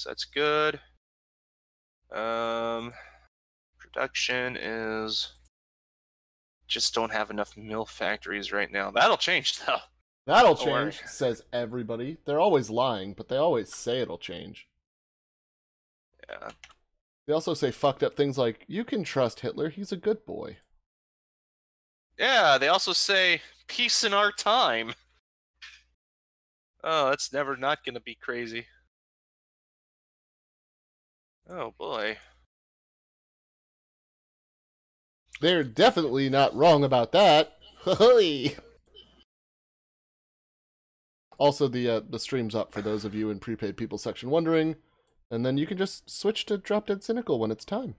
So that's good. Production is just don't have enough mill factories right now. That'll change though. That'll Don't worry. change, says everybody. They're always lying, but they always say it'll change. Yeah. They also say fucked up things like, you can trust Hitler, he's a good boy. Yeah, they also say peace in our time. Oh, that's never not gonna be crazy. Oh boy. They're definitely not wrong about that. Also, the stream's up for those of you in prepaid people section wondering, and then you can just switch to Drop Dead Cynical when it's time.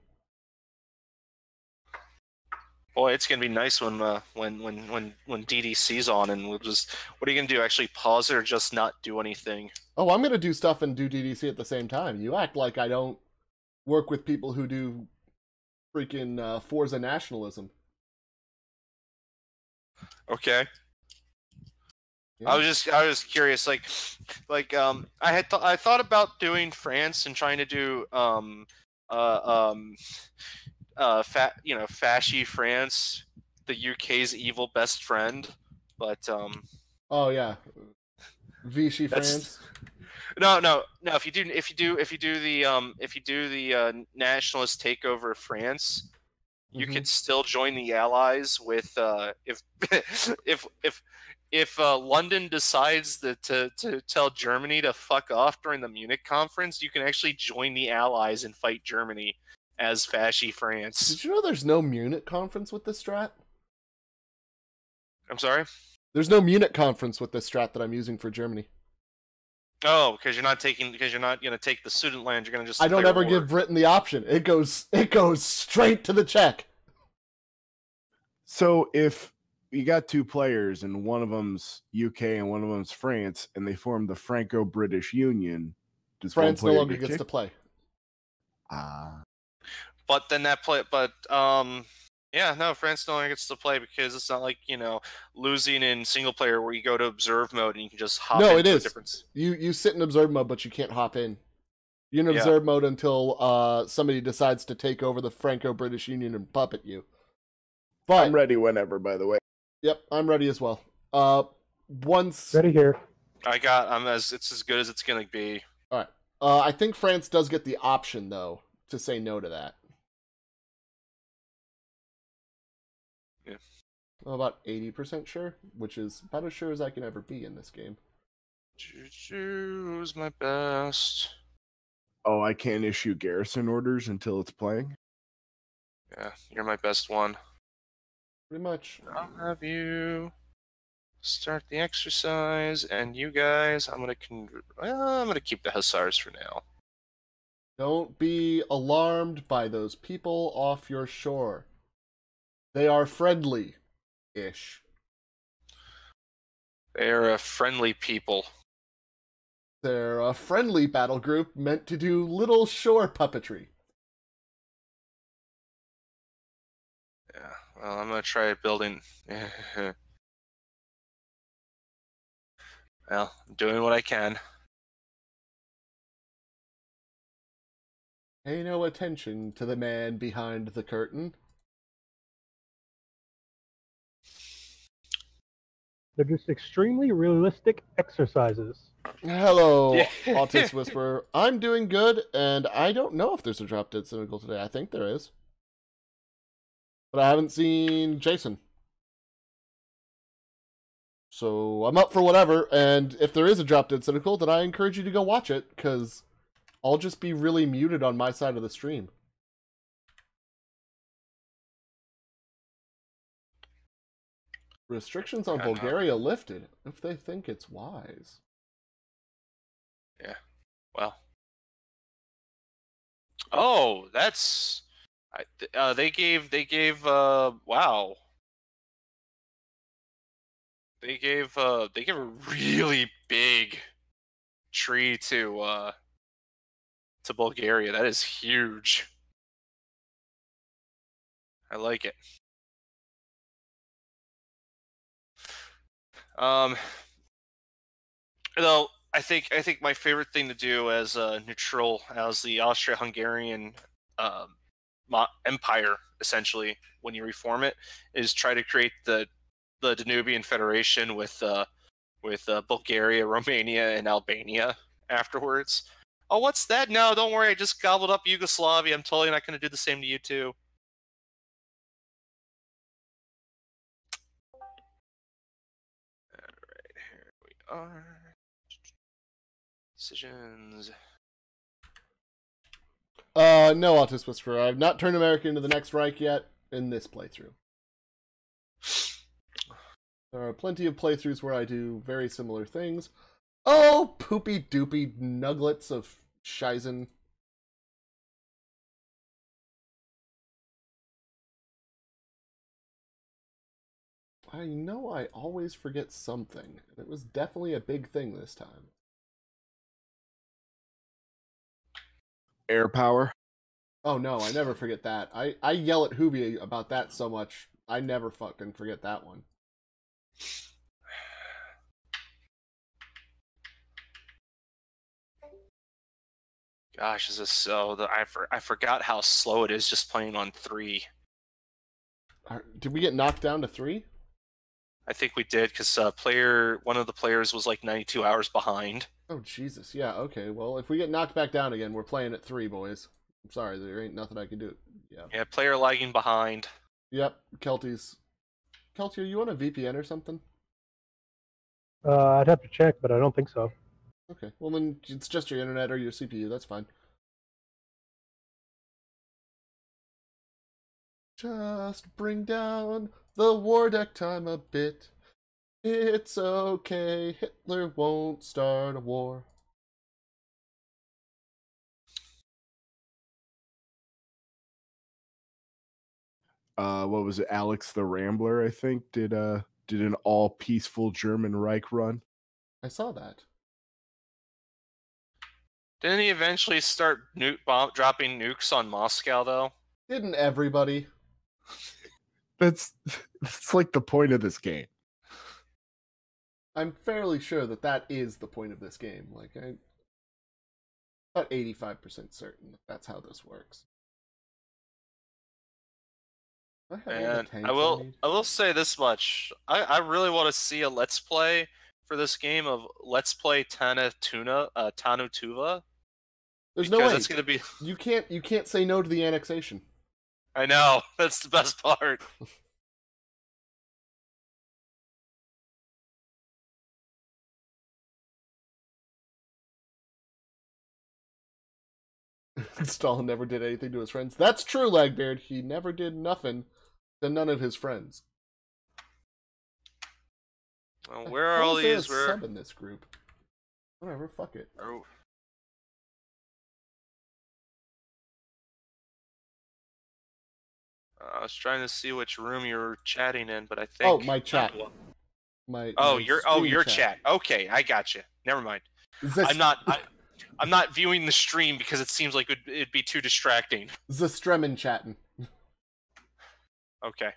Boy, it's gonna be nice when DDC's on, and we'll just. What are you gonna do? Actually pause it or just not do anything? Oh, I'm gonna do stuff and do DDC at the same time. You act like I don't work with people who do freaking Forza nationalism. Okay. Yeah. I was curious, I thought about doing France and trying to do fashy France, the UK's evil best friend, but Oh yeah, Vichy that's France. no. If you do the nationalist takeover of France, you could still join the Allies with if London decides to tell Germany to fuck off during the Munich conference, you can actually join the Allies and fight Germany as fashy France. Did you know there's no Munich conference with this strat? I'm sorry? There's no Munich conference with this strat that I'm using for Germany. Oh, because you're not gonna take the student land. You're gonna just. I don't ever give Britain the option. It goes straight to the check. So if you got two players and one of them's UK and one of them's France, and they form the Franco-British Union, does France one no player longer get gets kicked? to play. But then yeah, no, France no longer gets to play because it's not like losing in single player where you go to observe mode and you can just hop. No, into it is. A different... You sit in observe mode, but you can't hop in. You're in observe mode until somebody decides to take over the Franco-British Union and puppet you. But I'm ready whenever, by the way. Yep, I'm ready as well. Once ready here. It's as good as it's gonna be. All right. I think France does get the option though to say no to that. Yeah. I'm about 80% sure, which is about as sure as I can ever be in this game. Who's my best? Oh, I can't issue garrison orders until it's playing? Yeah, you're my best one. Pretty much. I'll have you start the exercise, and you guys, I'm gonna keep the hussars for now. Don't be alarmed by those people off your shore. They are friendly-ish. They're a friendly people. They're a friendly battle group meant to do little shore puppetry. Yeah, well, I'm gonna try building. Well, I'm doing what I can. Pay no attention to the man behind the curtain. They're just extremely realistic exercises. Hello, Autist Whisperer. I'm doing good, and I don't know if there's a Drop Dead Cynical today. I think there is. But I haven't seen Jason. So I'm up for whatever, and if there is a Drop Dead Cynical, then I encourage you to go watch it, because I'll just be really muted on my side of the stream. Restrictions on Bulgaria lifted, if they think it's wise. Yeah, well. Oh, that's... they gave wow. They gave a really big tree to Bulgaria. That is huge. I like it. Though I think my favorite thing to do as a neutral, as the Austria-Hungarian empire, essentially, when you reform it, is try to create the Danubian Federation with Bulgaria, Romania, and Albania afterwards. Oh, what's that? No, don't worry. I just gobbled up Yugoslavia. I'm totally not going to do the same to you too. All right, here we are. Decisions. No, Autist Whisperer. I've not turned America into the next Reich yet in this playthrough. There are plenty of playthroughs where I do very similar things. Oh, poopy doopy nuglets of Shizen. I know I always forget something. It was definitely a big thing this time. Air power. Oh no, I never forget that. I yell at Hubi about that so much. I never fucking forget that one. Gosh, is this so? I forgot how slow it is just playing on 3. Did we get knocked down to 3? I think we did because one of the players was like 92 hours behind. Oh Jesus, yeah, okay. Well, if we get knocked back down again, we're playing at 3, boys. I'm sorry, there ain't nothing I can do. Yeah. Yeah, player lagging behind. Yep, Kelty's. Kelty, are you on a VPN or something? I'd have to check, but I don't think so. Okay, well then it's just your internet or your CPU. That's fine. Just bring down the war deck time a bit. It's okay, Hitler won't start a war. What was it? Alex the Rambler, I think, did an all peaceful German Reich run. I saw that. Didn't he eventually start dropping nukes on Moscow, though? Didn't everybody? That's like the point of this game. I'm fairly sure that is the point of this game. Like, I'm about 85% certain that's how this works. And I will say this much. I really want to see a Let's Play for this game of Let's Play Tanu Tuva. There's no way. That's gonna be... You can't say no to the annexation. I know. That's the best part. Stalin never did anything to his friends. That's true, Lagbeard. He never did nothing to none of his friends. Well, where are all these? Where sub in this group? Whatever. Fuck it. Oh. I was trying to see which room you were chatting in, but I think... Oh, my chat. Your chat. Okay, I got you. Never mind. I'm not viewing the stream because it seems like it'd be too distracting. Zestremin chatting. Okay.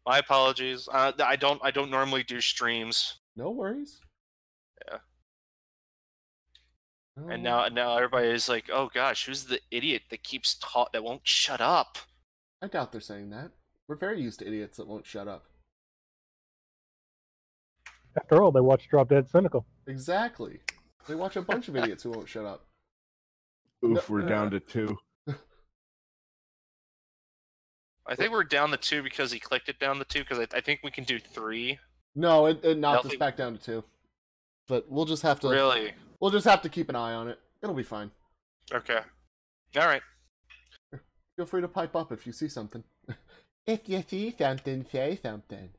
My apologies. I don't normally do streams. No worries. Yeah. And now everybody is like, oh gosh, who's the idiot that that won't shut up? I doubt they're saying that. We're very used to idiots that won't shut up. After all, they watch Drop Dead Cynical. Exactly. They watch a bunch of idiots who won't shut up. Oof, we're down to 2. I think we're down to 2 because he clicked it down to 2, because I think we can do 3. No, it knocked us back down to 2. But we'll just have to... Really? We'll just have to keep an eye on it. It'll be fine. Okay. Alright. Feel free to pipe up if you see something. If you see something, say something.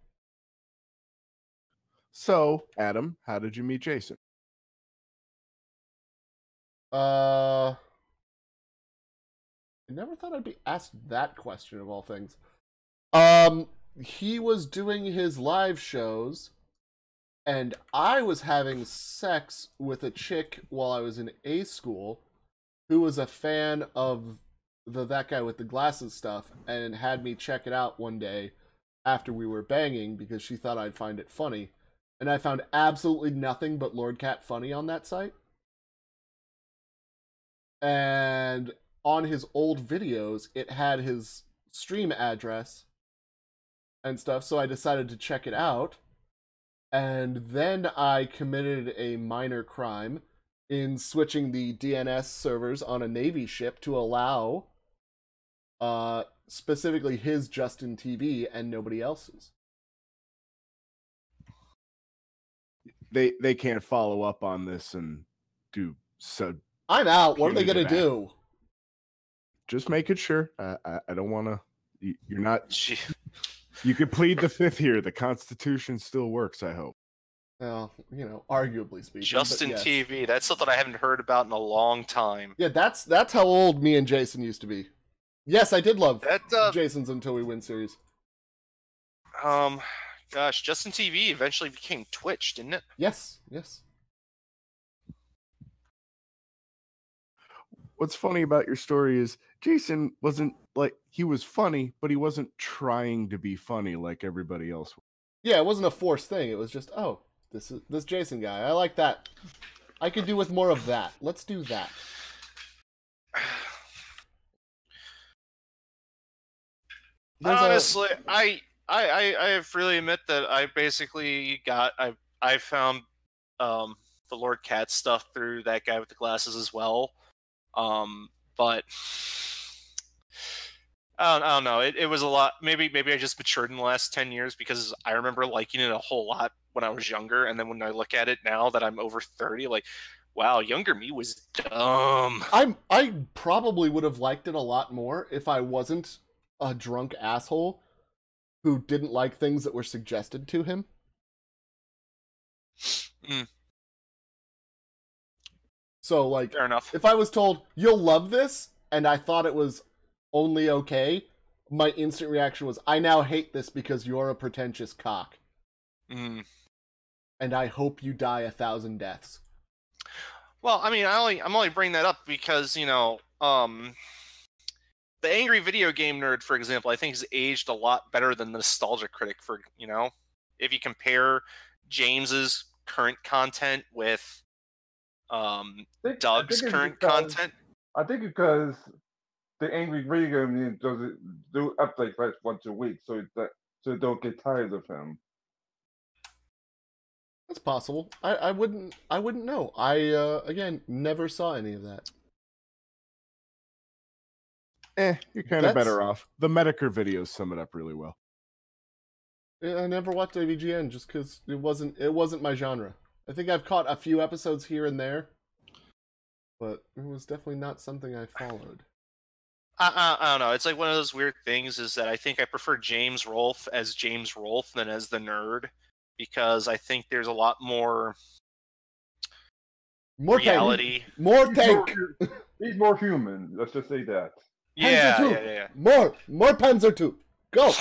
So, Adam, how did you meet Jason? I never thought I'd be asked that question of all things. He was doing his live shows, and I was having sex with a chick while I was in A school, who was a fan of that guy with the glasses stuff, and had me check it out one day after we were banging because she thought I'd find it funny. and I found absolutely nothing but Lord Cat funny on that site. And on his old videos, it had his stream address and stuff, so I decided to check it out. And then I committed a minor crime in switching the DNS servers on a Navy ship to allow specifically his Justin TV and nobody else's. They can't follow up on this and do so. I'm out. What are they Punitive going to do? Just making sure. I don't want to. You're not. Gee. You could plead the fifth here. The Constitution still works, I hope. Well, arguably speaking. Justin yes. TV. That's something I haven't heard about in a long time. Yeah, that's how old me and Jason used to be. Yes, I did love That Jason's Until We Win series. Gosh, Justin TV eventually became Twitch, didn't it? Yes. What's funny about your story is Jason wasn't he was funny, but he wasn't trying to be funny like everybody else. Yeah, it wasn't a forced thing. It was just, this Jason guy. I like that. I could do with more of that. Let's do that. Honestly, I have really admit that I basically I found the Lord Cat stuff through that guy with the glasses as well. But I don't know. It was a lot. Maybe I just matured in the last 10 years because I remember liking it a whole lot when I was younger, and then when I look at it now that I'm over 30, like, wow, younger me was dumb. I probably would have liked it a lot more if I wasn't a drunk asshole who didn't like things that were suggested to him. So, like, fair enough. If I was told, you'll love this, and I thought it was only okay, my instant reaction was, I now hate this because you're a pretentious cock. And I hope you die 1,000 deaths. Well, I mean, I'm only bringing that up because, the angry video game nerd, for example, I think has aged a lot better than the nostalgia critic. If you compare James's current content with Doug's current content. I think because the angry video game doesn't do updates like once a week, so so don't get tired of him. That's possible. I wouldn't know. I again never saw any of that. You're kind of better off. The Medicare videos sum it up really well. I never watched AVGN just because it wasn't my genre. I think I've caught a few episodes here and there, but it was definitely not something I followed. I don't know. It's like one of those weird things is that I think I prefer James Rolfe as James Rolfe than as the nerd because I think there's a lot more reality. More tank. He's more human. Let's just say that. Yeah. More Panzer II. Go.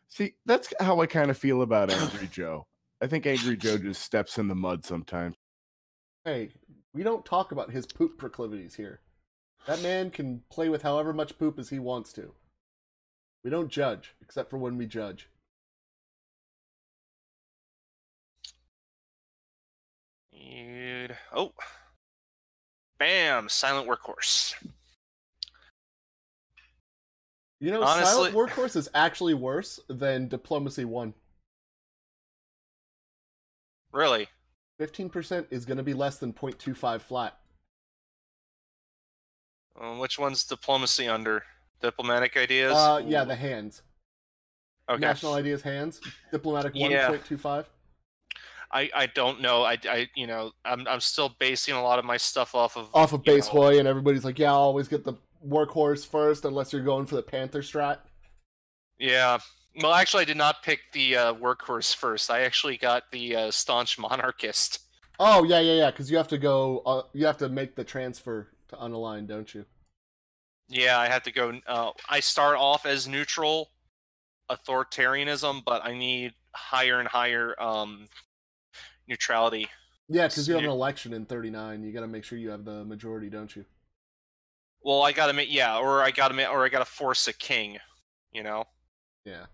See, that's how I kind of feel about Angry Joe. I think Angry Joe just steps in the mud sometimes. Hey, we don't talk about his poop proclivities here. That man can play with however much poop as he wants to. We don't judge, except for when we judge. Oh. Bam! Silent Workhorse. Honestly, Silent Workhorse is actually worse than Diplomacy 1. Really? 15% is going to be less than 0.25 flat. Which one's Diplomacy under? Diplomatic Ideas? Yeah, the hands. Okay. National Ideas hands. Diplomatic 1.25. I don't know. I'm still basing a lot of my stuff off of base HoI, and everybody's like, yeah, I'll always get the Workhorse first unless you're going for the Panther strat. Yeah. Well, actually, I did not pick the Workhorse first. I actually got the Staunch Monarchist. Oh, yeah, because you have to go, you have to make the transfer to unalign, don't you? Yeah, I have to go, I start off as neutral authoritarianism, but I need higher and higher neutrality. Yeah, because you have an election in 39. You got to make sure you have the majority, don't you? Well, I gotta make or I gotta force a king, Yeah. Yeah.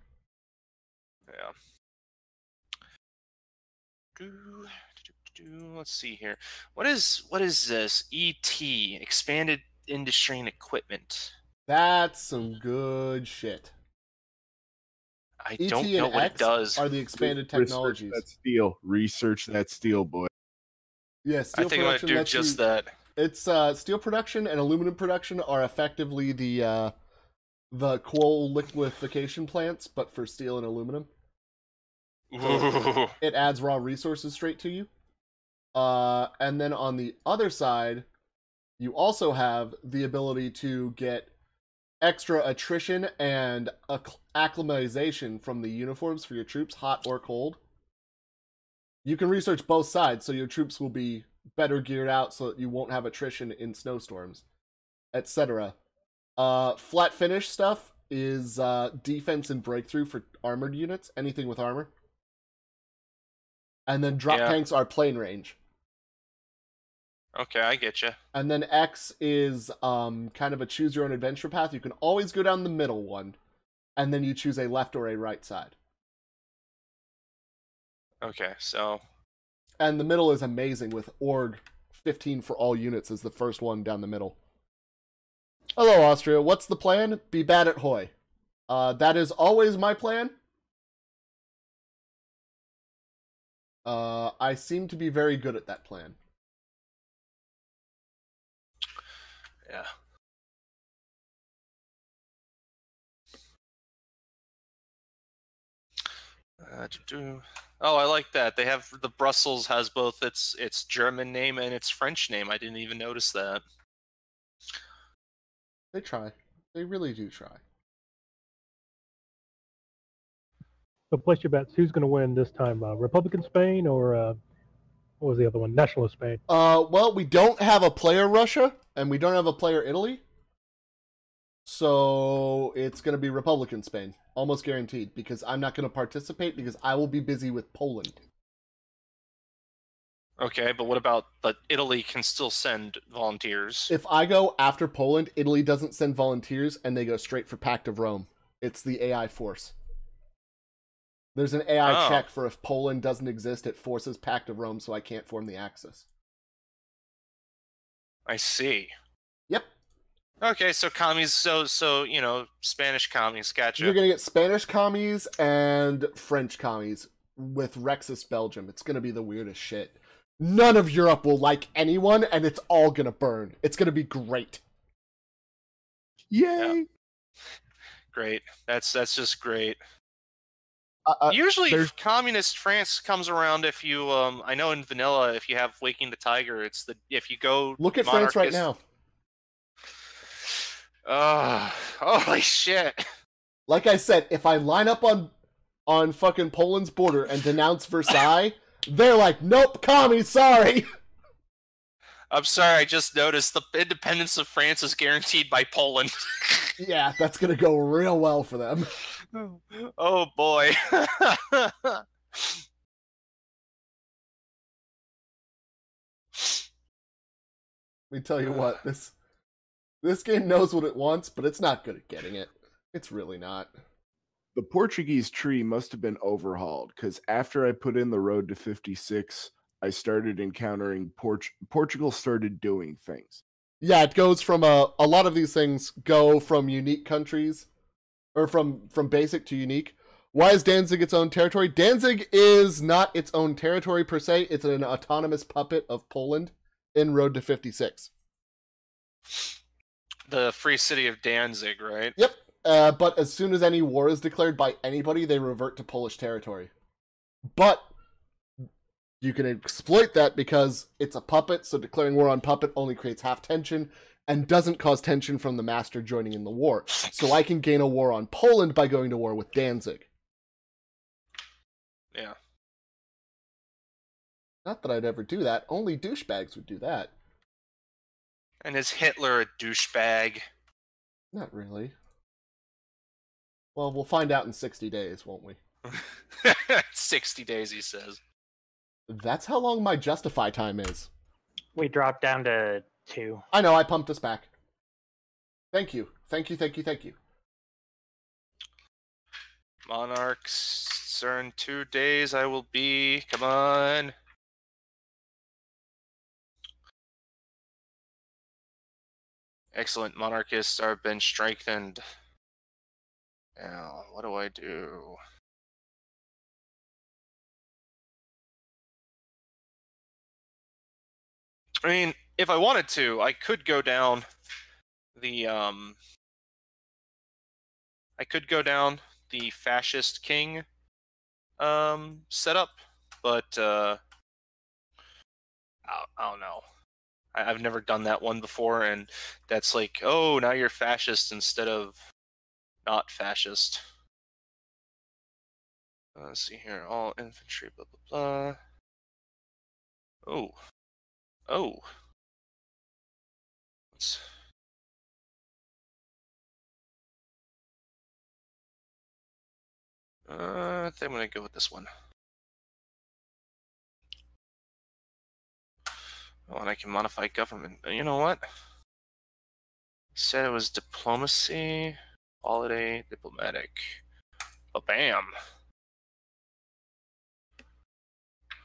Let's see here. What is this? ET, Expanded Industry and Equipment. That's some good shit. I ET don't and know what it X does. are the expanded Research technologies. that steel. Research that steel, boy. Yeah, I steel think I'm gonna production do lets just you. that. It's steel production and aluminum production are effectively the coal liquefaction plants, but for steel and aluminum. So Ooh. it adds raw resources straight to you. And then on the other side, you also have the ability to get extra attrition and acclimatization from the uniforms for your troops, hot or cold. You can research both sides, so your troops will be better geared out so that you won't have attrition in snowstorms, etc. Flat finish stuff is defense and breakthrough for armored units, anything with armor. And then drop tanks are plane range. Okay, I get you. And then X is kind of a choose your own adventure path. You can always go down the middle one, and then you choose a left or a right side. Okay, so. And the middle is amazing with org 15 for all units is the first one down the middle. Hello, Austria. What's the plan? Be bad at HoI. That is always my plan. I seem to be very good at that plan. Yeah. Oh, I like that. They have the Brussels has both its German name and its French name. I didn't even notice that. They try. They really do try. So place your bets. Who's going to win this time? Republican Spain or what was the other one? Nationalist Spain. Well, we don't have a player Russia, and we don't have a player Italy. So it's going to be Republican Spain. Almost guaranteed, because I'm not going to participate because I will be busy with Poland. Okay, but what about, but Italy can still send volunteers. If I go after Poland, Italy doesn't send volunteers, and they go straight for Pact of Rome. It's the AI force. There's an AI check for if Poland doesn't exist, it forces Pact of Rome, so I can't form the Axis. I see. Yep. Okay, so commies, so you know, Spanish commies, gotcha. You're gonna get Spanish commies and French commies with Rexus Belgium. It's gonna be the weirdest shit. None of Europe will like anyone, and it's all gonna burn. It's gonna be great. Yay! Yeah. Great. That's just great. Usually, communist France comes around if you. I know in vanilla, if you have Waking the Tiger, it's if you go. Look at France right now. Holy shit! Like I said, if I line up on fucking Poland's border and denounce Versailles, they're like, nope, commies, sorry. I'm sorry, I just noticed the independence of France is guaranteed by Poland. Yeah, that's gonna go real well for them. Oh boy. Let me tell you what, this game knows what it wants, but it's not good at getting it. It's really not. The Portuguese tree must have been overhauled, because after I put in the road to 56, I started encountering Portugal started doing things. Yeah, it goes from a lot of these things go from unique countries, or from basic to unique. Why is Danzig its own territory? Danzig is not its own territory per se. It's an autonomous puppet of Poland in Road to 56. The free city of Danzig, right? Yep. But as soon as any war is declared by anybody, they revert to Polish territory. But you can exploit that because it's a puppet, so declaring war on puppet only creates half tension and doesn't cause tension from the master joining in the war. So I can gain a war on Poland by going to war with Danzig. Yeah. Not that I'd ever do that. Only douchebags would do that. And is Hitler a douchebag? Not really. Well, we'll find out in 60 days, won't we? 60 days, he says. That's how long my Justify time is. We dropped down to 2. I know, I pumped us back. Thank you. Thank you, thank you, thank you. Monarchs Sir, in 2 days I will be. Come on. Excellent. Monarchists are been strengthened. Now, what do I do? I mean, if I wanted to, I could go down the fascist king setup, but I don't know. I've never done that one before, and that's like, oh, now you're fascist instead of not fascist. Let's see here, all infantry, blah blah blah. Oh. Let's. I think I'm gonna go with this one. Oh, and I can modify government. You know what? Said it was diplomacy, holiday, diplomatic. But bam.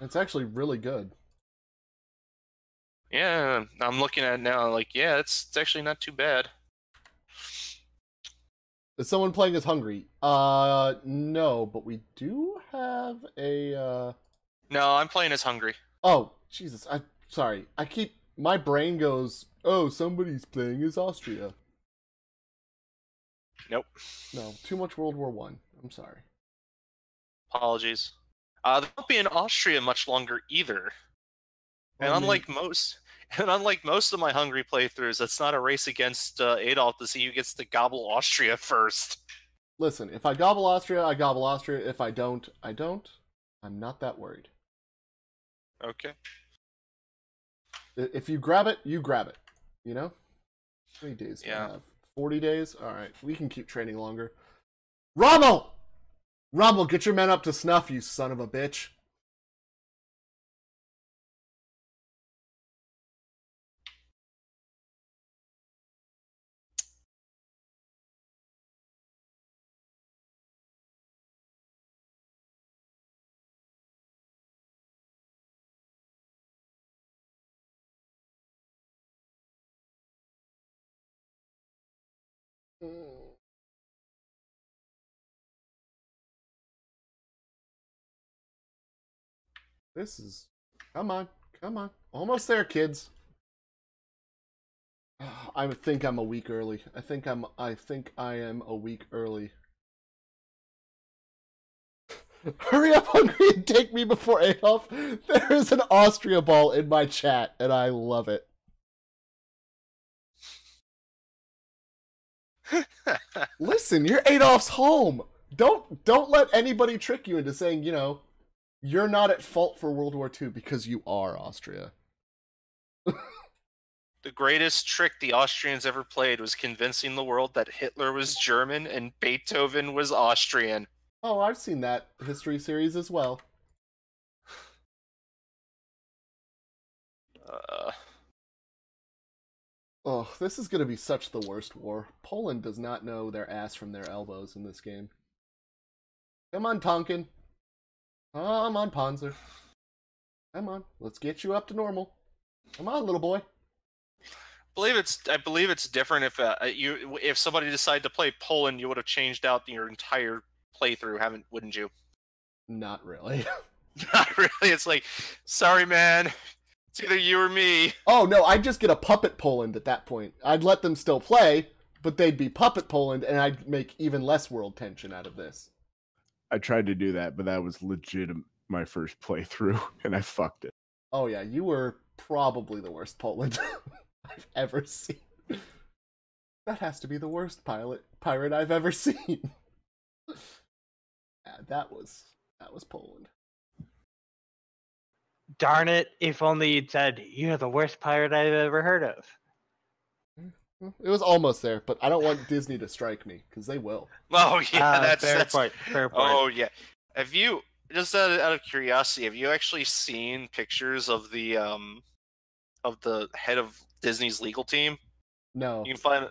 It's actually really good. Yeah, I'm looking at it now, like, yeah, it's actually not too bad. Is someone playing as Hungary? No, but we do have a, No, I'm playing as Hungary. Oh, Jesus, sorry. My brain goes, oh, somebody's playing as Austria. Nope. No, too much World War One. I'm sorry. Apologies. They won't be in Austria much longer either. And unlike most of my Hungary playthroughs, it's not a race against Adolf to see who gets to gobble Austria first. Listen, if I gobble Austria, I gobble Austria. If I don't, I don't. I'm not that worried. Okay. If you grab it, you grab it. You know? How many days do I Yeah. have? 40 days? Alright, we can keep training longer. Rommel! Rommel, get your men up to snuff, you son of a bitch. This is... Come on. Come on. Almost there, kids. I think I'm a week early. I think I am a week early. Hurry up, Hungary, and take me before Adolf. There is an Austria ball in my chat, and I love it. Listen, you're Adolf's home. Don't let anybody trick you into saying, you're not at fault for World War II because you are Austria. The greatest trick the Austrians ever played was convincing the world that Hitler was German and Beethoven was Austrian. Oh, I've seen that history series as well. Oh, this is going to be such the worst war. Poland does not know their ass from their elbows in this game. Come on, Tonkin. Come on, Panzer. Come on, let's get you up to normal. Come on, little boy. I believe it's different if somebody decided to play Poland, you would have changed out your entire playthrough, wouldn't you? Not really. Not really. It's like, sorry, man. It's either you or me. Oh no, I'd just get a puppet Poland at that point. I'd let them still play, but they'd be puppet Poland, and I'd make even less world tension out of this. I tried to do that, but that was legit my first playthrough, and I fucked it. Oh yeah, you were probably the worst Poland I've ever seen. That has to be the worst pirate I've ever seen. Yeah, that was Poland. Darn it, if only you'd said, you're the worst pirate I've ever heard of. It was almost there, but I don't want Disney to strike me, because they will. Oh, yeah, that's... Fair point. Oh, yeah. Have you, just out of curiosity, have you actually seen pictures of the head of Disney's legal team? No. You can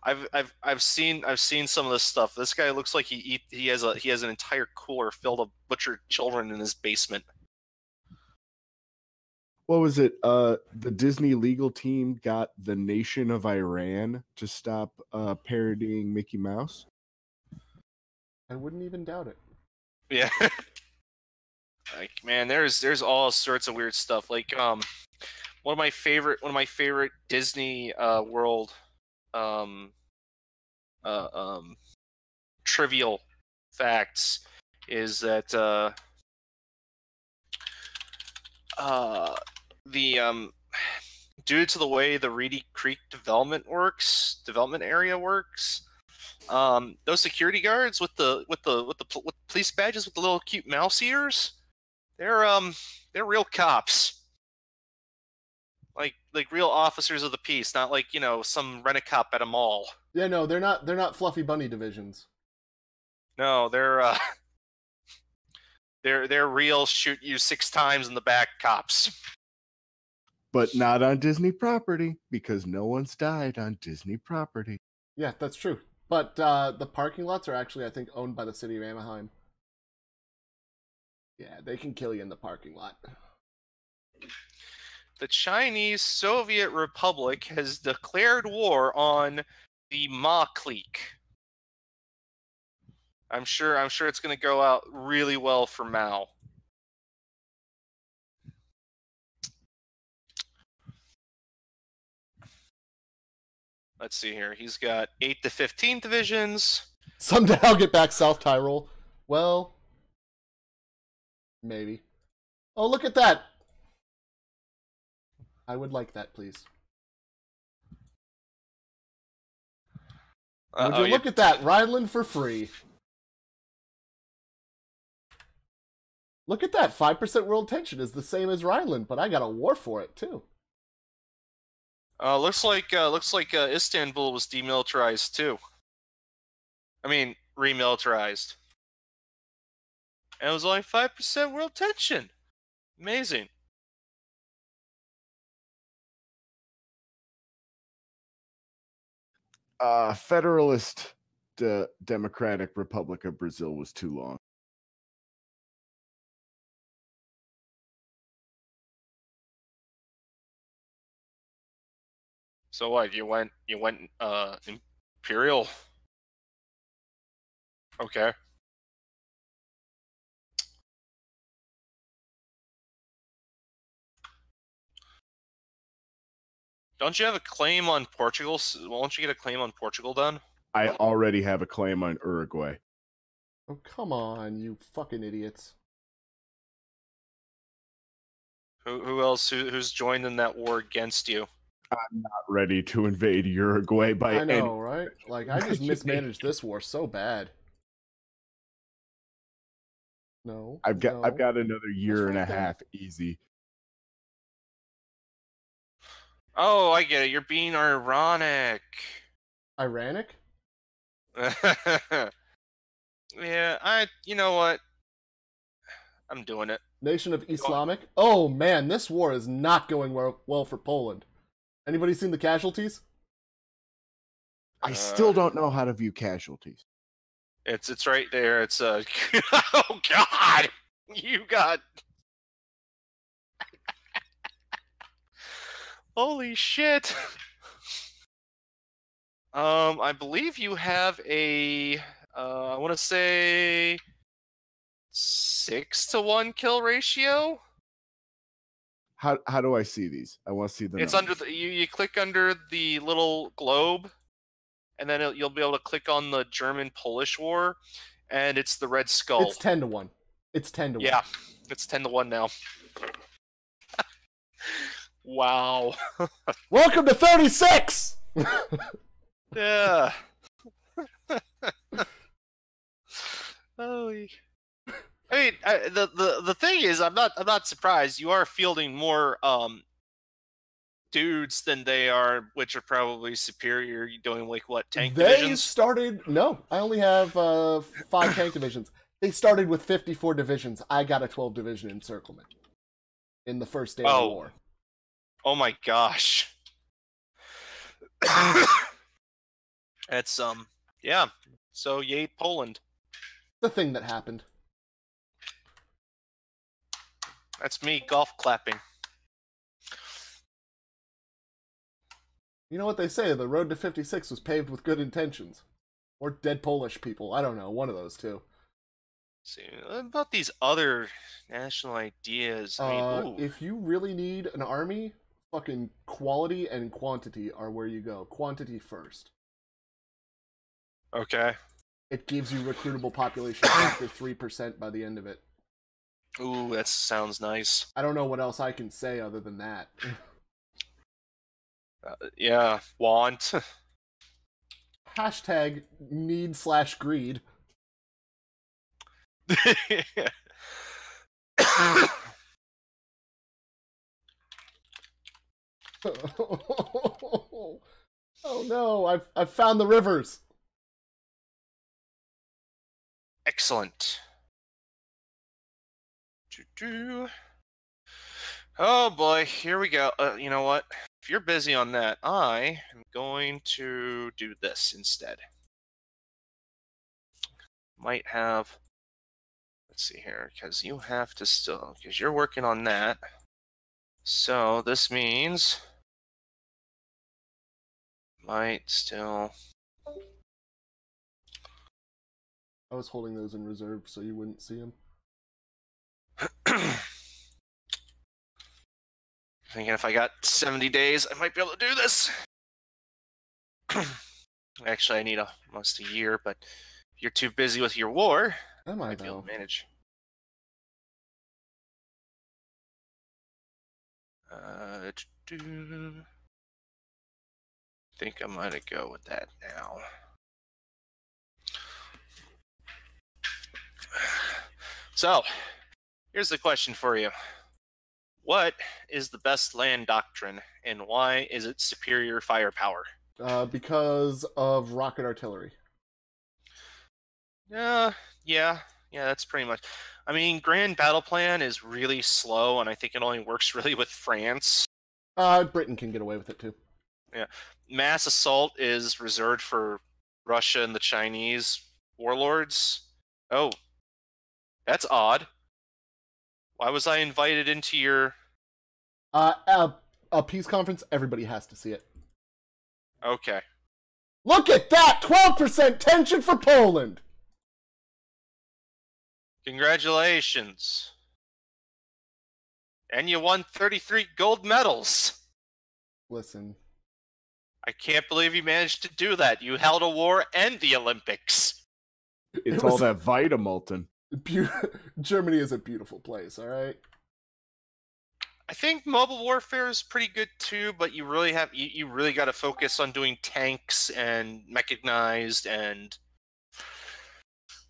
I've seen some of this stuff. This guy looks like he has an entire cooler filled of butchered children in his basement. What was it? The Disney legal team got the nation of Iran to stop parodying Mickey Mouse. I wouldn't even doubt it. Yeah. Like, man, there's all sorts of weird stuff. Like one of my favorite Disney World trivial facts is that the due to the way the Reedy Creek development area works, those security guards with police badges with the little cute mouse ears, they're real cops. Like real officers of the peace, not like, some rent-a-cop at a mall. Yeah, no, they're not fluffy bunny divisions. No, they're real shoot you 6 times in the back cops. But not on Disney property, because no one's died on Disney property. Yeah, that's true. But the parking lots are actually, I think, owned by the city of Anaheim. Yeah, they can kill you in the parking lot. The Chinese Soviet Republic has declared war on the Ma clique. I'm sure it's going to go out really well for Mao. Let's see here. He's got 8 to 15 divisions. Someday I'll get back South Tyrol. Well, maybe. Oh, look at that. I would like that, please. Would you look at that? Rhineland for free. Look at that. 5% world tension is the same as Rhineland, but I got a war for it, too. Looks like Istanbul was demilitarized too. I mean, remilitarized. And it was only 5% world tension. Amazing. Federalist Democratic Republic of Brazil was too long. So what? You went Imperial? Okay. Don't you have a claim on Portugal? Won't you get a claim on Portugal then? I already have a claim on Uruguay. Oh, come on, you fucking idiots. Who else? Who's joined in that war against you? I'm not ready to invade Uruguay by I know, right? Like, I just mismanaged this war so bad. No. I've got another year What's and a right there? half easy. Oh, I get it. You're being ironic. Ironic? Yeah, you know what? I'm doing it. Nation of Islamic? Oh, man, this war is not going well for Poland. Anybody seen the casualties? I still don't know how to view casualties. It's right there. It's oh God, you got holy shit. I believe you have a I want to say 6-to-1 kill ratio. How do I see these? I want to see the It's numbers. under you click under the little globe, and then you'll be able to click on the German-Polish war, and it's the Red Skull. It's 10-to-1. It's 10-to-1. Yeah, it's 10-to-1 now. Wow. Welcome to 36! Yeah. Holy. I mean, the thing is, I'm not surprised. You are fielding more dudes than they are, which are probably superior. You're doing like what, tank divisions? Started. No, I only have 5 tank divisions. They started with 54 divisions. I got a 12 division encirclement in the first day of the war. Oh my gosh. It's yeah. So yay Poland. The thing that happened. That's me golf clapping. You know what they say, the road to 56 was paved with good intentions. Or dead Polish people. I don't know, one of those two. See, about these other national ideas. I mean, ooh. If you really need an army, fucking quality and quantity are where you go. Quantity first. Okay. It gives you recruitable population factor 3% by the end of it. Ooh, that sounds nice. I don't know what else I can say other than that. Yeah, want. Hashtag need/greed. Oh no, I've found the rivers. Excellent. Oh boy, here we go. You know what? If you're busy on that, I am going to do this instead. Might have. Let's see here, because you have to still, because you're working on that. So this means might still. I was holding those in reserve so you wouldn't see them. Thinking if I got 70 days, I might be able to do this. Actually, I need almost a year, but if you're too busy with your war, Am I might be able though? to manage. I think I'm gonna go with that now. So, here's the question for you. What is the best land doctrine, and why is it superior firepower? Because of rocket artillery. Yeah, that's pretty much. I mean, Grand Battle Plan is really slow, and I think it only works really with France. Britain can get away with it too. Yeah, Mass Assault is reserved for Russia and the Chinese warlords. Oh, that's odd. Why was I invited into your... A peace conference, everybody has to see it. Okay. Look at that! 12% tension for Poland! Congratulations. And you won 33 gold medals. Listen. I can't believe you managed to do that. You held a war and the Olympics. It's all that Vitamultin. Germany is a beautiful place, alright? I think mobile warfare is pretty good too, but you really have you really got to focus on doing tanks and mechanized and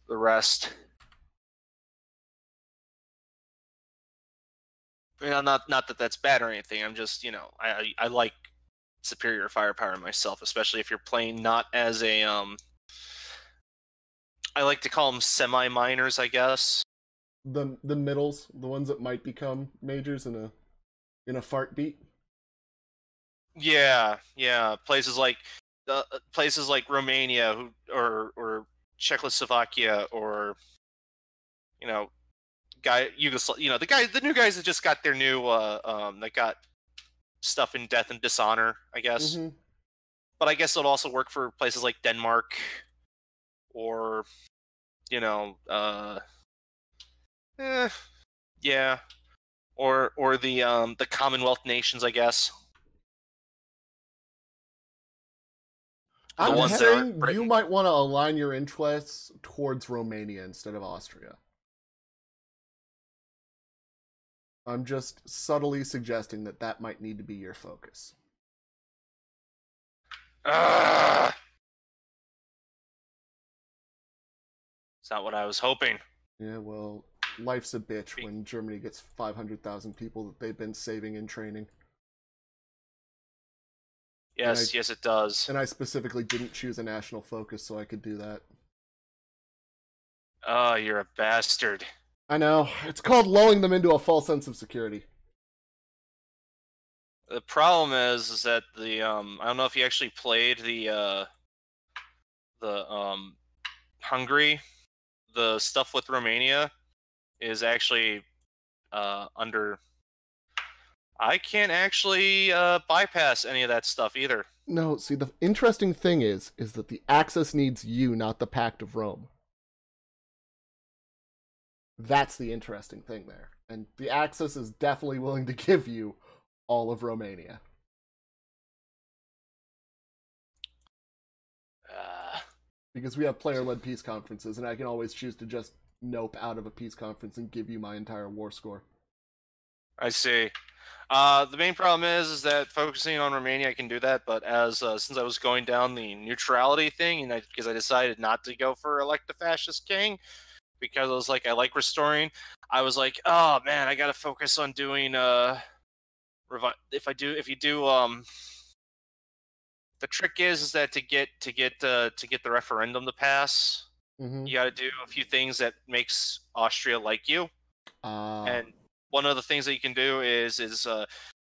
the rest. You know, not that that's bad or anything. I'm just, you know, I like superior firepower myself, especially if you're playing not as a I like to call them semi-minors, I guess. The middles, the ones that might become majors in a fart beat. Yeah, places like Romania, or Czechoslovakia, or you know, the new guys that just got their new that got stuff in Death and Dishonor, I guess. Mm-hmm. But I guess it'll also work for places like Denmark, or you know, yeah, or the Commonwealth nations, I guess. I'm ones that saying aren't Britain. you might want to align your interests towards Romania instead of Austria. I'm just subtly suggesting that might need to be your focus. It's not what I was hoping. Yeah, well, life's a bitch when Germany gets 500,000 people that they've been saving in training. Yes, yes, it does. And I specifically didn't choose a national focus so I could do that. Oh, you're a bastard. I know. It's called lulling them into a false sense of security. The problem is that the I don't know if you actually played the Hungary, the stuff with Romania is actually under. I can't actually bypass any of that stuff either. No, see, the interesting thing is that the Axis needs you, not the Pact of Rome. That's the interesting thing there. And the Axis is definitely willing to give you all of Romania. Because we have player-led peace conferences, and I can always choose to just nope out of a peace conference and give you my entire war score. I see. The main problem is that focusing on Romania, I can do that, but as since I was going down the neutrality thing, and because I decided not to go for elect a fascist king, because I was like, I like restoring, I was like, oh man, I gotta focus on doing if you do the trick is that to get the referendum to pass, you got to do a few things that makes Austria like you. And one of the things that you can do is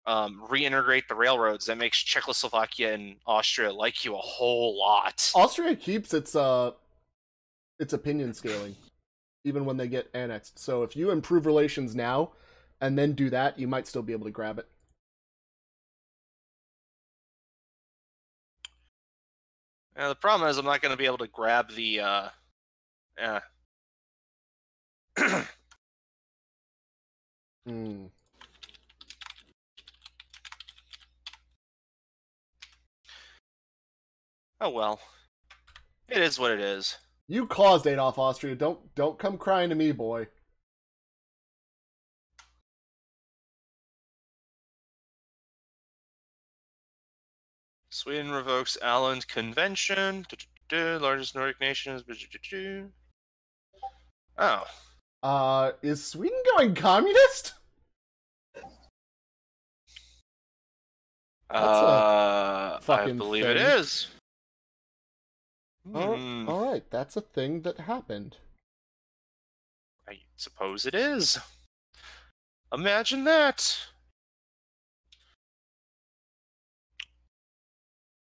reintegrate the railroads. That makes Czechoslovakia and Austria like you a whole lot. Austria keeps its opinion scaling, even when they get annexed. So if you improve relations now, and then do that, you might still be able to grab it. The problem is I'm not going to be able to grab the. Oh well, it is what it is. You caused Adolf Austria. Don't come crying to me, boy. Sweden revokes Allen's Convention. Largest Nordic nations. Oh. Is Sweden going communist? I believe thing. it is. All right, that's a thing that happened. I suppose it is. Imagine that.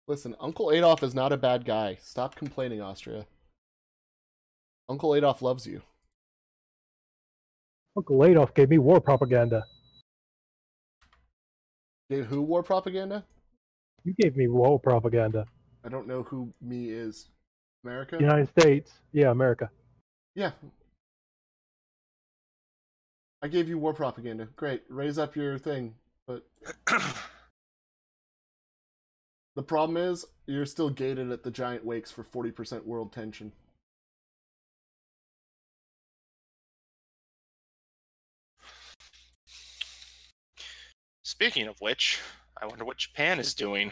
Listen, Uncle Adolf is not a bad guy. Stop complaining, Austria. Uncle Adolf loves you. Uncle Adolf gave me war propaganda. Gave who war propaganda? You gave me war propaganda. I don't know who me is. America? United States. Yeah, America. Yeah. I gave you war propaganda. Great. Raise up your thing. But the problem is, you're still gated at the giant wakes for 40% world tension. Speaking of which, I wonder what Japan is doing.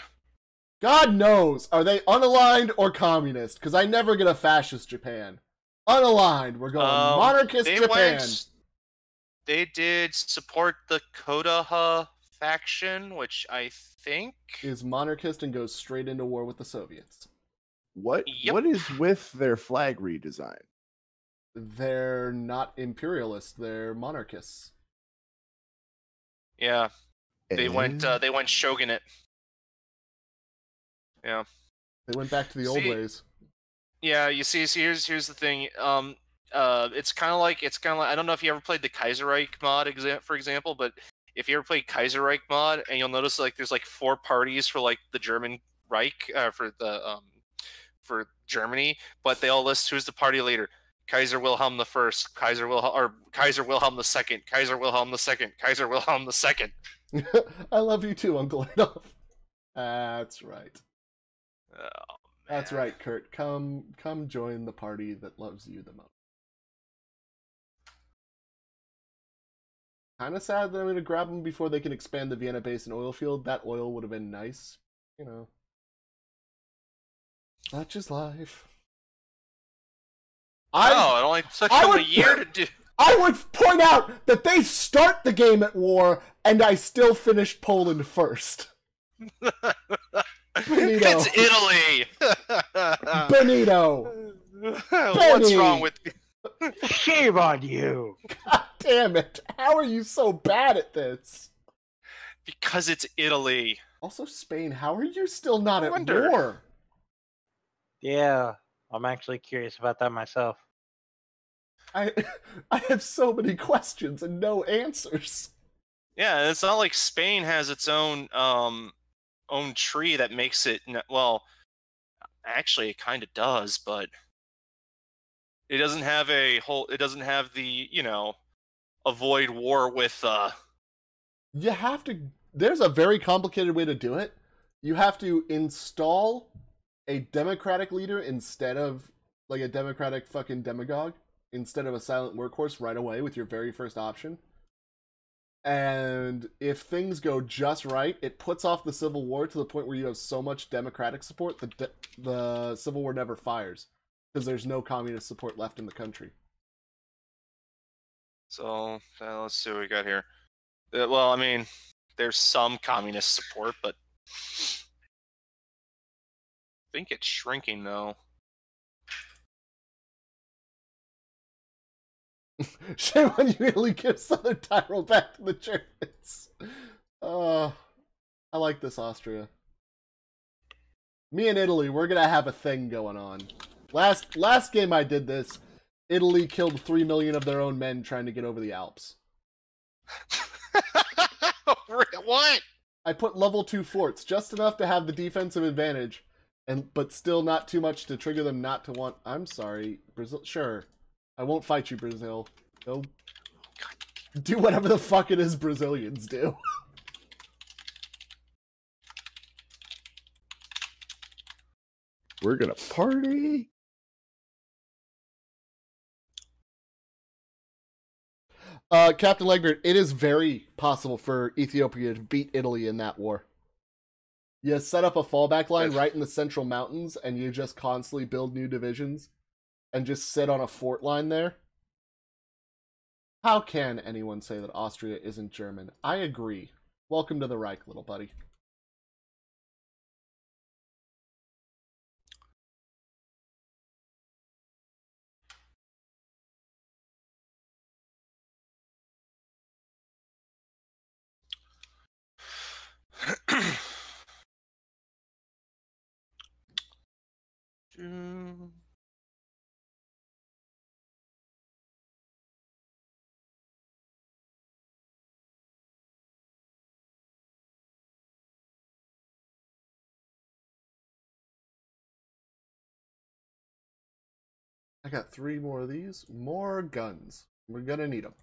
God knows! Are they unaligned or communist? Because I never get a fascist Japan. Unaligned. We're going monarchist Japan. They did support the Kodaha faction, which I think is monarchist and goes straight into war with the Soviets. What is with their flag redesign? They're not imperialists, they're monarchists. Yeah. They went shogunate. Yeah. They went back to the old ways. Yeah, you see here's the thing. It's kind of like I don't know if you ever played the Kaiserreich mod for example, but if you ever played Kaiserreich mod, and you'll notice like there's like 4 parties for like the German Reich for Germany, but they all list who's the party leader. Kaiser Wilhelm I, Kaiser Wilhelm II, Kaiser Wilhelm II, Kaiser Wilhelm II. I love you too, Uncle Adolf. That's right. Oh, man. That's right, Kurt. Come join the party that loves you the most. Kind of sad that I'm going to grab them before they can expand the Vienna Basin oil field. That oil would have been nice. You know. Such is life. It only took them a year to do. I would point out that they start the game at war, and I still finished Poland first. Benito. It's Italy. Benito. What's wrong with you? Shame on you. God damn it. How are you so bad at this? Because it's Italy. Also, Spain, how are you still not at war? Yeah. I'm actually curious about that myself. I have so many questions and no answers. Yeah, it's not like Spain has its own tree that makes it. Well, actually, it kind of does, but it doesn't have a whole. It doesn't have the avoid war with. You have to. There's a very complicated way to do it. You have to install a democratic leader instead of like a democratic fucking demagogue instead of a silent workhorse right away with your very first option. And if things go just right, it puts off the Civil War to the point where you have so much democratic support that the Civil War never fires because there's no communist support left in the country. So let's see what we got here. Well, I mean, there's some communist support, but I think it's shrinking though. Shame on you, Italy gives Southern Tyrol back to the Germans. I like this, Austria. Me and Italy, we're gonna have a thing going on. Last game I did this, Italy killed 3 million of their own men trying to get over the Alps. What? I put level 2 forts, just enough to have the defensive advantage, but still not too much to trigger them not to want... I'm sorry, Brazil... Sure. I won't fight you, Brazil. Go do whatever the fuck it is Brazilians do. We're gonna party. Captain Legbert, it is very possible for Ethiopia to beat Italy in that war. You set up a fallback line right in the central mountains, and you just constantly build new divisions, and just sit on a fort line there. How can anyone say that Austria isn't German? I agree. Welcome to the Reich, little buddy. I got 3 more of these. More guns. We're gonna need them.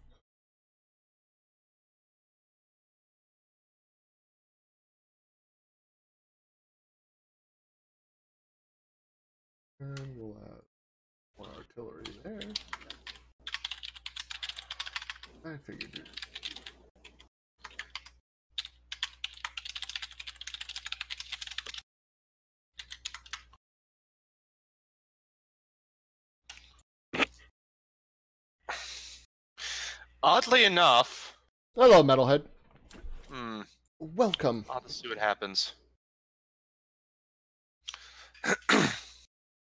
And we'll add more artillery there. I figured you. Oddly enough... Hello, Metalhead. Welcome. I'll just see what happens.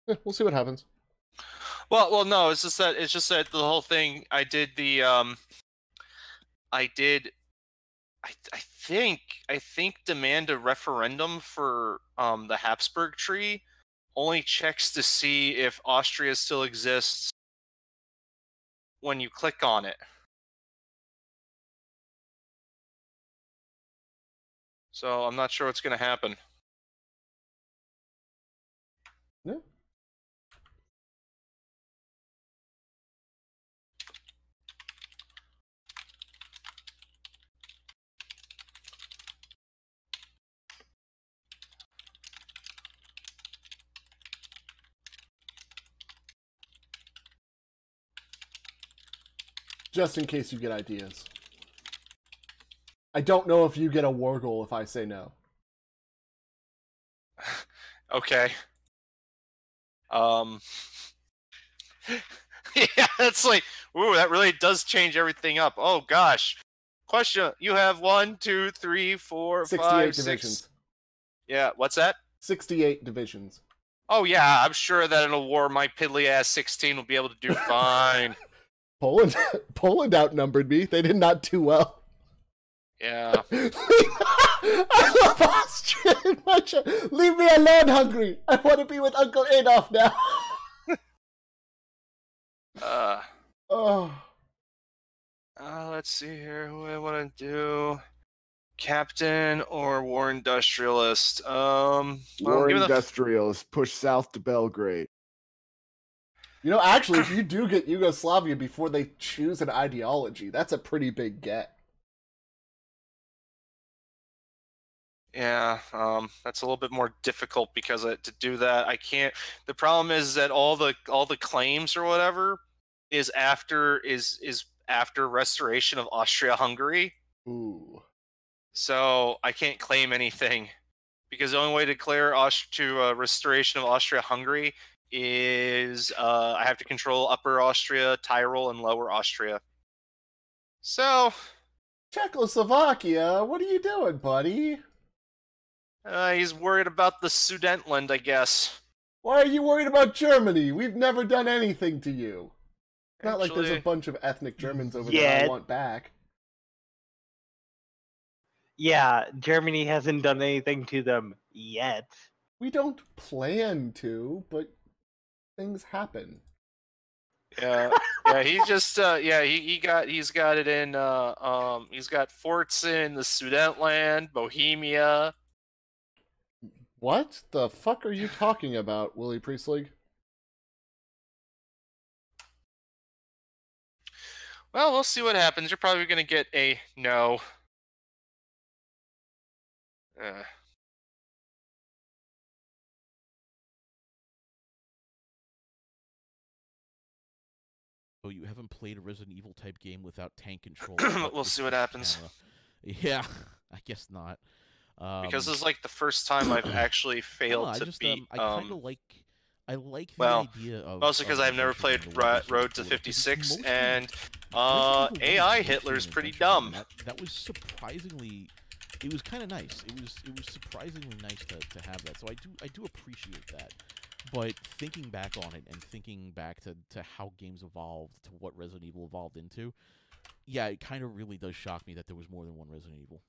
We'll see what happens. Well, no, it's just that the whole thing. I think demand a referendum for the Habsburg tree only checks to see if Austria still exists when you click on it. So I'm not sure what's going to happen. Yeah. Just in case you get ideas. I don't know if you get a war goal if I say no. Okay. Yeah, it's like, ooh, that really does change everything up. Oh gosh. Question: you have 1, 2, 3, 4, 68 5, divisions. 6. Yeah, what's that? 68 divisions. Oh yeah, I'm sure that in a war, my piddly ass 16 will be able to do fine. Poland outnumbered me. They did not do well. Yeah. I love Austria in Russia. Leave me alone, Hungary. I want to be with Uncle Adolf now. Oh, Let's see here. Who I want to do? Captain or war industrialist? Well, War give me the industrialists push south to Belgrade. actually, if you do get Yugoslavia before they choose an ideology, that's a pretty big get. Yeah, that's a little bit more difficult because to do that, I can't. The problem is that all the claims or whatever is after restoration of Austria-Hungary. Ooh. So I can't claim anything because the only way to declare restoration of Austria-Hungary is I have to control Upper Austria, Tyrol, and Lower Austria. So Czechoslovakia, what are you doing, buddy? he's worried about the Sudetenland, I guess. Why are you worried about Germany? We've never done anything to you. It's not like there's a bunch of ethnic Germans over there I want back. Yeah, Germany hasn't done anything to them yet. We don't plan to, but things happen. Yeah, yeah. He just he's got it in he's got forts in the Sudetenland, Bohemia. What the fuck are you talking about, Willie Priestley? Well, we'll see what happens. You're probably going to get a no. Oh, you haven't played a Resident Evil type game without tank control. We'll see what happens. Camera. Yeah, I guess not. Because this is like the first time I've actually failed to beat. I kind of like. I like the idea of. Mostly because I've never played Road to 56, and AI Hitler's pretty dumb. That was surprisingly. It was kind of nice. It was surprisingly nice to have that. So I do appreciate that. But thinking back on it and thinking back to how games evolved, to what Resident Evil evolved into, yeah, it kind of really does shock me that there was more than one Resident Evil.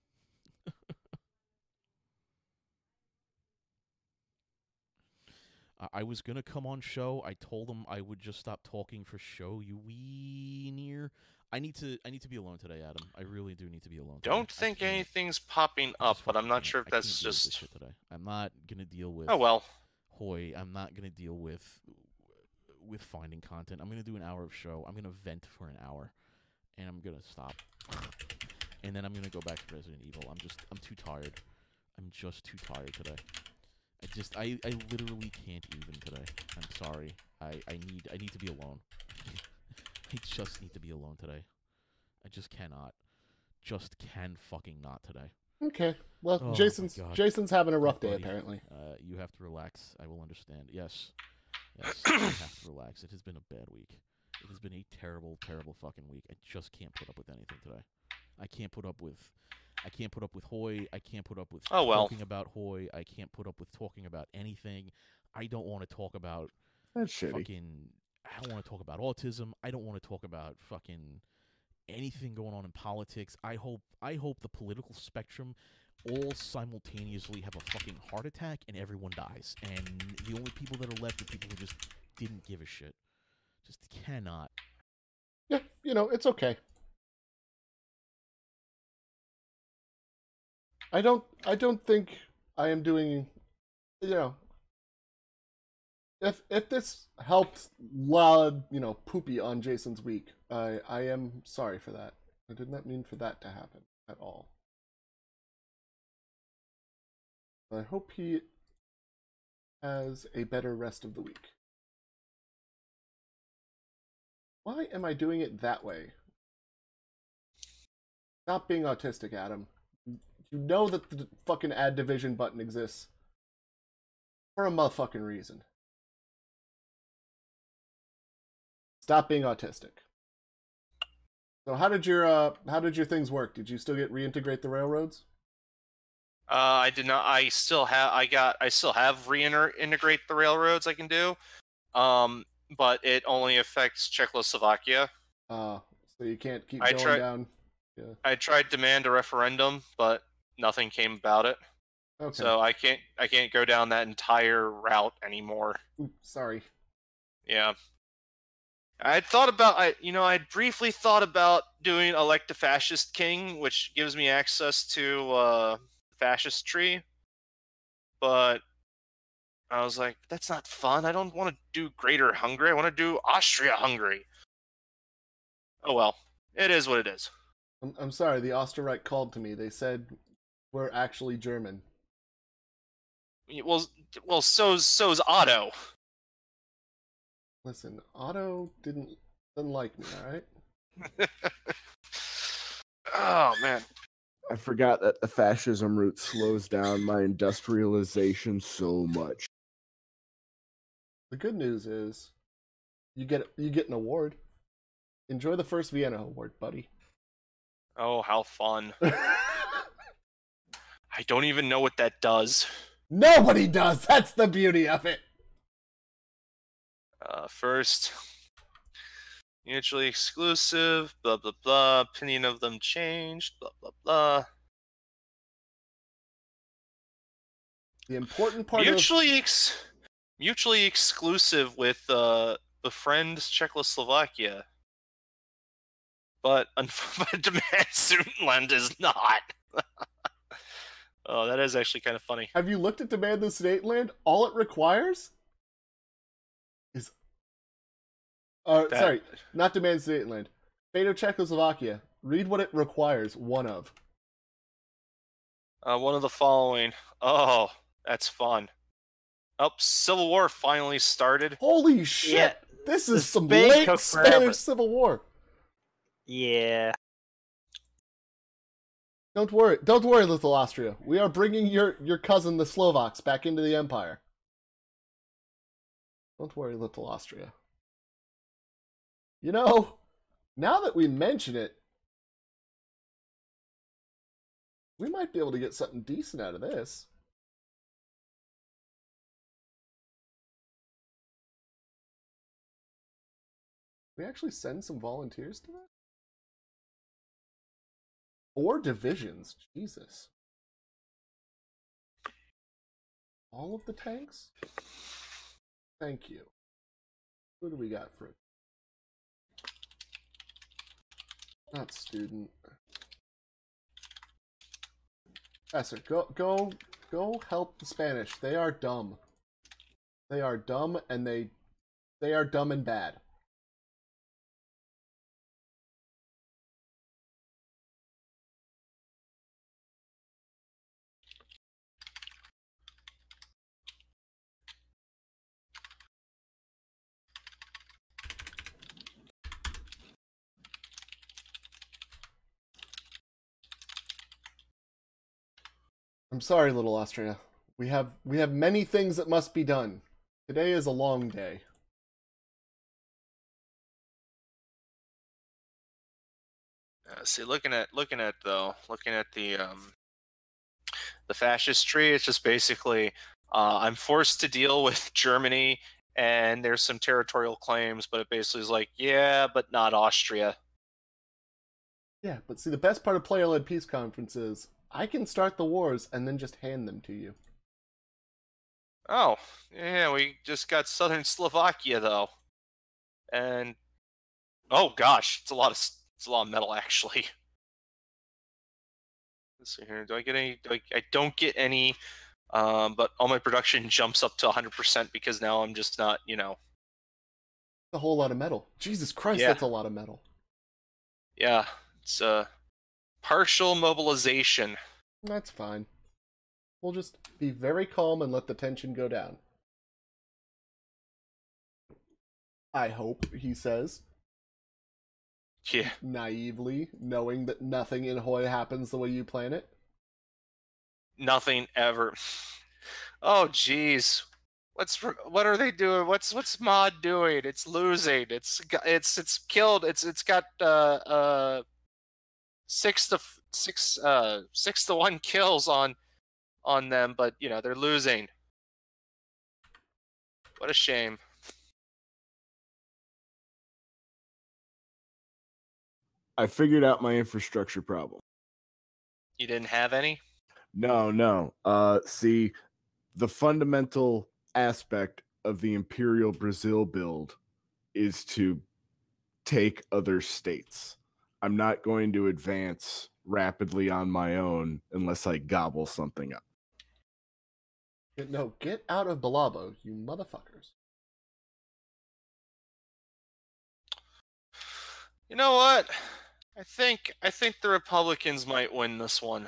I was going to come on show. I told him I would just stop talking for show, you wee-near. I need to be alone today, Adam. I really do need to be alone today. Don't think anything's popping up, but I'm not sure if that's just... This shit today. I'm not going to deal with... Oh, well. HoI. I'm not going to deal with finding content. I'm going to do an hour of show. I'm going to vent for an hour, and I'm going to stop. And then I'm going to go back to Resident Evil. I'm too tired. I'm just too tired today. I literally can't even today. I'm sorry. I need to be alone. I just need to be alone today. I just cannot. Just can fucking not today. Okay. Well, Jason's having a rough day, apparently. You have to relax. I will understand. Yes. Yes, I have to relax. It has been a bad week. It has been a terrible, terrible fucking week. I just can't put up with anything today. I can't put up with HoI. I can't put up with talking about HoI. I can't put up with talking about anything. I don't want to talk about That's shitty. I don't want to talk about autism. I don't want to talk about fucking anything going on in politics. I hope the political spectrum all simultaneously have a fucking heart attack and everyone dies. And the only people that are left are people who just didn't give a shit. Just cannot. Yeah, it's okay. I don't think I am doing, if this helped poopy on Jason's week, I am sorry for that. I did not mean for that to happen at all. I hope he has a better rest of the week. Why am I doing it that way? Stop being autistic, Adam. You know that the fucking add division button exists for a motherfucking reason. Stop being autistic. So how did your things work? Did you still get reintegrate the railroads? I did not. I still have reintegrate the railroads I can do. But it only affects Czechoslovakia. So you can't keep going down. Yeah. I tried demand a referendum, but nothing came about it. Okay. So I can't go down that entire route anymore. Oops, sorry. Yeah. I'd thought about I'd briefly thought about doing elect a fascist king, which gives me access to fascist tree, but I was like, that's not fun. I don't want to do Greater Hungary. I want to do Austria-Hungary. Oh well, it is what it is. I'm sorry, the Osterreich called to me. They said we're actually German. Well, so's Otto. Listen, Otto doesn't like me, all right? Oh man. I forgot that the fascism route slows down my industrialization so much. The good news is you get an award. Enjoy the first Vienna award, buddy. Oh, how fun. I don't even know what that does. Nobody does. That's the beauty of it. First, mutually exclusive, blah, blah, blah. Opinion of them changed, blah, blah, blah. The important part Mutually exclusive with befriend Czechoslovakia. But demand Sudetenland is not. Oh, that is actually kind of funny. Have you looked at Demand the Sudetenland? All it requires is... sorry, not Demand Sudetenland. Fate of Czechoslovakia. Read what it requires, one of. One of the following. Oh, that's fun. Oh, Civil War finally started. Holy shit! Yeah, This is some Spain late took forever. Spanish Civil War. Yeah. Don't worry, little Austria. We are bringing your cousin, the Slovaks, back into the empire. Don't worry, little Austria. You know, now that we mention it, we might be able to get something decent out of this. We actually send some volunteers to that? 4 divisions, Jesus. All of the tanks? Thank you. Who do we got for it? Not student. Professor, go help the Spanish. They are dumb. They are dumb, and they are dumb and bad. I'm sorry, little Austria. We have many things that must be done. Today is a long day. See, looking at the fascist tree, it's just basically I'm forced to deal with Germany, and there's some territorial claims, but it basically is like, yeah, but not Austria. Yeah, but see, the best part of player-led peace conference is I can start the wars and then just hand them to you. Oh, yeah, we just got southern Slovakia though, and oh gosh, it's a lot of metal actually. Let's see here. Do I get any? I don't get any, but all my production jumps up to 100% because now I'm just not, A whole lot of metal. Jesus Christ, Yeah. That's a lot of metal. Yeah, it's partial mobilization. That's fine. We'll just be very calm and let the tension go down. I hope, he says, Yeah, naively, knowing that nothing in HoI happens the way you plan it. nothing ever. Oh, jeez. What are they doing? What's Mod doing? It's losing. It's killed. It's got 6-1 kills on them, but they're losing. What a shame. I figured out my infrastructure problem. You didn't have any? No. See, the fundamental aspect of the Imperial Brazil build is to take other states. I'm not going to advance rapidly on my own unless I gobble something up. No, get out of Balabo, you motherfuckers. You know what? I think the Republicans might win this one.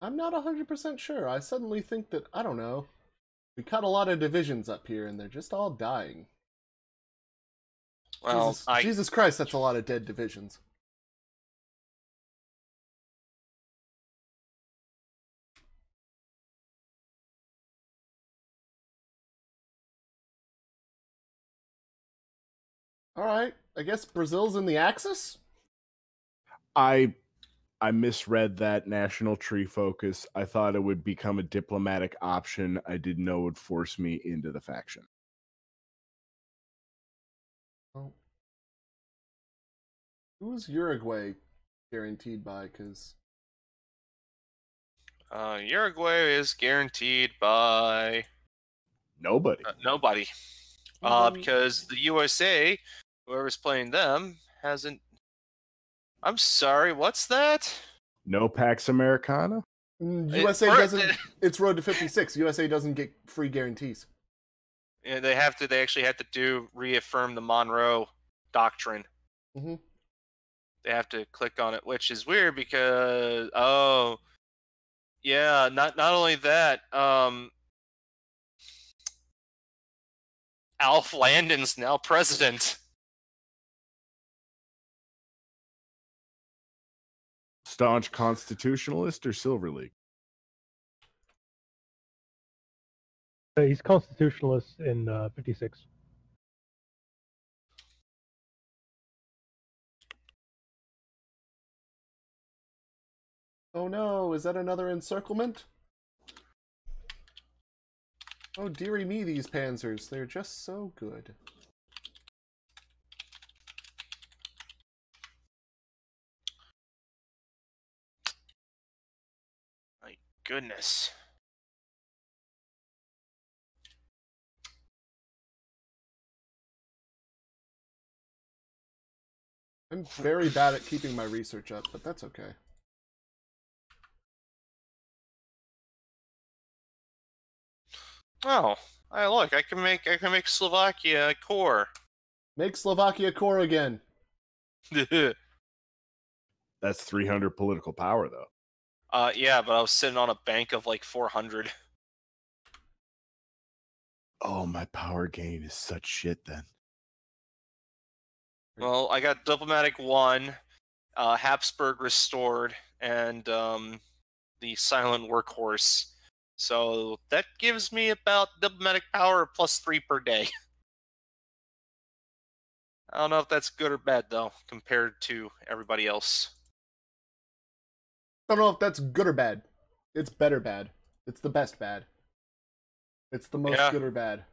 I'm not 100% sure. I suddenly think that, I don't know, we cut a lot of divisions up here and they're just all dying. Well, Jesus Christ, that's a lot of dead divisions. Alright, I guess Brazil's in the Axis? I misread that national tree focus. I thought it would become a diplomatic option. I didn't know it would force me into the faction. Oh. Who's Uruguay guaranteed by? Because Uruguay is guaranteed by Nobody. nobody. Because the USA, whoever's playing them, hasn't. I'm sorry, what's that? No Pax Americana? USA doesn't. It's Road to 56. USA doesn't get free guarantees. Yeah, they actually have to reaffirm the Monroe Doctrine. Mm-hmm. They have to click on it, which is weird because yeah, not only that, Alf Landon's now president. Staunch constitutionalist or Silver League? He's constitutionalist in 56. Oh no, is that another encirclement? Oh dearie me, these panzers. They're just so good. My goodness. I'm very bad at keeping my research up, but that's okay. Oh, look, I can make Slovakia a core. Make Slovakia core again. That's 300 political power, though. Yeah, but I was sitting on a bank of like 400. Oh, my power gain is such shit then. Well, I got diplomatic 1, Habsburg restored, and the silent workhorse. So that gives me about diplomatic power plus 3 per day. I don't know if that's good or bad though, compared to everybody else. I don't know if that's good or bad. It's better bad. It's the best bad. It's the most good or bad.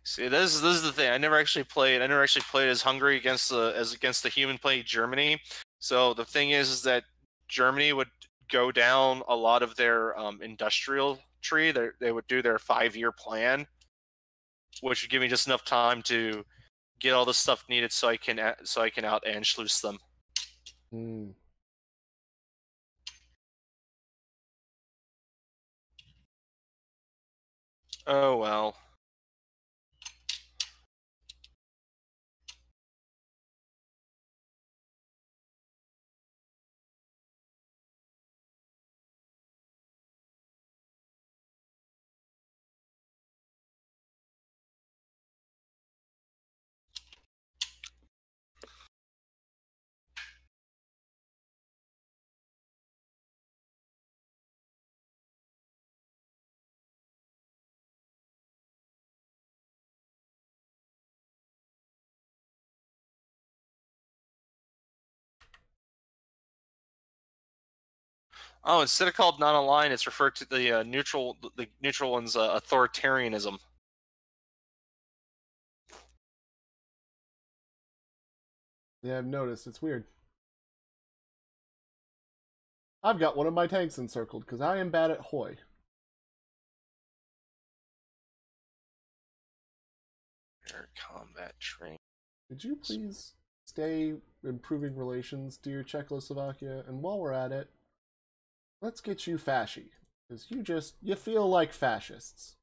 See, this is the thing. I never actually played as Hungary against the human playing Germany. So the thing is that Germany would go down a lot of their industrial tree. They would do their 5-year plan, which would give me just enough time to get all the stuff needed so I can out Anschluss them. Hmm. Oh well. Oh, instead of called non-aligned, it's referred to the neutral. The neutral one's authoritarianism. Yeah, I've noticed. It's weird. I've got one of my tanks encircled because I am bad at HoI. Air combat train. Could you please stay improving relations, dear Czechoslovakia? And while we're at it, let's get you fasci. Because you feel like fascists.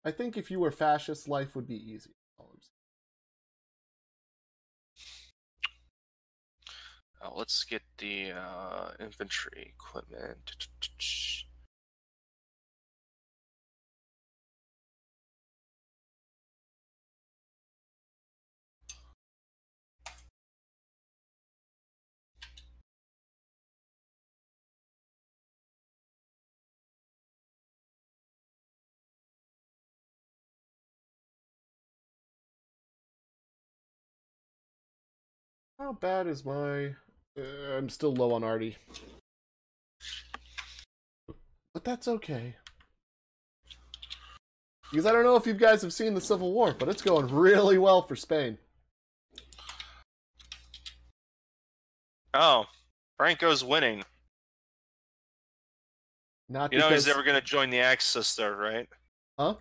I think if you were fascist, life would be easy. Let's get the infantry equipment. How bad is my... I'm still low on arty. But that's okay. Because I don't know if you guys have seen the Civil War, but it's going really well for Spain. Oh, Franco's winning. Not You know because... he's never going to join the Axis, though, right? Huh?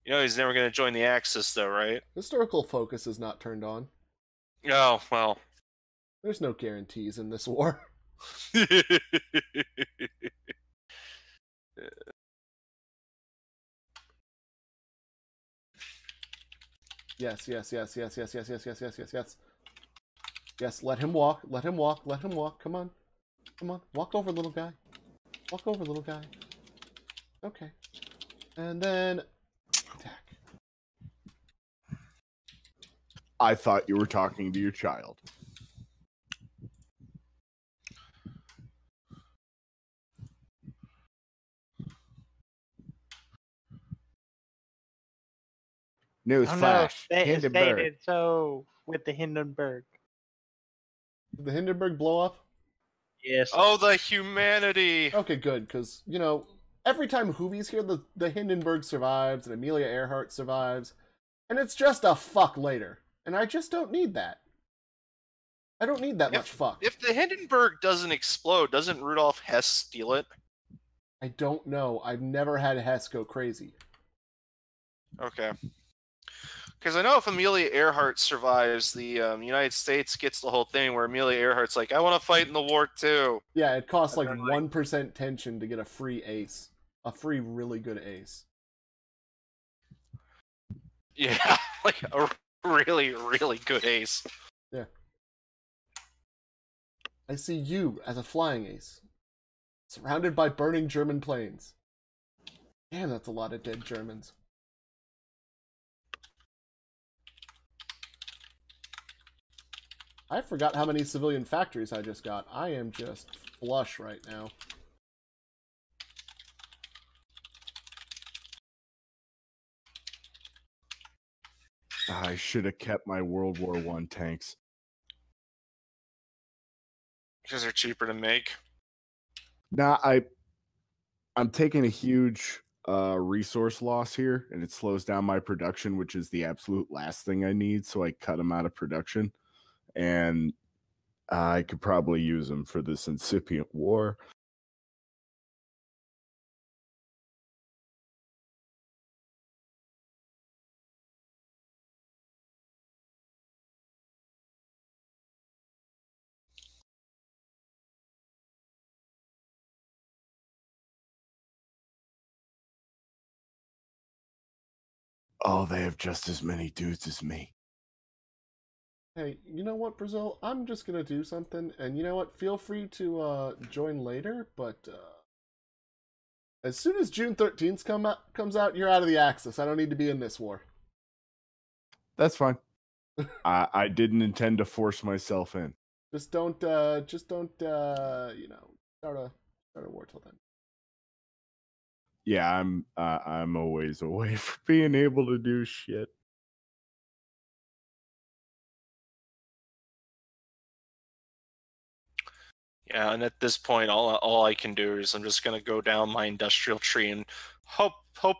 You know he's never going to join the Axis, though, right? Historical focus is not turned on. Oh, well. There's no guarantees in this war. Yes. Yes, let him walk. Let him walk. Let him walk. Come on. Come on. Walk over, little guy. Walk over, little guy. Okay. And then... attack. I thought you were talking to your child. News Oh no, flash. Hindenburg. stated so with the Hindenburg. Did the Hindenburg blow up? Yes. Oh, the humanity! Okay, good, because, you know, every time Hoovie's here, the Hindenburg survives, and Amelia Earhart survives, and it's just a fuck later. And I just don't need that. I don't need that much fuck. If the Hindenburg doesn't explode, doesn't Rudolf Hess steal it? I don't know. I've never had Hess go crazy. Okay. Because I know if Amelia Earhart survives, the United States gets the whole thing where Amelia Earhart's like, I want to fight in the war too. Yeah, it costs like 1% tension to get a free ace. A free really good ace. Yeah, like a really, really good ace. Yeah. I see you as a flying ace. Surrounded by burning German planes. Damn, that's a lot of dead Germans. I forgot how many civilian factories I just got. I am just flush right now. I should have kept my World War I tanks. Because they're cheaper to make. Nah, I'm taking a huge resource loss here, and it slows down my production, which is the absolute last thing I need. So I cut them out of production, and I could probably use them for this incipient war. Oh, they have just as many dudes as me. Hey, you know what, Brazil? I'm just gonna do something, and you know what? Feel free to join later, but as soon as June 13th comes out, you're out of the Axis. I don't need to be in this war. That's fine. I didn't intend to force myself in. Just don't, you know, start a war till then. Yeah, I'm a ways away from being able to do shit. Yeah, and at this point, all I can do is I'm just gonna go down my industrial tree and hope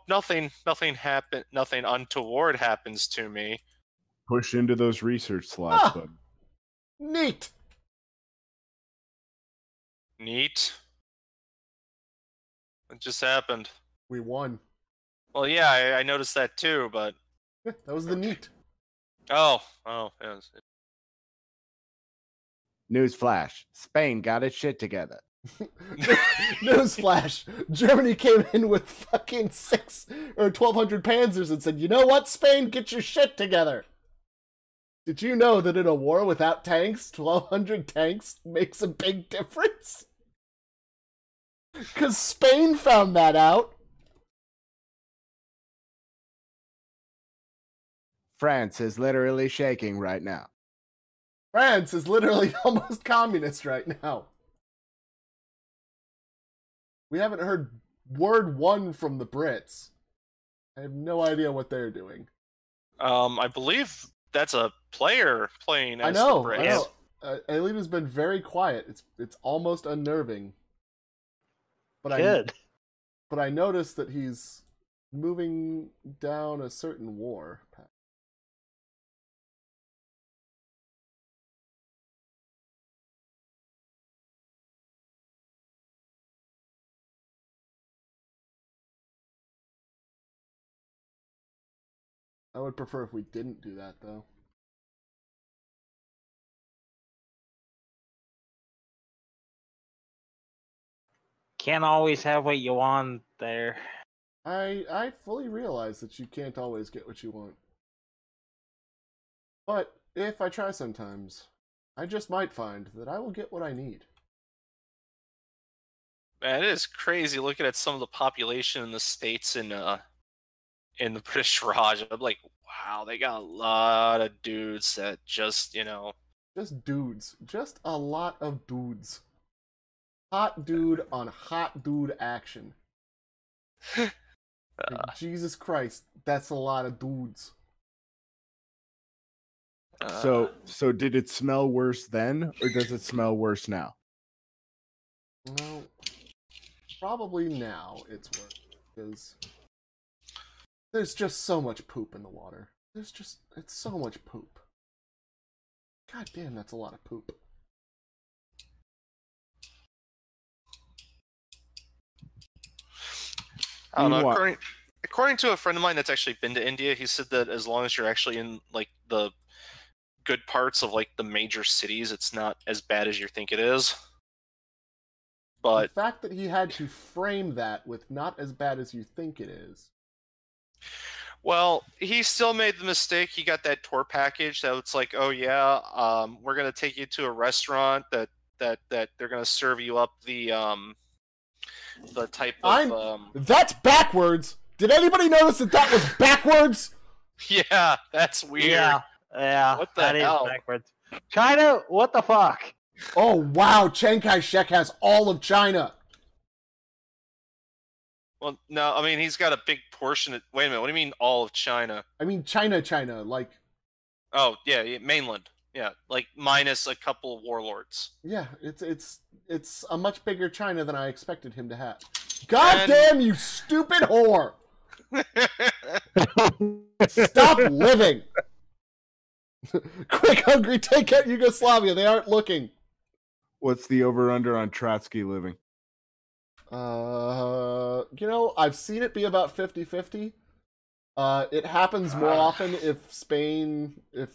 nothing untoward happens to me. Push into those research slots, Ah! bud. Neat. Neat. It just happened. We won. Well, yeah, I noticed that too, but Yeah, that was the neat. oh, yes. Newsflash: Spain got its shit together. Newsflash: Germany came in with fucking 1,200 panzers and said, "You know what, Spain, get your shit together." Did you know that in a war without tanks, 1,200 tanks makes a big difference? Because Spain found that out. France is literally shaking right now. France is literally almost communist right now. We haven't heard word one from the Brits. I have no idea what they're doing. I believe that's a player playing as I know. the Brits. Alita's been very quiet. It's almost unnerving. But Good. But I noticed that he's moving down a certain war path. I would prefer if we didn't do that, though. Can't always have what you want there. I fully realize that you can't always get what you want. But if I try sometimes, I just might find that I will get what I need. Man, it is crazy looking at some of the population in the states in the British Raj. I'm like, wow, they got a lot of dudes that just, Just dudes. Just a lot of dudes. Hot dude on hot dude action. Like, Jesus Christ, that's a lot of dudes. So did it smell worse then, or does it smell worse now? Well, probably now it's worse because there's just so much poop in the water. It's so much poop. God damn, that's a lot of poop. I don't know. Meanwhile- According to a friend of mine that's actually been to India, he said that as long as you're actually in like the good parts of like the major cities, it's not as bad as you think it is. But the fact that he had to frame that with "not as bad as you think it is." well, he still made the mistake. He got that tour package that was like, oh yeah, we're gonna take you to a restaurant that they're gonna serve you up the type of That's backwards. Did anybody notice that was backwards? yeah, that's weird. Yeah. What the that hell? is backwards. China, what the fuck? Oh wow, Chiang Kai-shek has all of China. Well, no, I mean he's got a big portion. Wait a minute, what do you mean all of China? I mean China, like Oh yeah, mainland. Yeah, like minus a couple of warlords. yeah, it's a much bigger China than I expected him to have. God damn you, stupid whore! Stop living! Quick, hungry, take out Yugoslavia. They aren't looking. What's the over/under on Trotsky living? I've seen it be about 50-50. It happens more often if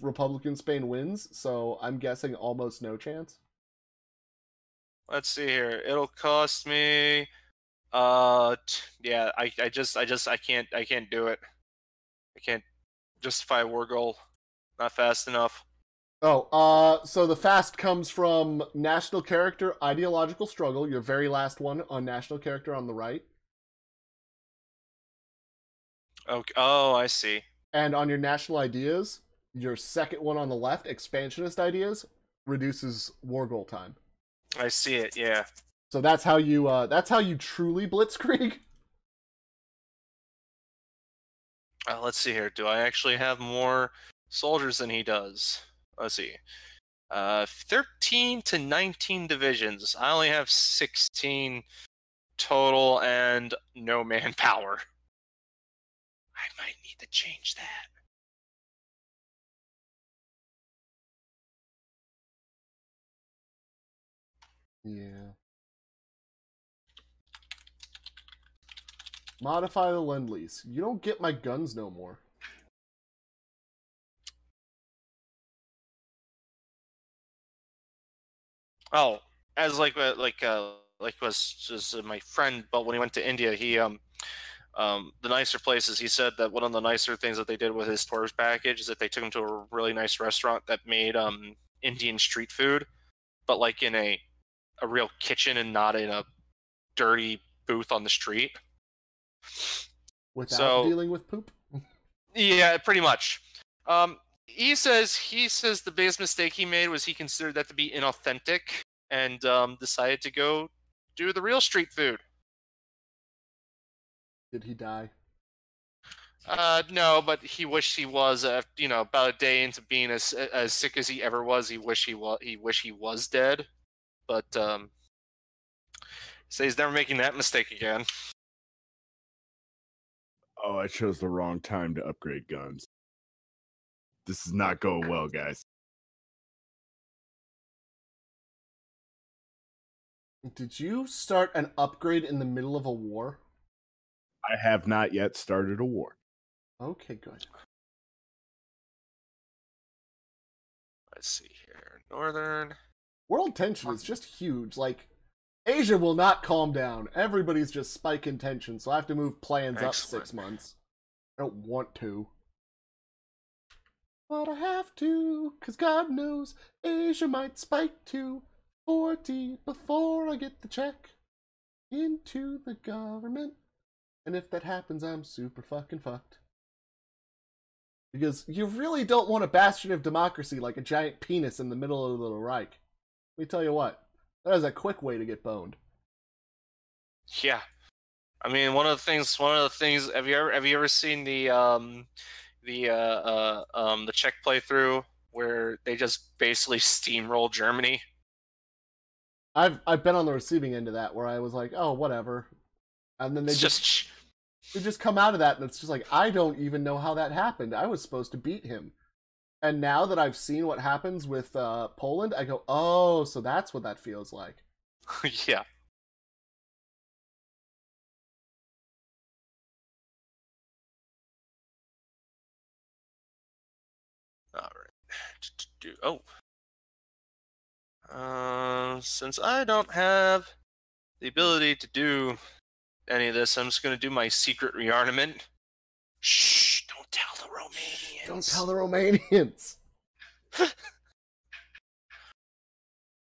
Republican Spain wins, so I'm guessing almost no chance. Let's see here. It'll cost me yeah, I can't do it. I can't justify a war goal. Not fast enough. Oh, so the fast comes from national character, ideological struggle, your very last one on national character on the right. Okay. Oh, I see. And on your national ideas, your second one on the left, expansionist ideas, reduces war goal time. I see it. Yeah. So that's how you truly blitzkrieg. Let's see here. Do I actually have more soldiers than he does? Let's see. 13 to 19 divisions. I only have 16 total and no manpower. I might need to change that. Yeah. Modify the Lend-Lease. You don't get my guns no more. Oh, as like was just my friend, but when he went to India, he the nicer places, he said that one of the nicer things that they did with his tours package is that they took him to a really nice restaurant that made Indian street food, but like in a real kitchen and not in a dirty booth on the street. Without So dealing with poop? yeah, pretty much. He says the biggest mistake he made was he considered that to be inauthentic and decided to go do the real street food. Did he die? No, but he wished he was. About a day into being as sick as he ever was, he wished he was dead. But he says he's never making that mistake again. Oh, I chose the wrong time to upgrade guns. This is not going well, guys. Did you start an upgrade in the middle of a war? I have not yet started a war. Okay, good. Let's see here. Northern. World tension is just huge. Like, Asia will not calm down. Everybody's just spiking tension, so I have to move plans up Excellent. 6 months. I don't want to. But I have to, because God knows Asia might spike to 40 before I get the check into the government. And if that happens, I'm super fucking fucked. Because you really don't want a bastion of democracy like a giant penis in the middle of the Reich. Let me tell you what, that is a quick way to get boned. Yeah, I mean one of the things. Have you ever seen the Czech playthrough where they just basically steamroll Germany? I've been on the receiving end of that where I was like, oh, whatever, and then they just come out of that and it's just like, I don't even know how that happened. I was supposed to beat him. And now that I've seen what happens with Poland, I go, oh, so that's what that feels like. Yeah. All right. Since I don't have the ability to do any of this, I'm just going to do my secret rearmament. Shh! Don't tell the Romanians. Don't tell the Romanians.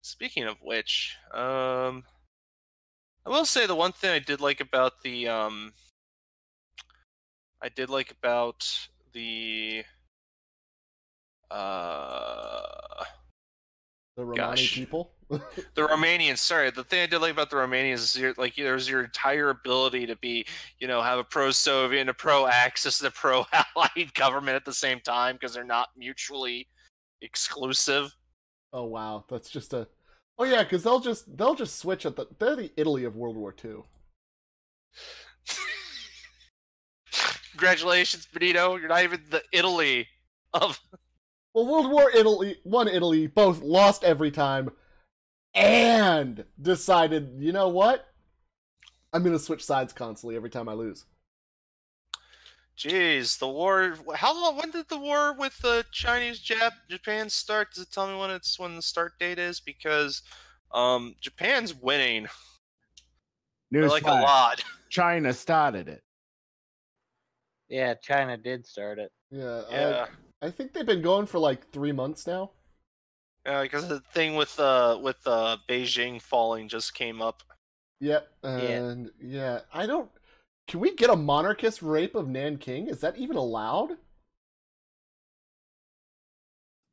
Speaking of which, I will say the one thing I did like about the The Romani people. the Romanians. Sorry, the thing I did like about the Romanians is there's your entire ability to be, have a pro-Soviet and a pro-Axis and a pro-Allied government at the same time because they're not mutually exclusive. Oh wow, that's just a. Oh yeah, because they'll just switch at they're the Italy of World War II. Congratulations, Benito. You're not even the Italy of. Well, World War Italy both lost every time and decided, you know what? I'm going to switch sides constantly every time I lose. Jeez, the war. How long? When did the war with the Japan start? Does it tell me when the start date is? Because Japan's winning. News like flash. A lot. China started it. Yeah, China did start it. Yeah. I think they've been going for like 3 months now. Yeah, because the thing with Beijing falling just came up. Yep, and yeah, I don't. Can we get a monarchist rape of Nanking? Is that even allowed?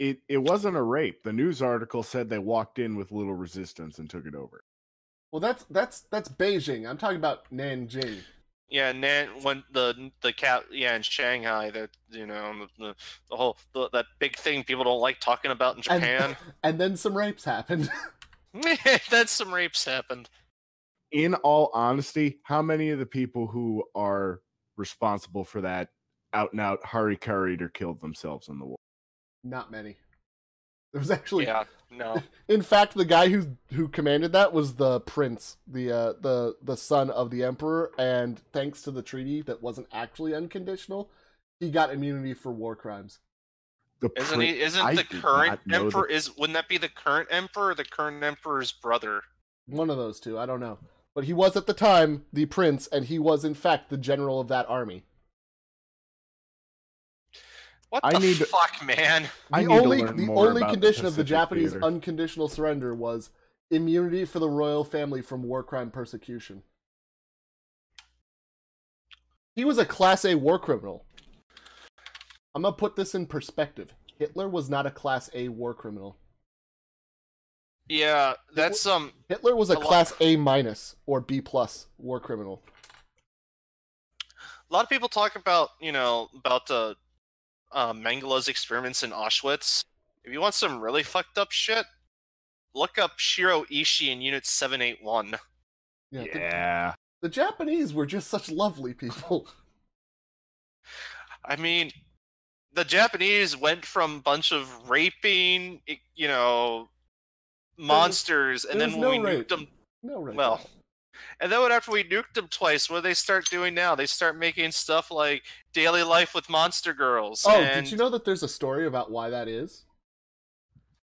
It wasn't a rape. The news article said they walked in with little resistance and took it over. Well, that's Beijing. I'm talking about Nanjing. Yeah, when the cat, in Shanghai, that the whole that big thing people don't like talking about in Japan. And then some rapes happened. Then some rapes happened. In all honesty, how many of the people who are responsible for that out and out harikari'd or killed themselves in the war? Not many. There was actually, no. In fact, the guy who commanded that was the prince, the son of the emperor, and thanks to the treaty that wasn't actually unconditional, he got immunity for war crimes. Isn't the current emperor wouldn't that be the current emperor or the current emperor's brother? One of those two, I don't know. But he was at the time the prince, and he was in fact the general of that army. What the fuck, man? The only condition of the Japanese unconditional surrender was immunity for the royal family from war crime persecution. He was a Class A war criminal. I'm gonna put this in perspective. Hitler was not a Class A war criminal. Yeah, that's Hitler was a Class A minus or B plus war criminal. A lot of people talk about Mengele's experiments in Auschwitz. If you want some really fucked up shit, look up Shiro Ishii in Unit 781. Yeah. The Japanese were just such lovely people. I mean, the Japanese went from a bunch of raping, monsters, and then when we nuked them... No rape. Well, and then after we nuked them twice, what do they start doing now? They start making stuff like Daily Life with Monster Girls. Oh, did you know that there's a story about why that is?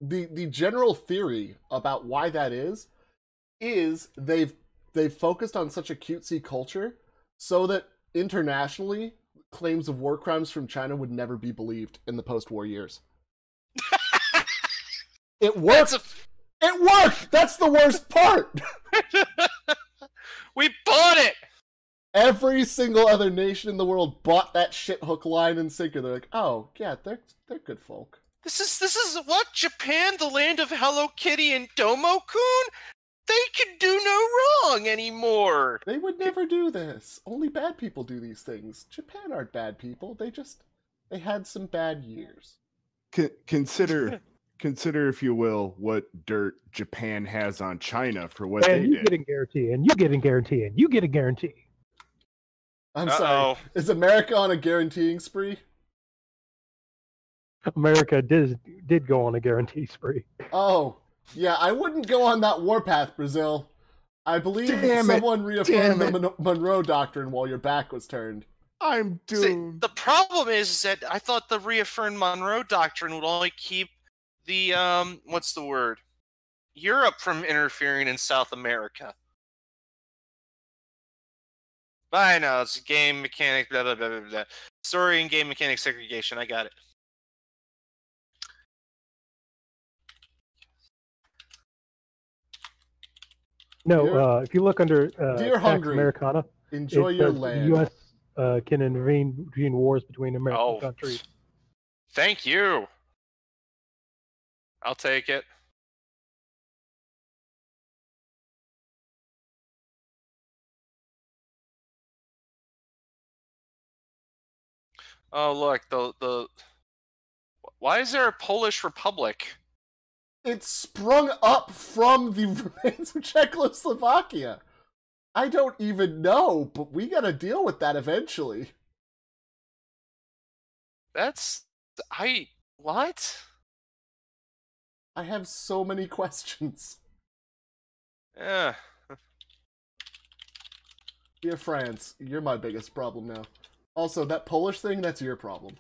The general theory about why that is they've focused on such a cutesy culture so that internationally claims of war crimes from China would never be believed in the post-war years. It worked. It worked. That's the worst part. We bought it. Every single other nation in the world bought that shit hook, line, and sinker. They're like, oh yeah, they're good folk. This is what Japan, the land of Hello Kitty and Domo-kun. They can do no wrong anymore. They would never do this. Only bad people do these things. Japan aren't bad people. They had some bad years. Consider, if you will, what dirt Japan has on China for what they you did. Get a guarantee, and you get a guarantee, and you get a guarantee. I'm sorry. Is America on a guaranteeing spree? America did go on a guarantee spree. Oh, yeah, I wouldn't go on that warpath, Brazil. I believe someone reaffirmed the Monroe Doctrine while your back was turned. I'm doomed. See, the problem is that I thought the reaffirmed Monroe Doctrine would only keep the, what's the word? Europe from interfering in South America. But I know, it's game mechanic, blah, blah, blah, blah, blah. Story and game mechanic segregation, I got it. No, if you look under Dear Pax Hungary, Americana, enjoy your land. The U.S. Can intervene between wars between American countries. Thank you. I'll take it. Oh, look, the why is there a Polish Republic? It sprung up from the remains of Czechoslovakia. I don't even know, but we gotta deal with that eventually. What? I have so many questions. Yeah. Dear France, you're my biggest problem now. Also, that Polish thing, that's your problem.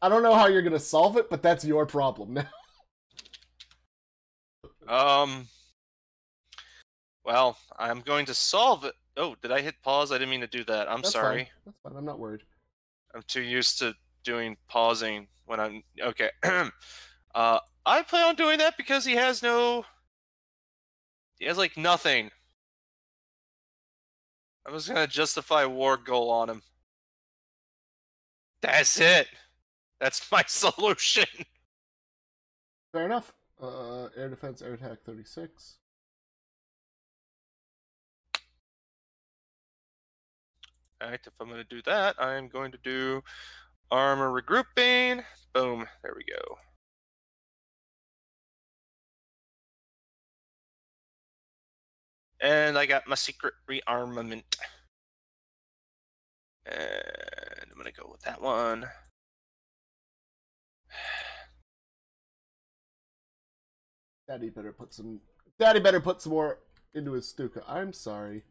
I don't know how you're gonna solve it, but that's your problem now. Well, I'm going to solve it. Oh, did I hit pause? I didn't mean to do that. That's sorry. Fine. That's fine. I'm not worried. I'm too used to doing pausing when I'm... Okay. I plan on doing that because he has like nothing. I was gonna justify war goal on him. That's it. That's my solution. Fair enough. Air defense, air attack 36. fact, if I'm going to do that, I'm going to do armor regrouping. Boom. There we go. And I got my secret rearmament. And I'm going to go with that one. Daddy better put some more into his Stuka. I'm sorry.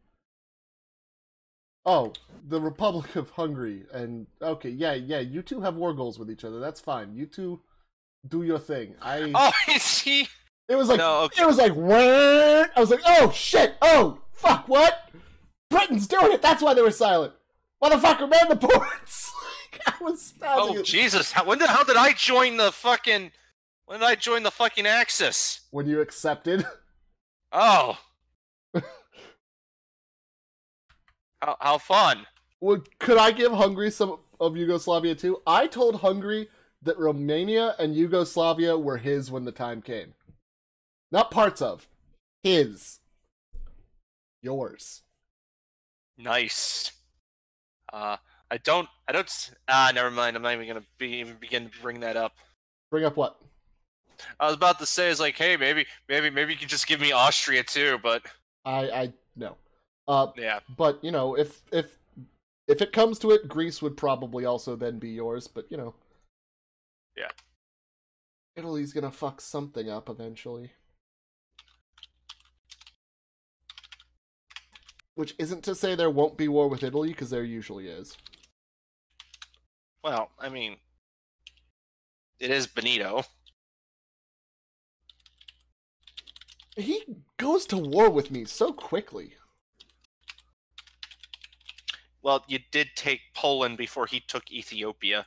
Oh, the Republic of Hungary. And okay, yeah, you two have war goals with each other. That's fine. You two do your thing. Oh, is he? It was like No, okay. It was like what? I was like, oh shit! Oh fuck! What? Britain's doing it. That's why they were silent. Motherfucker, man the ports. I was spazzing. Oh Jesus! When the hell did I join the fucking? When did I join the fucking Axis? When you accepted. Oh. How fun. Well, could I give Hungary some of Yugoslavia too? I told Hungary that Romania and Yugoslavia were his when the time came. Not parts of. His. Yours. Nice. Never mind. I'm not even gonna begin to bring that up. Bring up what? I was about to say, it's like, hey, maybe you could just give me Austria too, but I no. Yeah. But you know, if it comes to it, Greece would probably also then be yours. But you know, yeah, Italy's gonna fuck something up eventually. Which isn't to say there won't be war with Italy, because there usually is. Well, I mean, it is Benito. He goes to war with me so quickly. Well, you did take Poland before he took Ethiopia.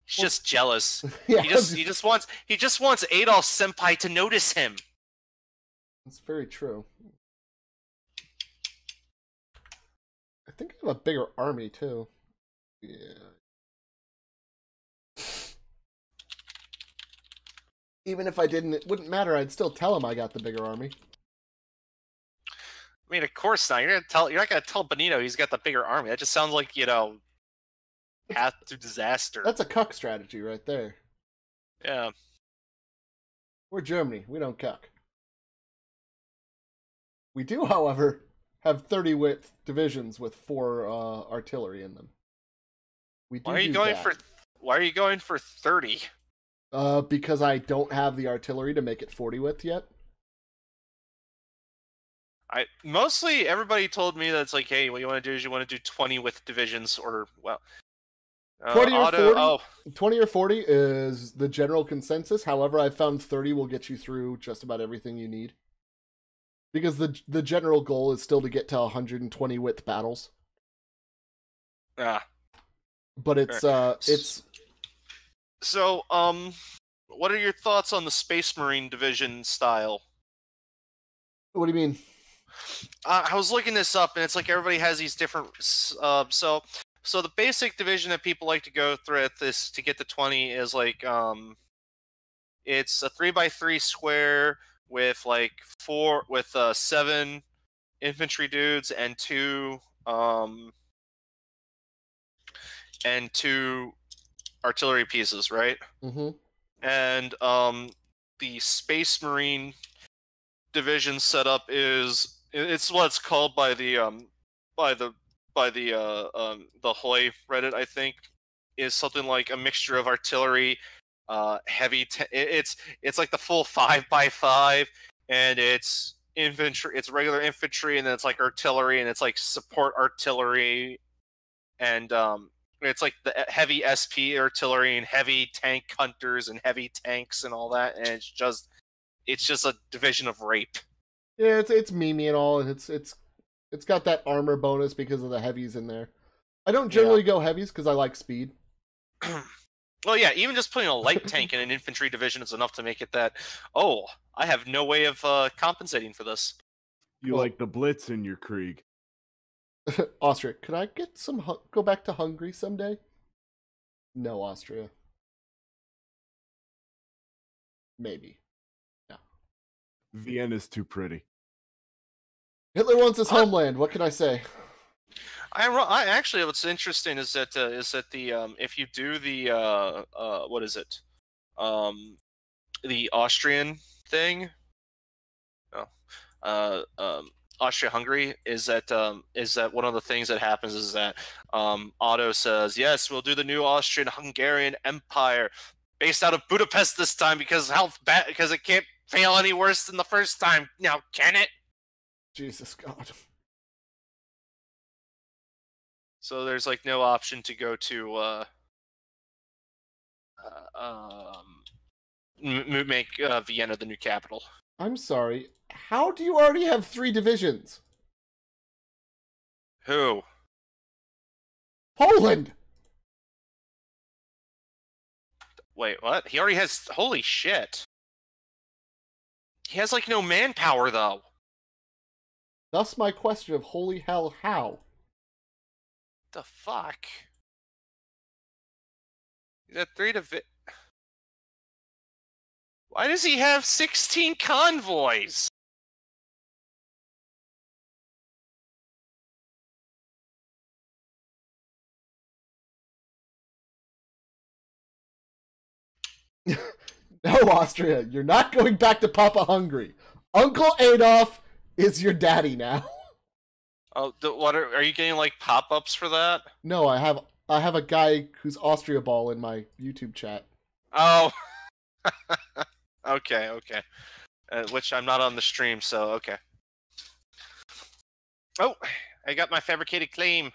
He's just jealous. Yeah, he just wants Adolf Senpai to notice him. That's very true. I think I have a bigger army too. Yeah. Even if I didn't, it wouldn't matter. I'd still tell him I got the bigger army. I mean, of course not. You're not gonna tell Benito he's got the bigger army. That just sounds like, path to disaster. That's a cuck strategy right there. Yeah. We're Germany. We don't cuck. We do, however, have 30-width divisions with 4 artillery in them. Why are you going for 30? Because I don't have the artillery to make it 40-width yet. Mostly everybody told me that it's like, hey, what you want to do is you want to do 20 with divisions, or 20 or 40. 20 or 40 is the general consensus. However, I found 30 will get you through just about everything you need. Because the general goal is still to get to 120 width battles. But it's So, what are your thoughts on the Space Marine division style? What do you mean? I was looking this up, and it's like everybody has these different. So the basic division that people like to go through at this to get to 20 is like it's a 3x3 square with like 7 infantry dudes and 2 artillery pieces, right? Mm-hmm. And the Space Marine division setup it's what's called by the HoI Reddit, I think, is something like a mixture of artillery, heavy. It's like the full 5x5, and it's infantry. It's regular infantry, and then it's like artillery, and it's like support artillery, and it's like the heavy SP artillery and heavy tank hunters and heavy tanks and all that, and it's just a division of rape. Yeah, it's memey and all, and it's got that armor bonus because of the heavies in there. I don't generally go heavies because I like speed. Well, yeah, even just putting a light tank in an infantry division is enough to make it that, oh, I have no way of compensating for this. You like the Blitz in your Krieg. Austria, could I get go back to Hungary someday? No, Austria. Maybe. No. Vienna's too pretty. Hitler wants his homeland. What can I say? I actually, what's interesting is that the if you do the what is it, the Austrian thing, oh, Austria-Hungary, is that one of the things that happens is that Otto says, yes, we'll do the new Austrian-Hungarian Empire based out of Budapest this time because it can't fail any worse than the first time. Now, can it? Jesus God. So there's like no option to go to make Vienna the new capital. I'm sorry. How do you already have 3 divisions? Who? Poland! Wait, what? He already has. Holy shit! He has like no manpower though. Thus my question of holy hell, how? The fuck? He's at 3 Why does he have 16 convoys? No, Austria, you're not going back to Papa Hungary. Uncle Adolf is your daddy now. Oh, what are you getting like pop-ups for that? No, I have a guy who's Austria Ball in my YouTube chat. Oh. Okay. Which I'm not on the stream, so okay. Oh, I got my fabricated claim.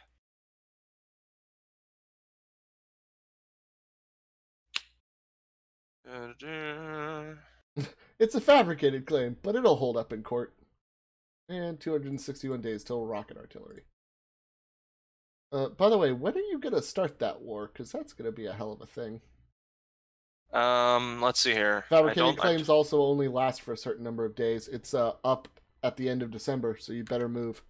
It's a fabricated claim, but it'll hold up in court. And 261 days till rocket artillery. By the way, when are you gonna start that war? Because that's gonna be a hell of a thing. Let's see here. Fabricated claims also only last for a certain number of days. It's up at the end of December, so you better move.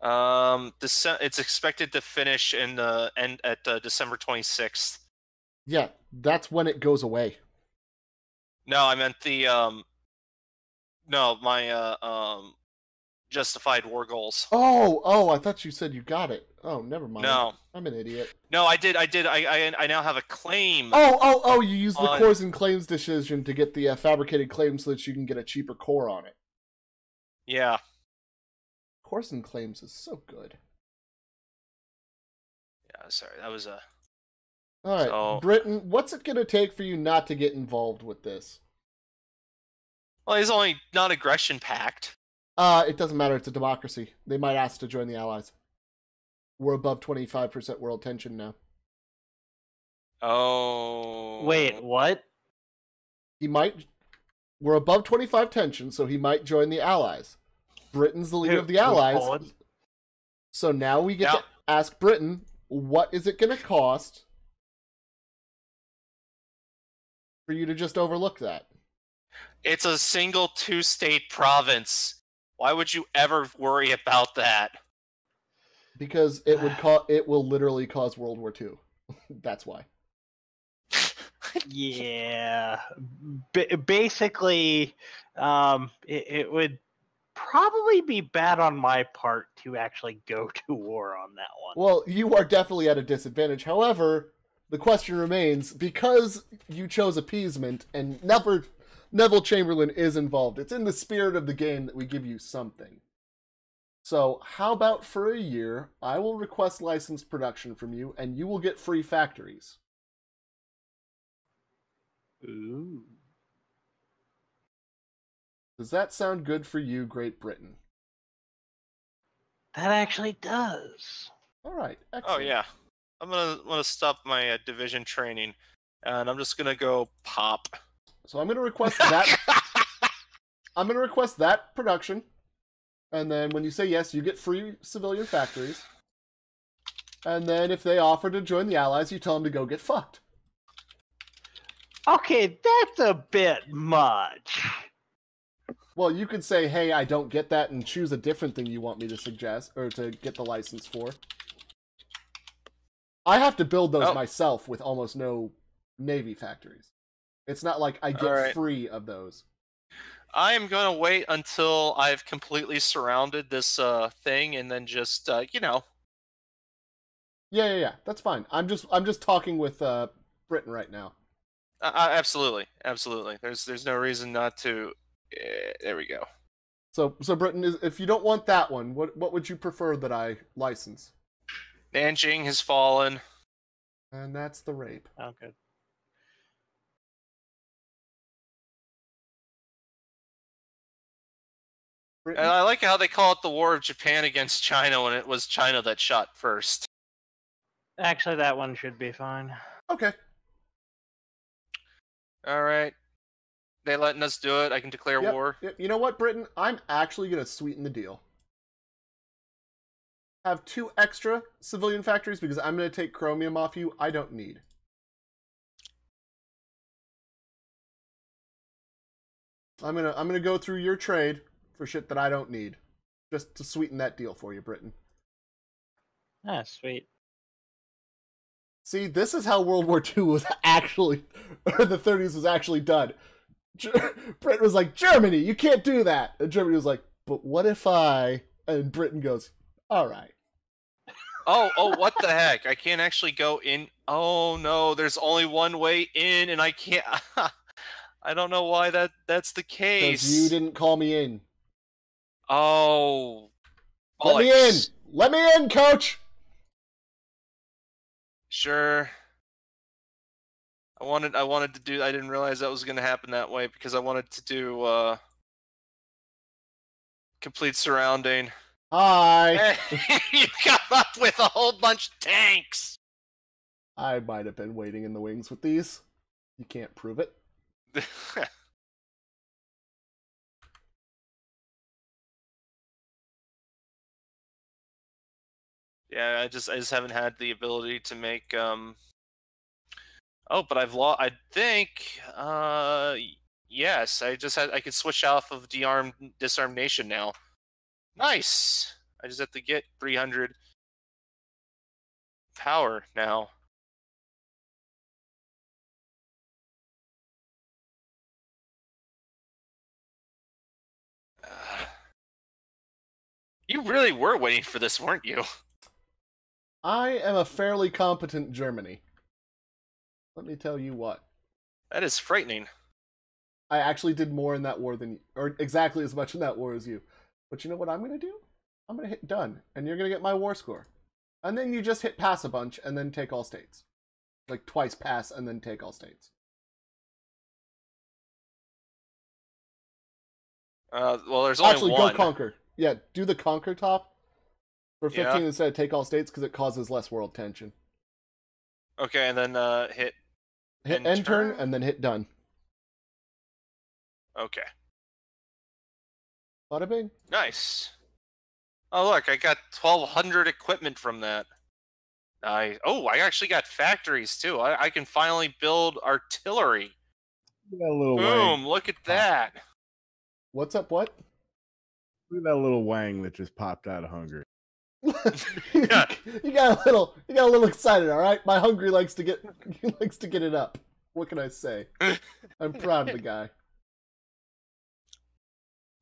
It's expected to finish in the end at December 26th. Yeah, that's when it goes away. No, I meant the no, my justified war goals. Oh, I thought you said you got it. Oh, never mind. No. I'm an idiot. No, I did. I now have a claim. Oh, you used the cores and claims decision to get the fabricated claim so that you can get a cheaper core on it. Yeah. Cores and claims is so good. Yeah, sorry. That was a... Alright, so... Britain, what's it going to take for you not to get involved with this? Well, he's only non-aggression pact. It doesn't matter. It's a democracy. They might ask to join the Allies. We're above 25% world tension now. Oh. Wait, what? He might... We're above 25 tension, so he might join the Allies. Britain's the leader of the Allies. Poland? So now we get to ask Britain, what is it going to cost for you to just overlook that? It's a single 2-state province. Why would you ever worry about that? Because it would it will literally cause World War II. That's why. Yeah. Basically, it would probably be bad on my part to actually go to war on that one. Well, you are definitely at a disadvantage. However, the question remains, because you chose appeasement and Neville Chamberlain is involved, it's in the spirit of the game that we give you something. So, how about for a year, I will request licensed production from you, and you will get free factories. Ooh. Does that sound good for you, Great Britain? That actually does. All right, excellent. Oh, yeah. I'm gonna stop my division training, and I'm just gonna go pop. So I'm gonna request that. I'm gonna request that production, and then when you say yes, you get free civilian factories. And then if they offer to join the Allies, you tell them to go get fucked. Okay, that's a bit much. Well, you could say, hey, I don't get that, and choose a different thing you want me to suggest, or to get the license for. I have to build those myself with almost no Navy factories. It's not like I get free of those. I am going to wait until I've completely surrounded this thing, and then just Yeah. That's fine. I'm just talking with Britain right now. Absolutely. There's no reason not to. There we go. So Britain, if you don't want that one, what would you prefer that I license? Nanjing has fallen. And that's the rape. Oh, good. Britain? And I like how they call it the War of Japan against China when it was China that shot first. Actually, that one should be fine. Okay. All right. They letting us do it. I can declare war. Yep. You know what, Britain? I'm actually going to sweeten the deal. Have 2 extra civilian factories because I'm going to take chromium off you I don't need. I'm gonna go through your trade for shit that I don't need. Just to sweeten that deal for you, Britain. Ah, sweet. See, this is how World War II was actually, or the 30s was actually done. Britain was like, Germany, you can't do that. And Germany was like, but what if I... And Britain goes, all right. Oh, what the heck? I can't actually go in. Oh, no, there's only one way in, and I can't... I don't know why that's the case. Because you didn't call me in. Oh. Let me in! Let me in, coach! Sure. I wanted to do... I didn't realize that was going to happen that way, because I wanted to do, complete surrounding. Hi! You come up with a whole bunch of tanks! I might have been waiting in the wings with these. You can't prove it. Yeah, I just haven't had the ability to make Oh, but I've lost. I think yes, I could switch off of disarm nation now. Nice. I just have to get 300 power now. You really were waiting for this, weren't you? I am a fairly competent Germany. Let me tell you what. That is frightening. I actually did more in that war than you, or exactly as much in that war as you. But you know what I'm going to do? I'm going to hit done, and you're going to get my war score. And then you just hit pass a bunch, and then take all states. Like twice pass, and then take all states. Well, there's only actually, one. go conquer. Yeah, do the conquer top for 15 Yeah. instead of take all states, because it causes less world tension. Okay, and then hit end turn, and then hit done. Okay. Bada bing. Nice. Oh, look, I got 1,200 equipment from that. I actually got factories, too. I can finally build artillery. Look at that little Boom, wang. look at that. What's up, what? Look at that little wang that just popped out of Hungary. You got a little excited, all right? My Hungary likes to get it up. What can I say? I'm proud of the guy.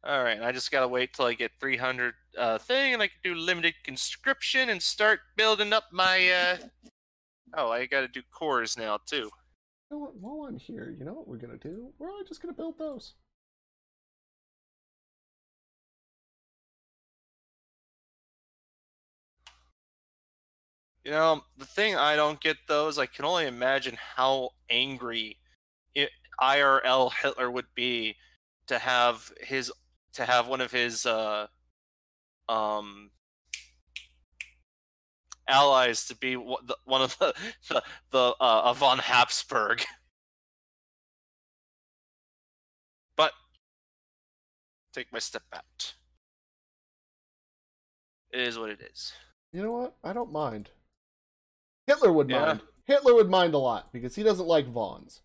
All right, I just gotta wait till I get 300 thing, and I can do limited conscription and start building up my. Oh, I gotta do cores now too. You know what? While I'm here, you know what we're gonna do? We're all just gonna build those. You know, the thing I don't get though is I can only imagine how angry IRL Hitler would be to have one of his allies to be one of the von Habsburg. But take my step out. It is what it is. You know what? I don't mind. Hitler would mind. Hitler would mind a lot because he doesn't like Vons.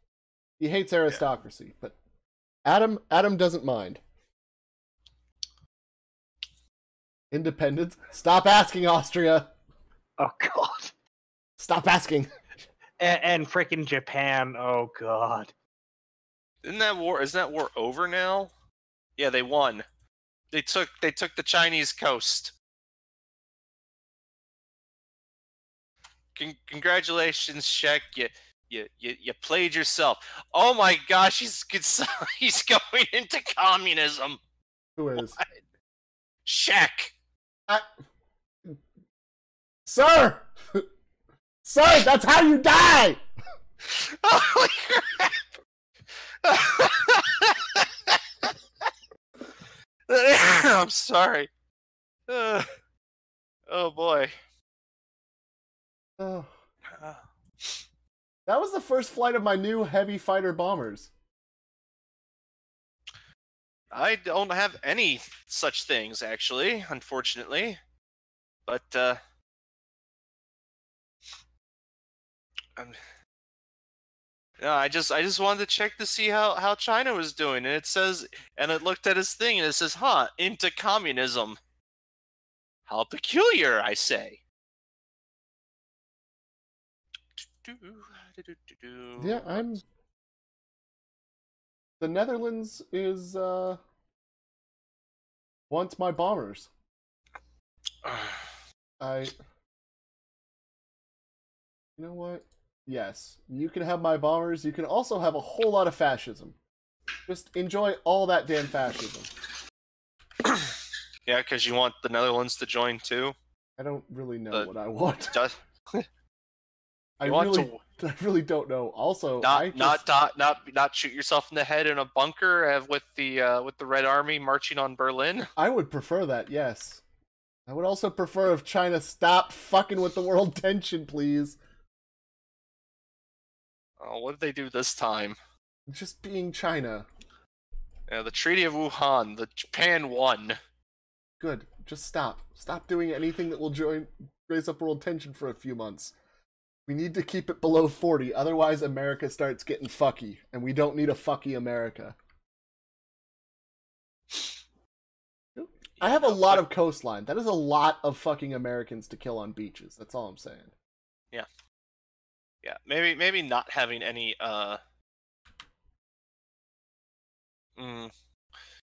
He hates aristocracy, but Adam doesn't mind. Independence? Stop asking, Austria. Oh god. Stop asking. And freaking Japan. Oh god. Isn't that war over now? Yeah, they won. They took the Chinese coast. Congratulations, Shek. You played yourself. Oh my gosh, he's going into communism. Who is? What? Shek. Sir! Sir, that's how you die! Holy crap! I'm sorry. Oh boy. Oh. That was the first flight of my new heavy fighter bombers. I don't have any such things, actually, unfortunately. But, no, I just wanted to check to see how China was doing, and it looked at his thing, and it says, into communism. How peculiar, I say. Yeah, the Netherlands is, wants my bombers. You know what? Yes, you can have my bombers. You can also have a whole lot of fascism. Just enjoy all that damn fascism. Yeah, because you want the Netherlands to join too. I don't really know what I want. I really don't know. Also, not shoot yourself in the head in a bunker with the Red Army marching on Berlin. I would prefer that. Yes, I would also prefer if China stopped fucking with the world tension, please. Oh, what did they do this time? Just being China. Yeah, the Treaty of Wuhan. The Japan won. Good. Just stop. Stop doing anything that will raise up world tension for a few months. We need to keep it below 40, otherwise America starts getting fucky, and we don't need a fucky America. I have a lot of coastline. That is a lot of fucking Americans to kill on beaches. That's all I'm saying. Yeah. Yeah, maybe not having any,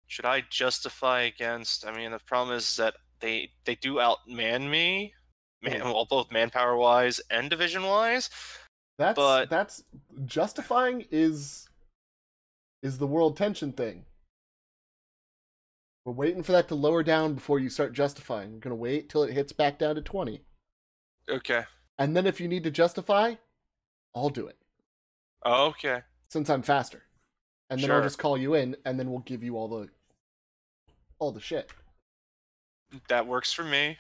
should I justify against? I mean, the problem is that they do outman me, both manpower-wise and division-wise. That's justifying is the world tension thing. We're waiting for that to lower down before you start justifying. We're gonna wait till it hits back down to 20. Okay. And then if you need to justify, I'll do it. Oh, okay. Since I'm faster. And then Sure. I'll just call you in, and then we'll give you all the shit. That works for me.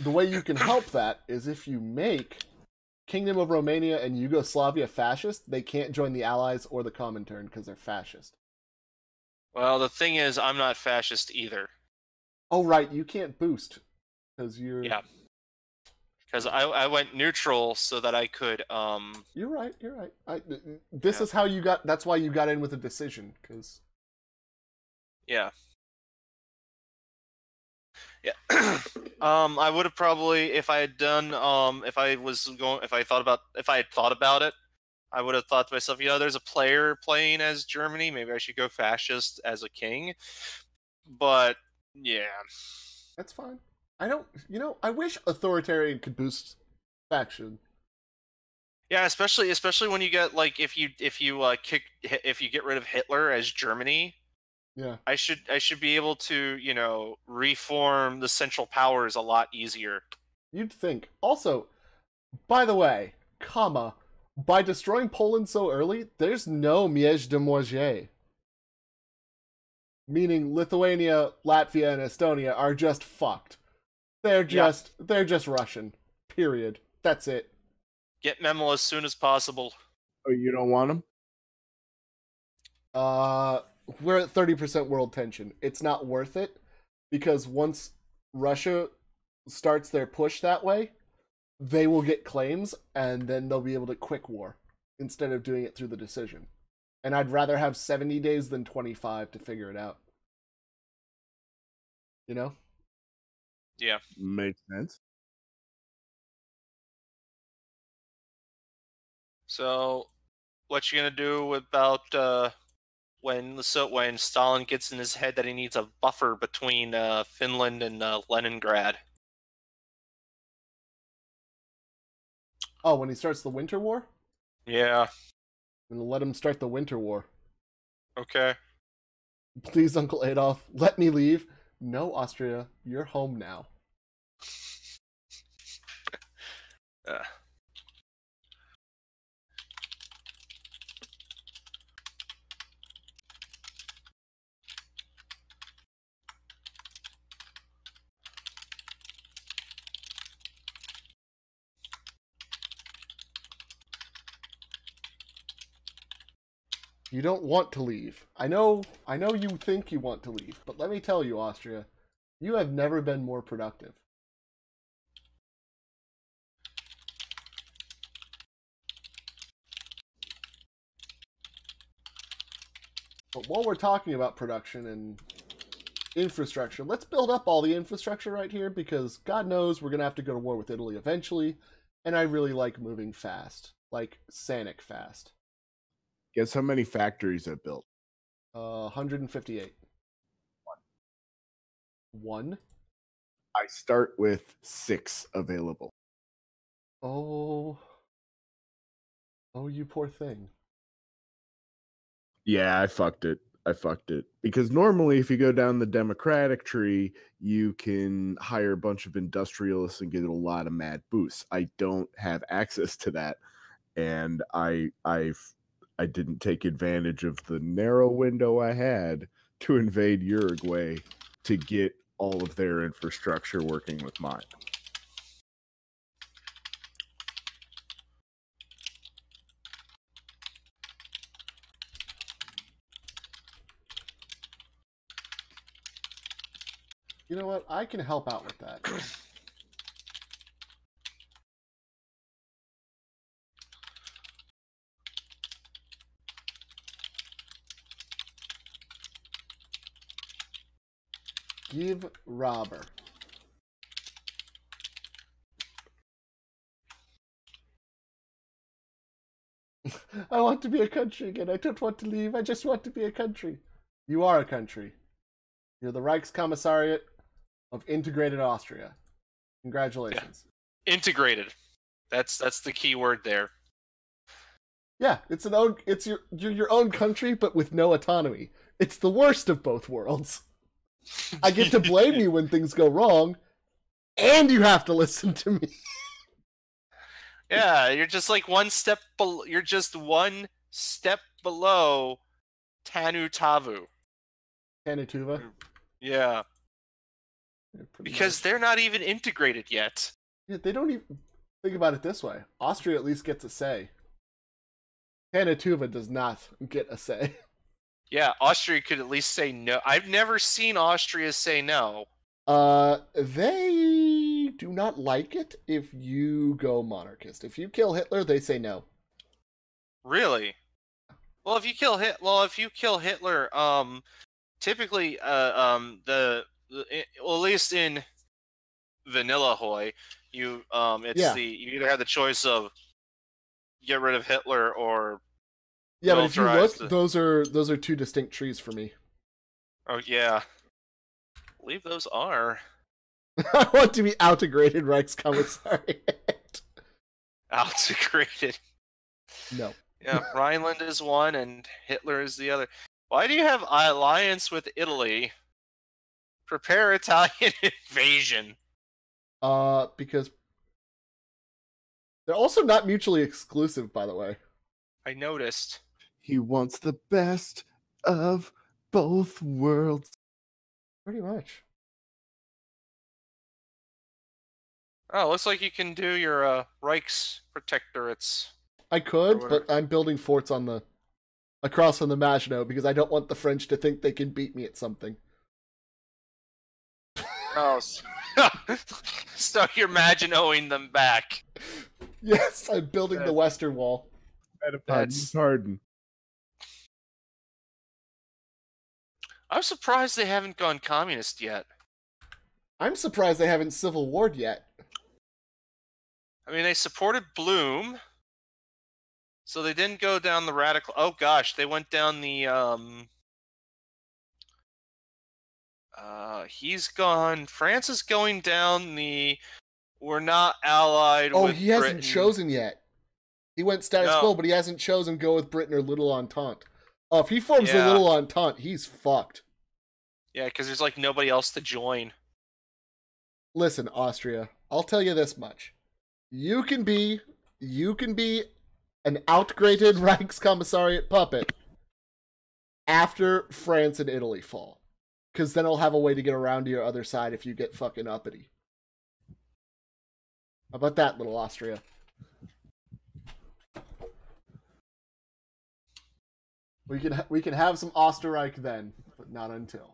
The way you can help that is if you make Kingdom of Romania and Yugoslavia fascist, they can't join the Allies or the Comintern because they're fascist. Well, the thing is, I'm not fascist either. Oh, right, you can't boost because you're... Yeah. Because I went neutral so that I could, You're right. This is how you got... That's why you got in with a decision, because... Yeah. Yeah. I would have probably, if I had done, if I had thought about it, I would have thought to myself, there's a player playing as Germany, maybe I should go fascist as a king. But, yeah. That's fine. I wish authoritarian could boost faction. Yeah, especially when you get, like, if you get rid of Hitler as Germany, yeah, I should be able to, reform the Central Powers a lot easier. You'd think. Also, by the way, by destroying Poland so early, there's no Miege de Morges. Meaning Lithuania, Latvia, and Estonia are just fucked. They're just Russian. Period. That's it. Get Memo as soon as possible. Oh, you don't want them? We're at 30% world tension. It's not worth it because once Russia starts their push that way, they will get claims and then they'll be able to quick war instead of doing it through the decision. And I'd rather have 70 days than 25 to figure it out. You know? Yeah. Makes sense. So, what you gonna do about when Stalin gets in his head that he needs a buffer between Finland and Leningrad? Oh, when he starts the Winter War? Yeah. I'm gonna let him start the Winter War. Okay. Please, Uncle Adolf, let me leave. No, Austria, you're home now. Uh, You don't want to leave. I know you think you want to leave, but let me tell you, Austria, you have never been more productive. But while we're talking about production and infrastructure, let's build up all the infrastructure right here, because God knows we're going to have to go to war with Italy eventually, and I really like moving fast. Like, Sanic fast. Guess how many factories I built? 158. One? I start with 6 available. Oh. Oh, you poor thing. Yeah, I fucked it. Because normally, if you go down the Democratic tree, you can hire a bunch of industrialists and get a lot of mad boosts. I don't have access to that, and I didn't take advantage of the narrow window I had to invade Uruguay to get all of their infrastructure working with mine. You know what? I can help out with that. Give robber. I want to be a country again. I don't want to leave. I just want to be a country. You are a country. You're the Reichskommissariat of Integrated Austria. Congratulations. Yeah. Integrated. That's the key word there. Yeah, you're your own country, but with no autonomy. It's the worst of both worlds. I get to blame you when things go wrong, and you have to listen to me. Yeah, you're just like one step below. You're just one step below Tanu Tavu. Tanituva. Yeah, Yeah, because they're not even integrated yet. Yeah, they don't even think about it this way. Austria at least gets a say. Tanituva does not get a say. Yeah, Austria could at least say no. I've never seen Austria say no. They do not like it if you go monarchist. If you kill Hitler, they say no. Really? Well, if you kill Hitler, typically, well, at least in vanilla HoI, you you either have the choice of get rid of Hitler or yeah, but if you look, militarize those are two distinct trees for me. Oh yeah, I believe those are I want to be outigraded Reichskommissariat. integrated. No. Yeah, Rhineland is one and Hitler is the other. Why do you have alliance with Italy? Prepare Italian invasion. Because they're also not mutually exclusive, by the way. I noticed. He wants the best of both worlds. Pretty much. Oh, looks like you can do your Reichs protectorates. I could, but I'm building forts across on the Maginot because I don't want the French to think they can beat me at something. Oh, so you're Maginoing them back. Yes, I'm building the Western Wall. Pardon. I'm surprised they haven't gone communist yet. I'm surprised they haven't civil warred yet. I mean, they supported Bloom. So they didn't go down the radical. Oh gosh, they went down the he's gone. France is going down the. We're not allied Oh, with he hasn't Britain. chosen yet. He went status No. quo, but he hasn't chosen go with Britain or Little Entente. Oh, if he forms the Yeah. Little Entente, he's fucked. Yeah, because there's like nobody else to join. Listen, Austria, I'll tell you this much. You can be an outgraded Reichskommissariat puppet after France and Italy fall. Because then I'll have a way to get around to your other side if you get fucking uppity. How about that, little Austria? We can have some Österreich then, but not until.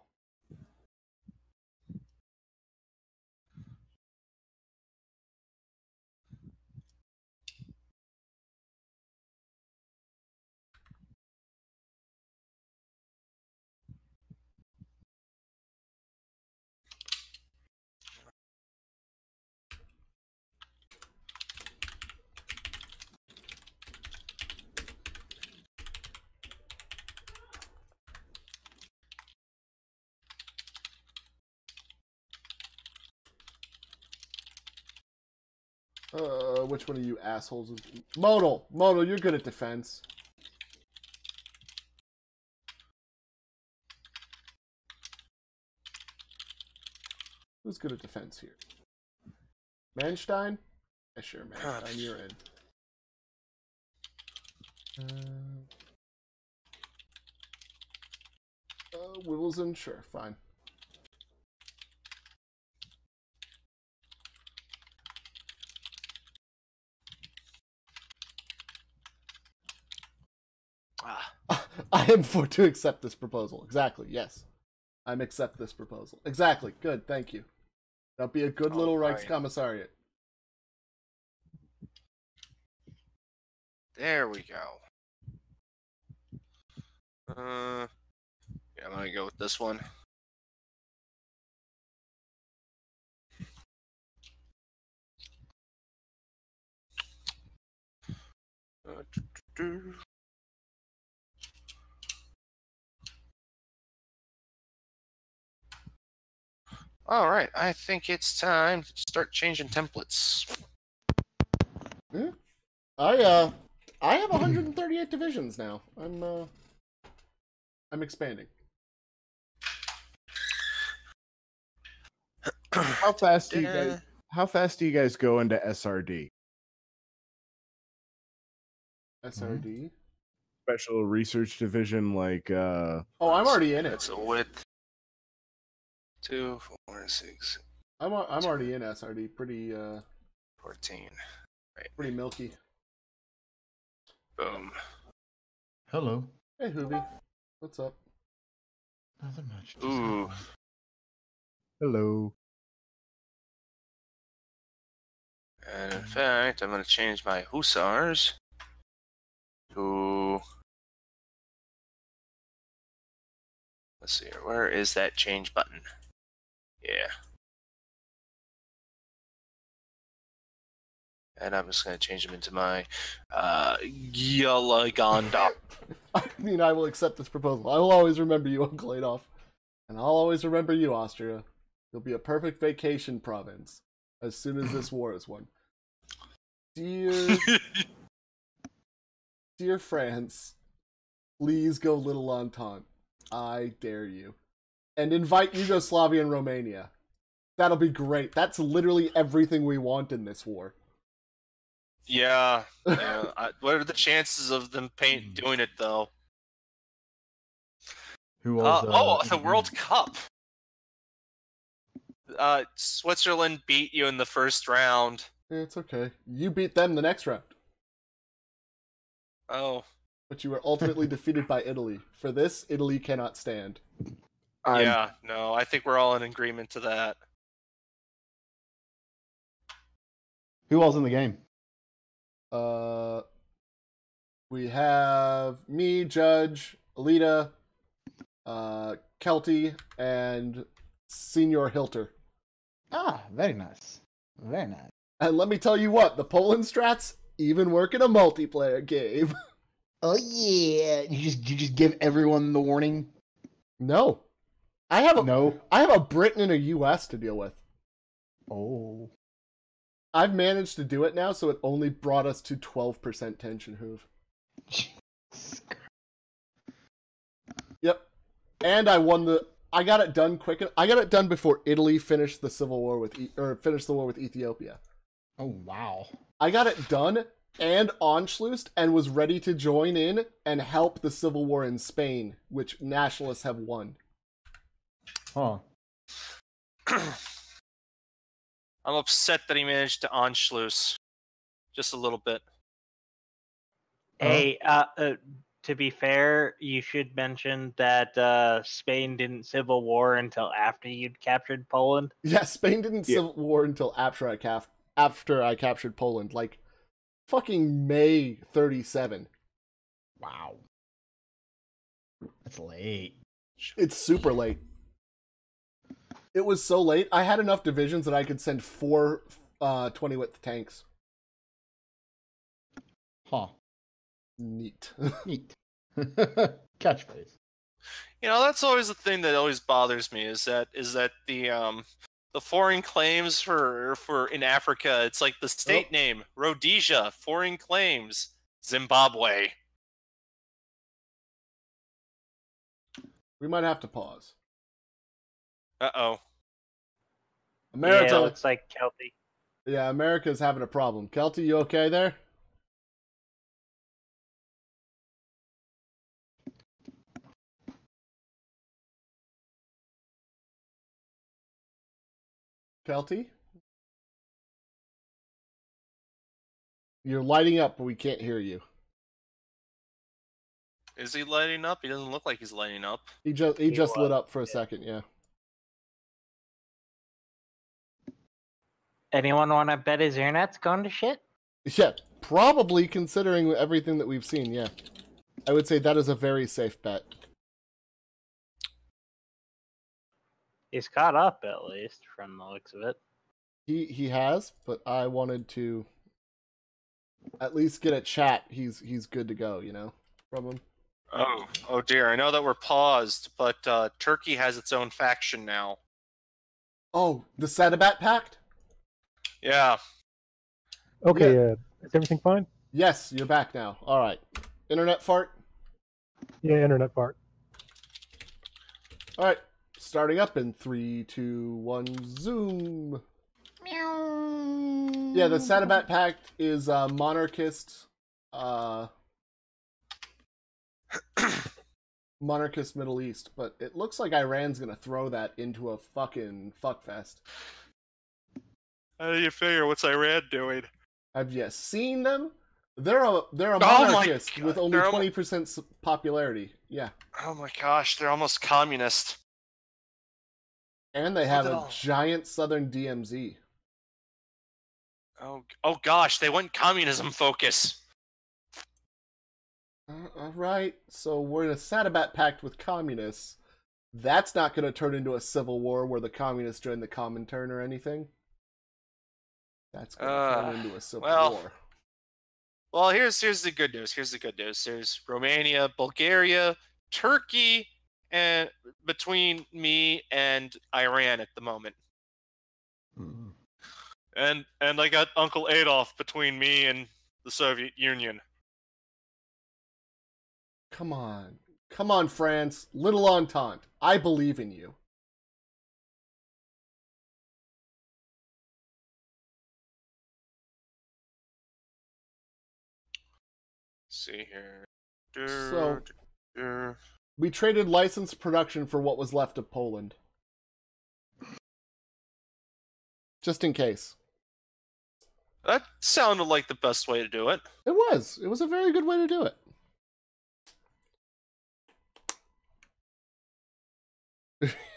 Which one of you assholes? Modal, you're good at defense. Who's good at defense here? Manstein? Yeah, sure, Manstein, you're in. Wibbleson? Sure, fine. I am for to accept this proposal. Exactly, yes. I'm accept this proposal. Exactly, good, thank you. That'll be a good little Reichskommissariat. There we go. Yeah, I'm gonna go with this one. All right, I think it's time to start changing templates. Yeah. I have 138 divisions now. I'm expanding. How fast do you guys go into SRD? SRD? Special Research Division, like Oh, I'm already in it. It's a width. 2, 4, 6. I'm already in SRD. Pretty 14. Right. Pretty milky. Boom. Hello. Hey, Hoovy. What's up? Nothing much. Just Ooh. happened. hello. And in fact, I'm going to change my hussars to. Let's see here. Where is that change button? Yeah. And I'm just going to change them into my Yalagonda. I mean, I will accept this proposal. I will always remember you, Uncle Adolf. And I'll always remember you, Austria. You'll be a perfect vacation province as soon as this war is won. Dear France, please go Little Entente. I dare you. And invite Yugoslavia and Romania. That'll be great. That's literally everything we want in this war. Yeah. What are the chances of them doing it, though? Who was? The World Cup. Switzerland beat you in the first round. It's okay. You beat them the next round. Oh. But you were ultimately defeated by Italy. For this, Italy cannot stand. Yeah, no, I think we're all in agreement to that. Who else in the game? We have me, Judge, Alita, Kelty, and Senior Hilter. Ah, very nice. Very nice. And let me tell you what, the Poland strats, even work in a multiplayer game. Oh yeah, you just give everyone the warning. No. I have a Britain and a US to deal with. Oh. I've managed to do it now, so it only brought us to 12% tension, Hoove. Yep. And I got it done quick. I got it done before Italy finished the civil war finished the war with Ethiopia. Oh wow. I got it done and Anschlussed and was ready to join in and help the civil war in Spain, which nationalists have won. Huh. I'm upset that he managed to Anschluss just a little bit. Hey, to be fair, you should mention that Spain didn't civil war until after you'd captured Poland. Yeah, Spain didn't civil war until after I captured Poland, like fucking May 37. Wow. That's late. It's super late. It was so late. I had enough divisions that I could send 4 20-width tanks. Huh. Neat. Neat. Catchphrase. You know, that's always the thing that always bothers me is that the foreign claims for in Africa, it's like the state name, Rhodesia, foreign claims, Zimbabwe. We might have to pause. Uh-oh. America. Yeah, looks like Kelty. Yeah, America's having a problem. Kelty, you okay there? Kelty? You're lighting up, but we can't hear you. Is he lighting up? He doesn't look like he's lighting up. He just lit up for a second, yeah. Anyone want to bet his internet's going to shit? Yeah, probably considering everything that we've seen, yeah. I would say that is a very safe bet. He's caught up, at least, from the looks of it. He has, but I wanted to at least get a chat. He's good to go, you know, from him. Oh dear. I know that we're paused, but Turkey has its own faction now. Oh, the Sadabat Pact? Yeah. Okay, Yeah. is everything fine? Yes, you're back now. All right. Internet fart? Yeah, internet part. All right. Starting up in 3, 2, 1, zoom. Yeah, the Sadabat Pact is monarchist monarchist Middle East, but it looks like Iran's gonna throw that into a fucking fuckfest. How do you figure? What's Iran doing? Have you seen them? They're a monarchist with only They're 20% popularity. Yeah. Oh my gosh, they're almost communist. And they have a giant southern DMZ. Oh gosh, they went communism focus. All right, so we're in a Sadabat Pact with communists. That's not going to turn into a civil war where the communists join the Comintern or anything. That's going to turn into a civil war. Well, here's the good news. Here's the good news. There's Romania, Bulgaria, Turkey, and between me and Iran at the moment. Mm. And I got Uncle Adolf between me and the Soviet Union. Come on, France. Little Entente. I believe in you. Let's see here. So, we traded licensed production for what was left of Poland. Just in case. That sounded like the best way to do it. It was. It was a very good way to do it.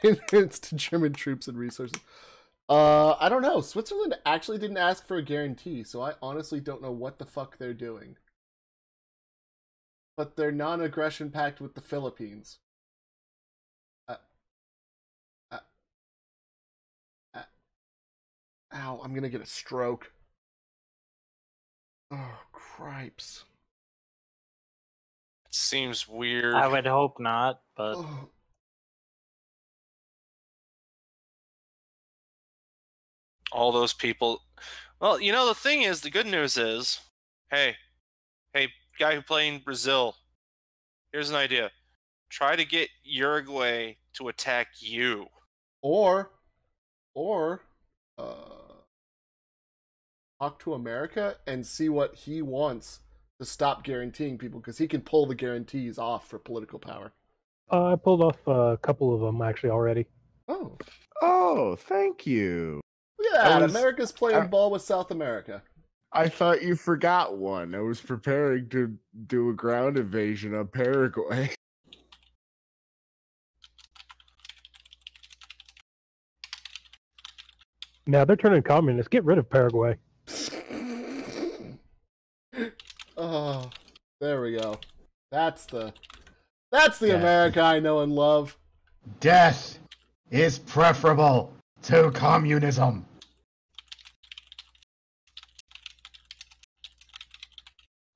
It's to German troops and resources. I don't know. Switzerland actually didn't ask for a guarantee, so I honestly don't know what the fuck they're doing. But they're non-aggression pact with the Philippines. Ow, I'm gonna get a stroke. Oh, Cripes. It seems weird. I would hope not, but Ugh. All those people. Well, you know, the thing is, the good news is, hey, guy who played in Brazil, here's an idea. Try to get Uruguay to attack you. Or talk to America and see what he wants to stop guaranteeing people, because he can pull the guarantees off for political power. I pulled off a couple of them actually already. Oh, Oh, thank you. look at that! America's playing ball with South America. I thought you forgot one. I was preparing to do a ground invasion of Paraguay. Now they're turning communist. Get rid of Paraguay. Oh, there we go. That's the Yeah. America I know and love. Death is preferable to communism.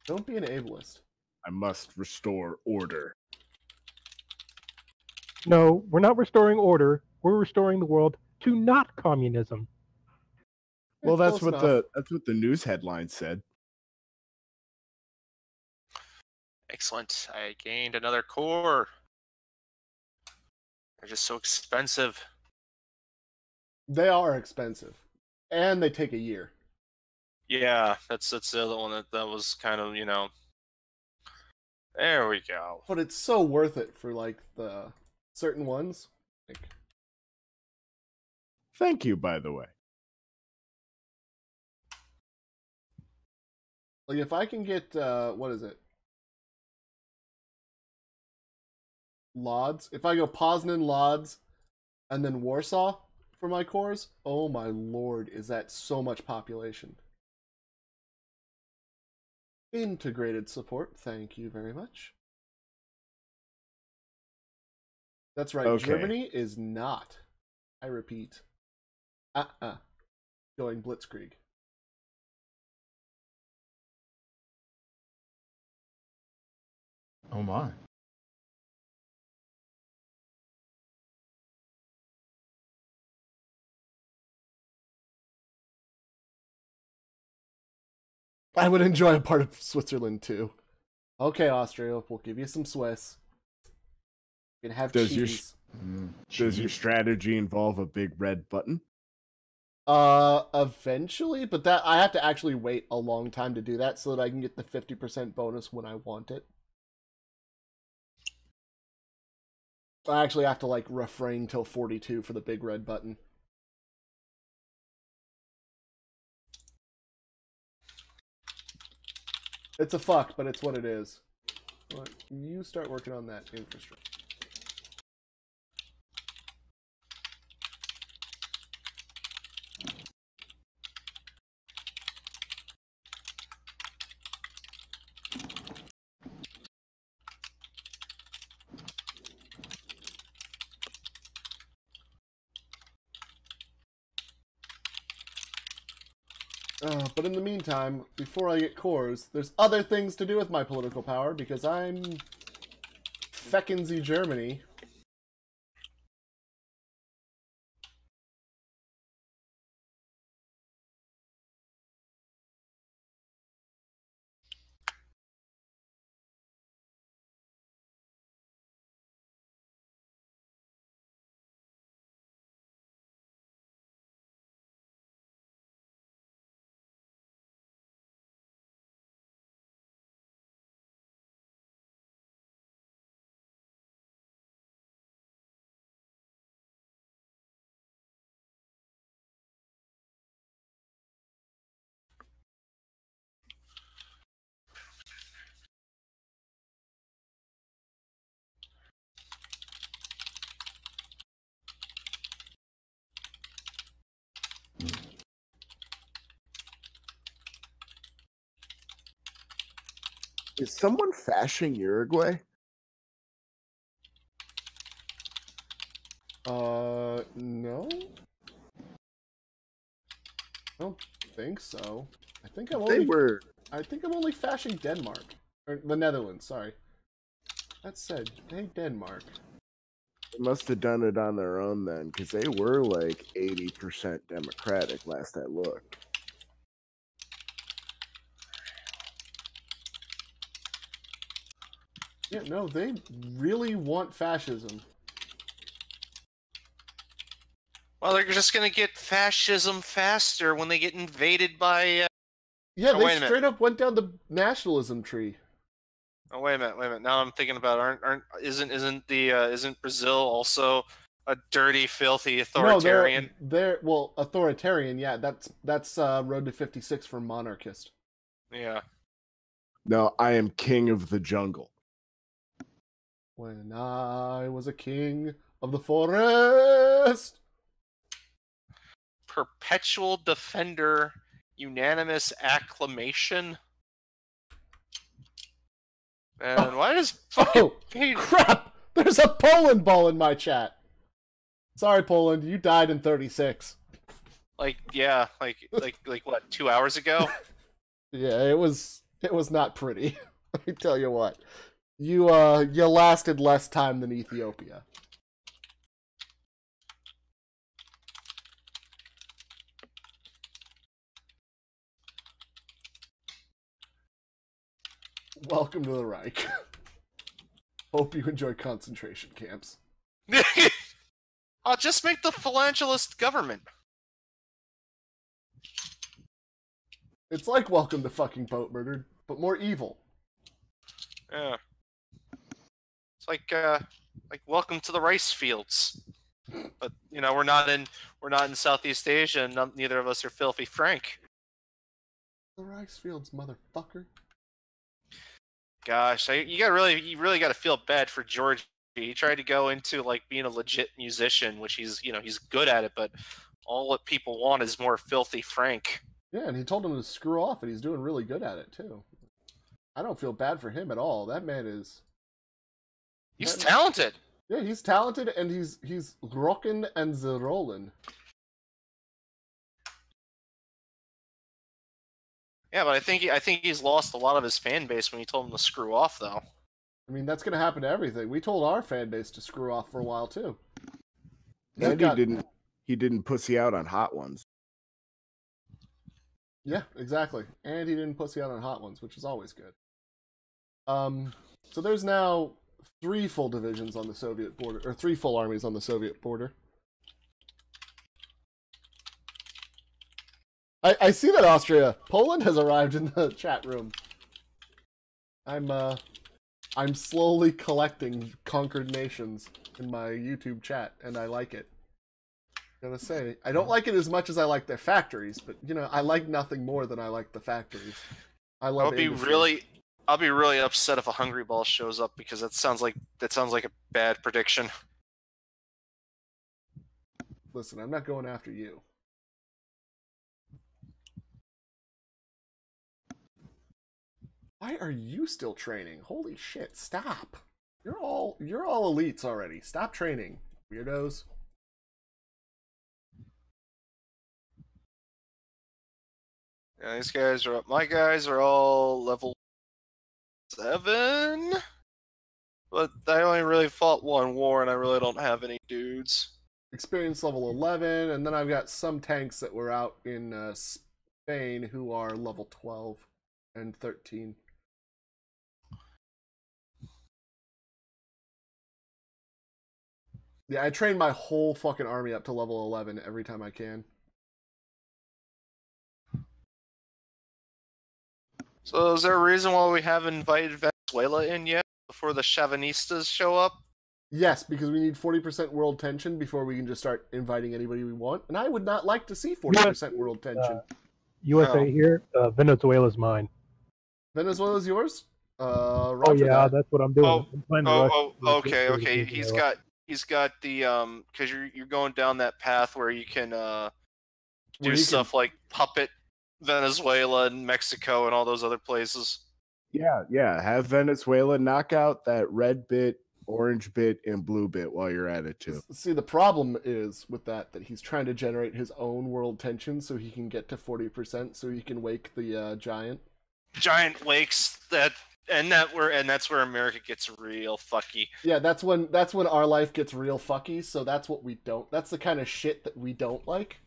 Don't be an ableist. I must restore order. No, we're not restoring order. We're restoring the world to not communism. Well, that's Close what enough. the news headline said. Excellent. I gained another core. They're just so expensive. They are expensive, and they take a year. Yeah, that's the other one that was kind of, There we go. But it's so worth it for like the certain ones. Like, Thank you, by the way. if I can get what is it? Lodz. If I go Poznan, Lodz, and then Warsaw for my cores, oh my lord, is that so much population. Integrated support, thank you very much. That's right, Okay. Germany is not, I repeat, going blitzkrieg. Oh my. I would enjoy a part of Switzerland too. Okay, Austria, we'll give you some Swiss. You can have cheese. Does your strategy involve a big red button? Eventually, but that I have to actually wait a long time to do that so that I can get the 50% bonus when I want it. I actually have to refrain till 42 for the big red button. It's a fuck, but it's what it is. But you start working on that infrastructure. But in the meantime, before I get cores, there's other things to do with my political power because I'm feckin' Sie Germany. Is someone fashing Uruguay? No? I don't think so. I think I'm They only... were I think I'm only fashing Denmark. Or the Netherlands, sorry. That said, hey, Denmark. They must have done it on their own then, because they were like 80% Democratic last I looked. Yeah, no, they really want fascism. Well, they're just gonna get fascism faster when they get invaded by. Yeah, Oh, they wait a minute. straight up went down the nationalism tree. Oh, wait a minute. Now I'm thinking about isn't Brazil also a dirty, filthy authoritarian? No, they're well, authoritarian. Yeah, that's Road to 56 for monarchist. Yeah. No, I am king of the jungle. When I was a king of the forest. Perpetual defender, unanimous acclamation. And why does fucking crap! There's a Poland ball in my chat. Sorry, Poland, you died in 36. Like what, 2 hours ago? Yeah, it was not pretty. Let me tell you what. You lasted less time than Ethiopia. Welcome to the Reich. Hope you enjoy concentration camps. I'll just make the phalangelist government. It's like Welcome to fucking Boat Murdered, but more evil. Yeah. It's like Welcome to the rice fields. But we're not in Southeast Asia, and neither of us are filthy Frank. The rice fields, motherfucker. Gosh, you really got to feel bad for George. He tried to go into like being a legit musician, which he's good at it, but all what people want is more filthy Frank. Yeah, and he told him to screw off, and he's doing really good at it too. I don't feel bad for him at all. That man is. He's talented. Yeah, he's talented, and he's rockin' and the rollin'. Yeah, but I think he's lost a lot of his fan base when he told him to screw off, though. I mean, that's gonna happen to everything. We told our fan base to screw off for a while too. And he didn't pussy out on Hot Ones. Yeah, exactly. And he didn't pussy out on Hot Ones, which is always good. So there's now 3 full divisions on the Soviet border, or 3 full armies on the Soviet border. I see that, Austria. Poland has arrived in the chat room. I'm slowly collecting conquered nations in my YouTube chat, and I like it. Gotta say, I don't like it as much as I like their factories, but I like nothing more than I like the factories. I love. I'll be really upset if a Hungry Ball shows up, because that sounds like a bad prediction. Listen, I'm not going after you. Why are you still training? Holy shit, stop. You're all elites already. Stop training, weirdos. Yeah, these guys are up. My guys are all level 7. But I only really fought one war, and I really don't have any dudes. Experience level 11, and then I've got some tanks that were out in Spain who are level 12 and 13. Yeah, I train my whole fucking army up to level 11 every time I can. So is there a reason why we haven't invited Venezuela in yet, before the Chauvinistas show up? Yes, because we need 40% world tension before we can just start inviting anybody we want. And I would not like to see 40% world tension. USA here, Venezuela's mine. Venezuela's yours? Oh yeah, that. that's what I'm doing. I'm planning to rush Okay. He's got the because you're going down that path where you can do stuff like puppet Venezuela and Mexico and all those other places. Yeah. Have Venezuela knock out that red bit, orange bit, and blue bit while you're at it too. See, the problem is with that he's trying to generate his own world tension so he can get to 40%, so he can wake the giant. giant lakes that's where America gets real fucky. Yeah, that's when our life gets real fucky. So that's what we don't. That's the kind of shit that we don't like.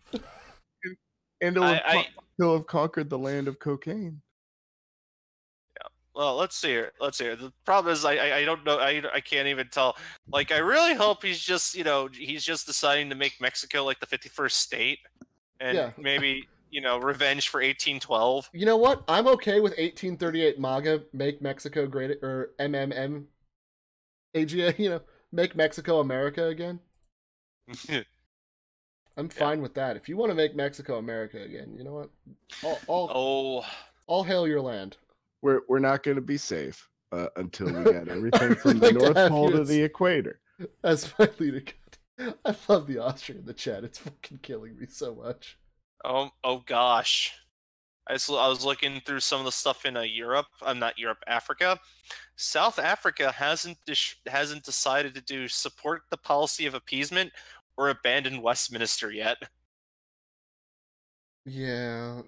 And he'll have conquered the land of cocaine. Well, let's see here. The problem is, I don't know. I can't even tell. Like, I really hope he's just deciding to make Mexico like the 51st state, and Yeah. maybe revenge for 1812. You know what? I'm okay with 1838 MAGA, make Mexico great, or MMM, AGA. Make Mexico America again. I'm fine with that. If you want to make Mexico America again, you know what? I'll hail your land. We're not going to be safe until we get everything from the North Pole to the equator. That's my leader. I love the Austrian in the chat. It's fucking killing me so much. Oh gosh. I was looking through some of the stuff in Europe. Not Europe, Africa. South Africa hasn't decided to support the policy of appeasement or abandon Westminster yet. Yeah,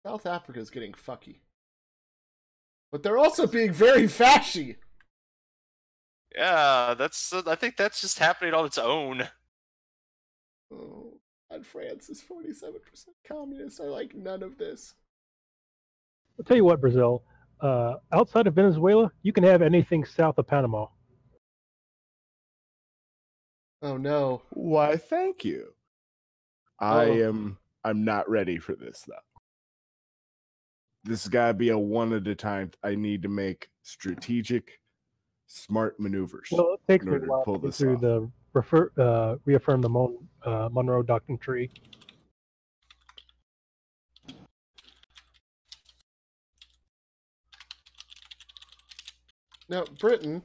South Africa's getting fucky. But they're also being very fashy. Yeah, I think that's just happening on its own. Oh, and France is 47% communist. I like none of this. I'll tell you what, Brazil. Outside of Venezuela, you can have anything south of Panama. Oh no. Why, thank you. I'm not ready for this though. This has got to be a one at a time. I need to make strategic, smart maneuvers. Well, it takes me a to while pull to get this through off. reaffirm the Monroe Doctrine tree. Now, Britain.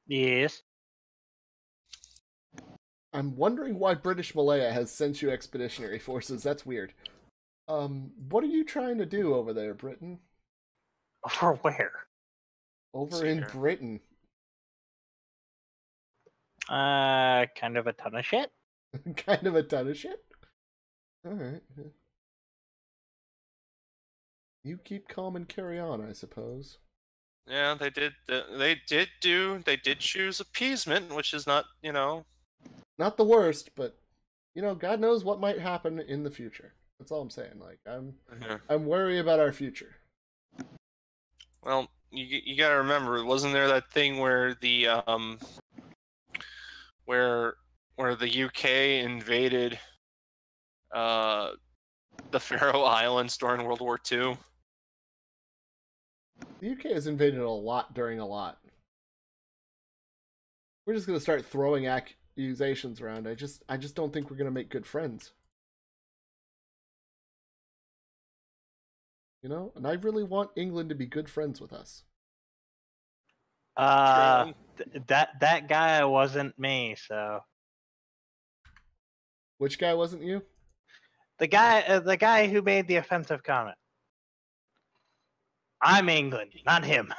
Yes. I'm wondering why British Malaya has sent you expeditionary forces. That's weird. What are you trying to do over there, Britain? For where? Over in Britain. Kind of a ton of shit. Kind of a ton of shit? Alright. You keep calm and carry on, I suppose. Yeah, they did choose appeasement, which is not, not the worst, but God knows what might happen in the future. That's all I'm saying. Like I'm worried about our future. Well, you gotta remember, wasn't there that thing where the where the UK invaded the Faroe Islands during World War II? The UK has invaded a lot during a lot. We're just gonna start throwing accusations around. I just don't think we're gonna make good friends. And I really want England to be good friends with us. That guy wasn't me, so. Which guy wasn't you? The guy who made the offensive comment. I'm England, not him.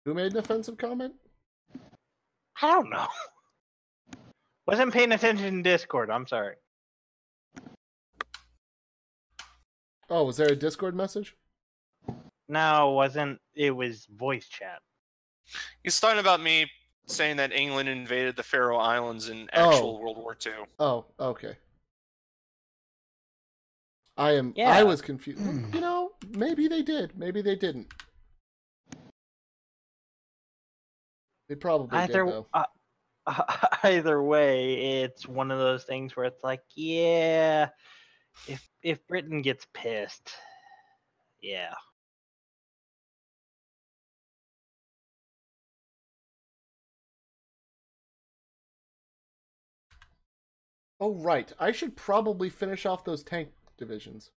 Who made an offensive comment? I don't know. Wasn't paying attention in Discord. I'm sorry. Oh, was there a Discord message? No, it wasn't. It was voice chat. He's talking about me saying that England invaded the Faroe Islands in actual World War II. Oh, okay. I was confused. Maybe they did. Maybe they didn't. They probably did, though. Either way, it's one of those things where it's like, yeah, if Britain gets pissed, yeah. Oh, right. I should probably finish off those tank divisions.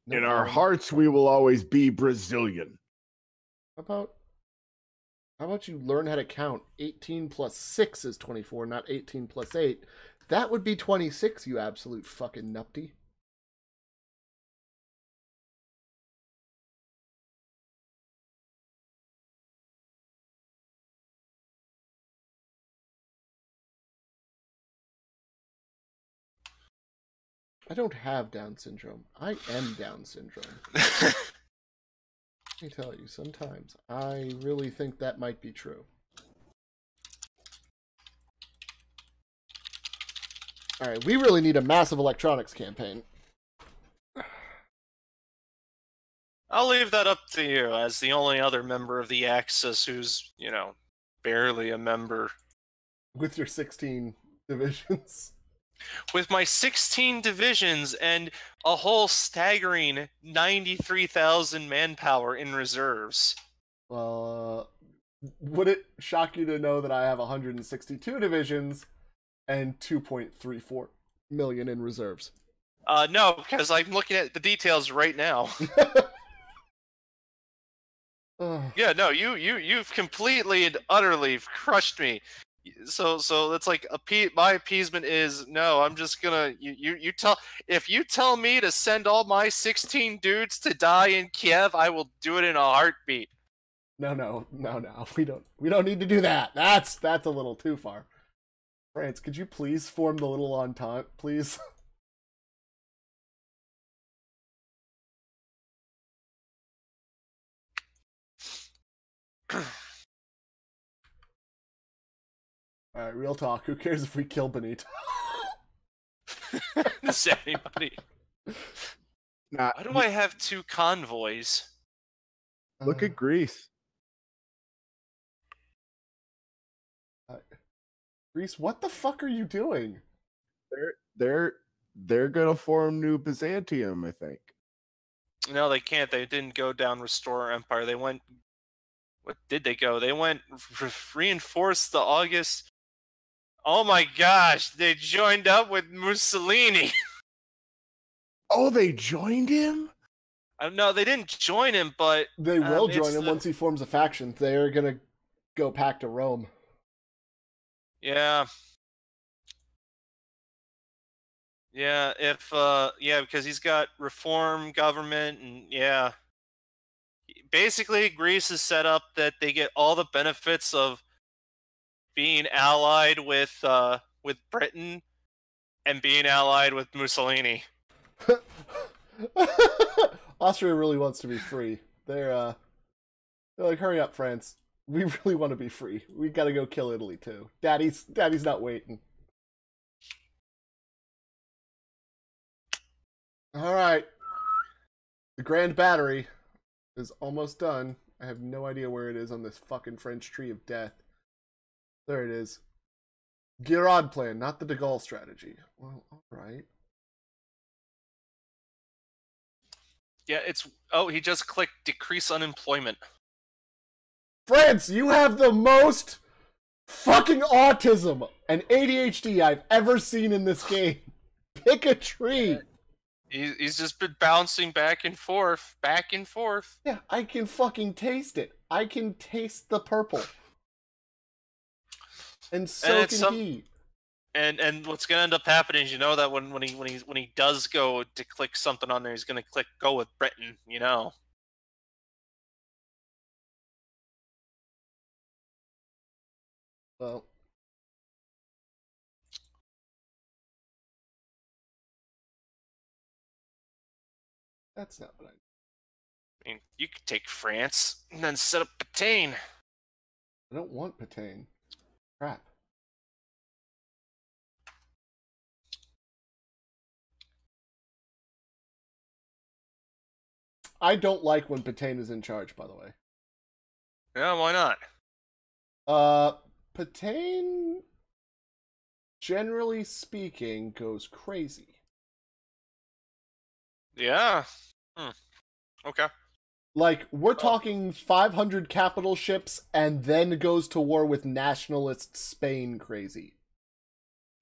In our hearts, we will always be Brazilian. How about you learn how to count? 18 plus 6 is 24, not 18 plus 8. That would be 26, you absolute fucking nupty. I don't have Down syndrome. I am Down syndrome. Let me tell you, sometimes I really think that might be true. Alright, we really need a massive electronics campaign. I'll leave that up to you as the only other member of the Axis who's, barely a member. With your 16 divisions. With my 16 divisions and a whole staggering 93,000 manpower in reserves. Well, would it shock you to know that I have 162 divisions and 2.34 million in reserves? No, because I'm looking at the details right now. Yeah, no, you've completely and utterly crushed me. So that's like my appeasement is no. I'm just gonna if you tell me to send all my 16 dudes to die in Kiev, I will do it in a heartbeat. No. We don't need to do that. That's a little too far. France, could you please form the little entente, please? Alright, real talk. Who cares if we kill Benito? Does anybody? Nah, Why do I have 2 convoys? look at Greece. Greece, what the fuck are you doing? They're gonna form New Byzantium, I think. No, they can't. They didn't go down restore empire. They went. What did they go? They went reinforce the August. Oh my gosh! They joined up with Mussolini. Oh, they joined him? No, they didn't join him, but They will join him once he forms a faction. They're gonna go back to Rome. Yeah. Yeah, because he's got reform government and yeah. Basically, Greece is set up that they get all the benefits of being allied with Britain and being allied with Mussolini. Austria really wants to be free. They're like, hurry up, France. We really want to be free. We gotta go kill Italy too. Daddy's not waiting. Alright. The Grand Battery is almost done. I have no idea where it is on this fucking French tree of death. There it is. Girard plan, not the de Gaulle strategy. Well, alright. Yeah, he just clicked decrease unemployment. France, you have the most fucking autism and ADHD I've ever seen in this game. Pick a tree. He's just been bouncing back and forth. Yeah, I can fucking taste it. I can taste the purple. And so can he. And what's gonna end up happening is that when he does go to click something on there, he's gonna click go with Britain, Well. That's not what I mean, you could take France and then set up Patain. I don't want Patain. Crap. I don't like when Patain is in charge, by the way. Yeah, why not? Patain, generally speaking, goes crazy. Yeah. Okay. Like, we're talking 500 capital ships and then goes to war with nationalist Spain crazy.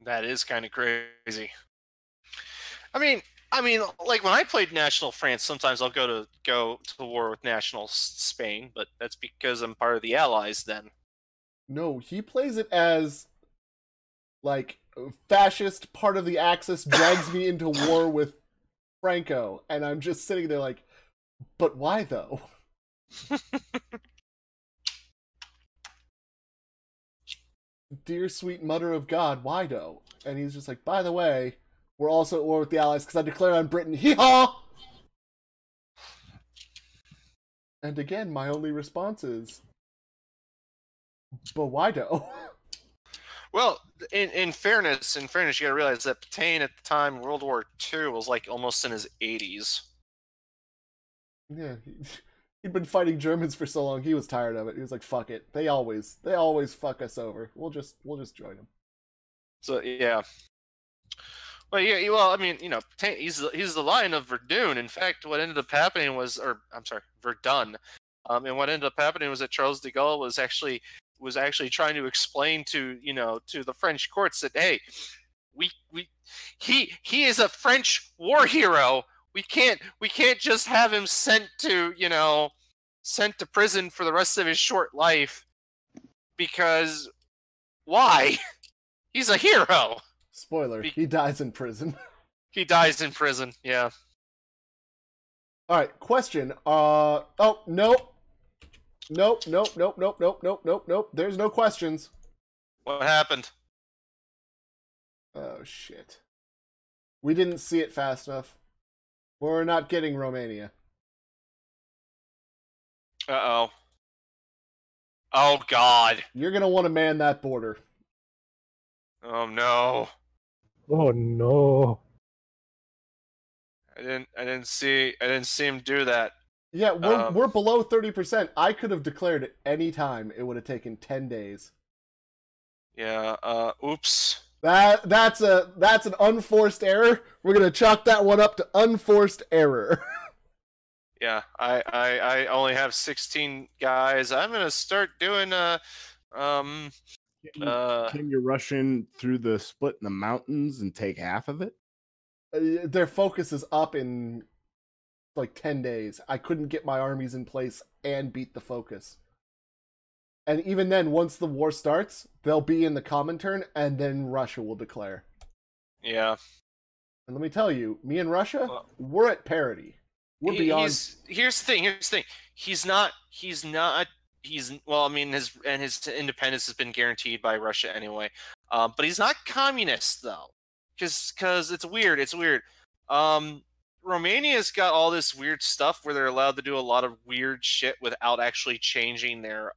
That is kind of crazy. I mean, like when I played National France, sometimes I'll go to war with National Spain, but that's because I'm part of the Allies then. No, he plays it as, like, fascist part of the Axis drags me into war with Franco, and I'm just sitting there like, but why though? Dear sweet mother of God, why though? And he's just like, by the way, We're also at war with the Allies because I declared on Britain. Hee-haw! And again, my only response is, but why do? Well, in fairness, you gotta realize that Pétain at the time, World War II, was like almost in his 80s. Yeah, he'd been fighting Germans for so long. He was tired of it. He was like, "Fuck it. They always fuck us over. We'll just join them." So yeah. Well, yeah. Well, I mean, Pétain, he's the Lion of Verdun. In fact, what ended up happening was, or I'm sorry, Verdun. And what ended up happening was that Charles de Gaulle was actually trying to explain to the French courts that, hey, he is a French war hero. We can't just have him sent to prison for the rest of his short life, because why? He's a hero. Spoiler: he dies in prison. He dies in prison. Yeah. All right. Question. Oh nope. Nope. There's no questions. What happened? Oh shit. We didn't see it fast enough. We're not getting Romania. Uh-oh. Oh, God. You're gonna want to man that border. Oh, no. Oh no. I didn't see him do that. Yeah, we're below 30%. I could have declared at any time. It would have taken 10 days. Yeah, oops. That's an unforced error. We're gonna chalk that one up to unforced error. Yeah, I only have 16 guys. I'm gonna start doing Can you rush in through the split in the mountains and take half of it? Their focus is up in like 10 days. I couldn't get my armies in place and beat the focus. And even then, once the war starts, they'll be in the Comintern, and then Russia will declare. Yeah. And let me tell you, me and Russia, we're at parity. We're beyond. Here's the thing. He's not. Well, I mean, his independence has been guaranteed by Russia anyway. But he's not communist though, because it's weird. Romania's got all this weird stuff where they're allowed to do a lot of weird shit without actually changing their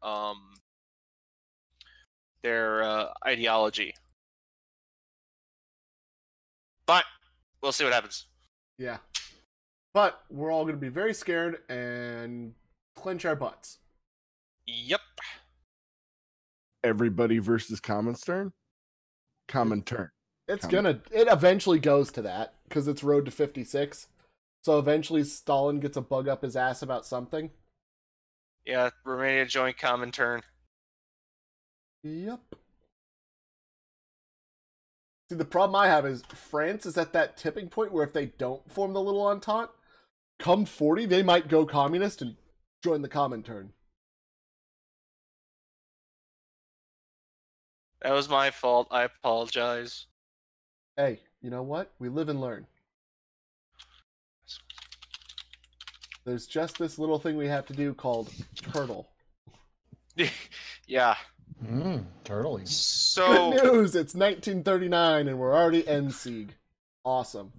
ideology. But we'll see what happens. Yeah. But we're all going to be very scared and clench our butts. Yep. Everybody versus Comintern? Comintern. It eventually goes to that, because it's road to 56. So eventually Stalin gets a bug up his ass about something. Yeah, Romania joined Comintern. Yep. See, the problem I have is France is at that tipping point where if they don't form the Little Entente, come 40, they might go communist and join the Comintern. That was my fault. I apologize. Hey, you know what? We live and learn. There's just this little thing we have to do called turtle. Yeah. Turtling. So good news! It's 1939 and we're already Endsieg. Awesome.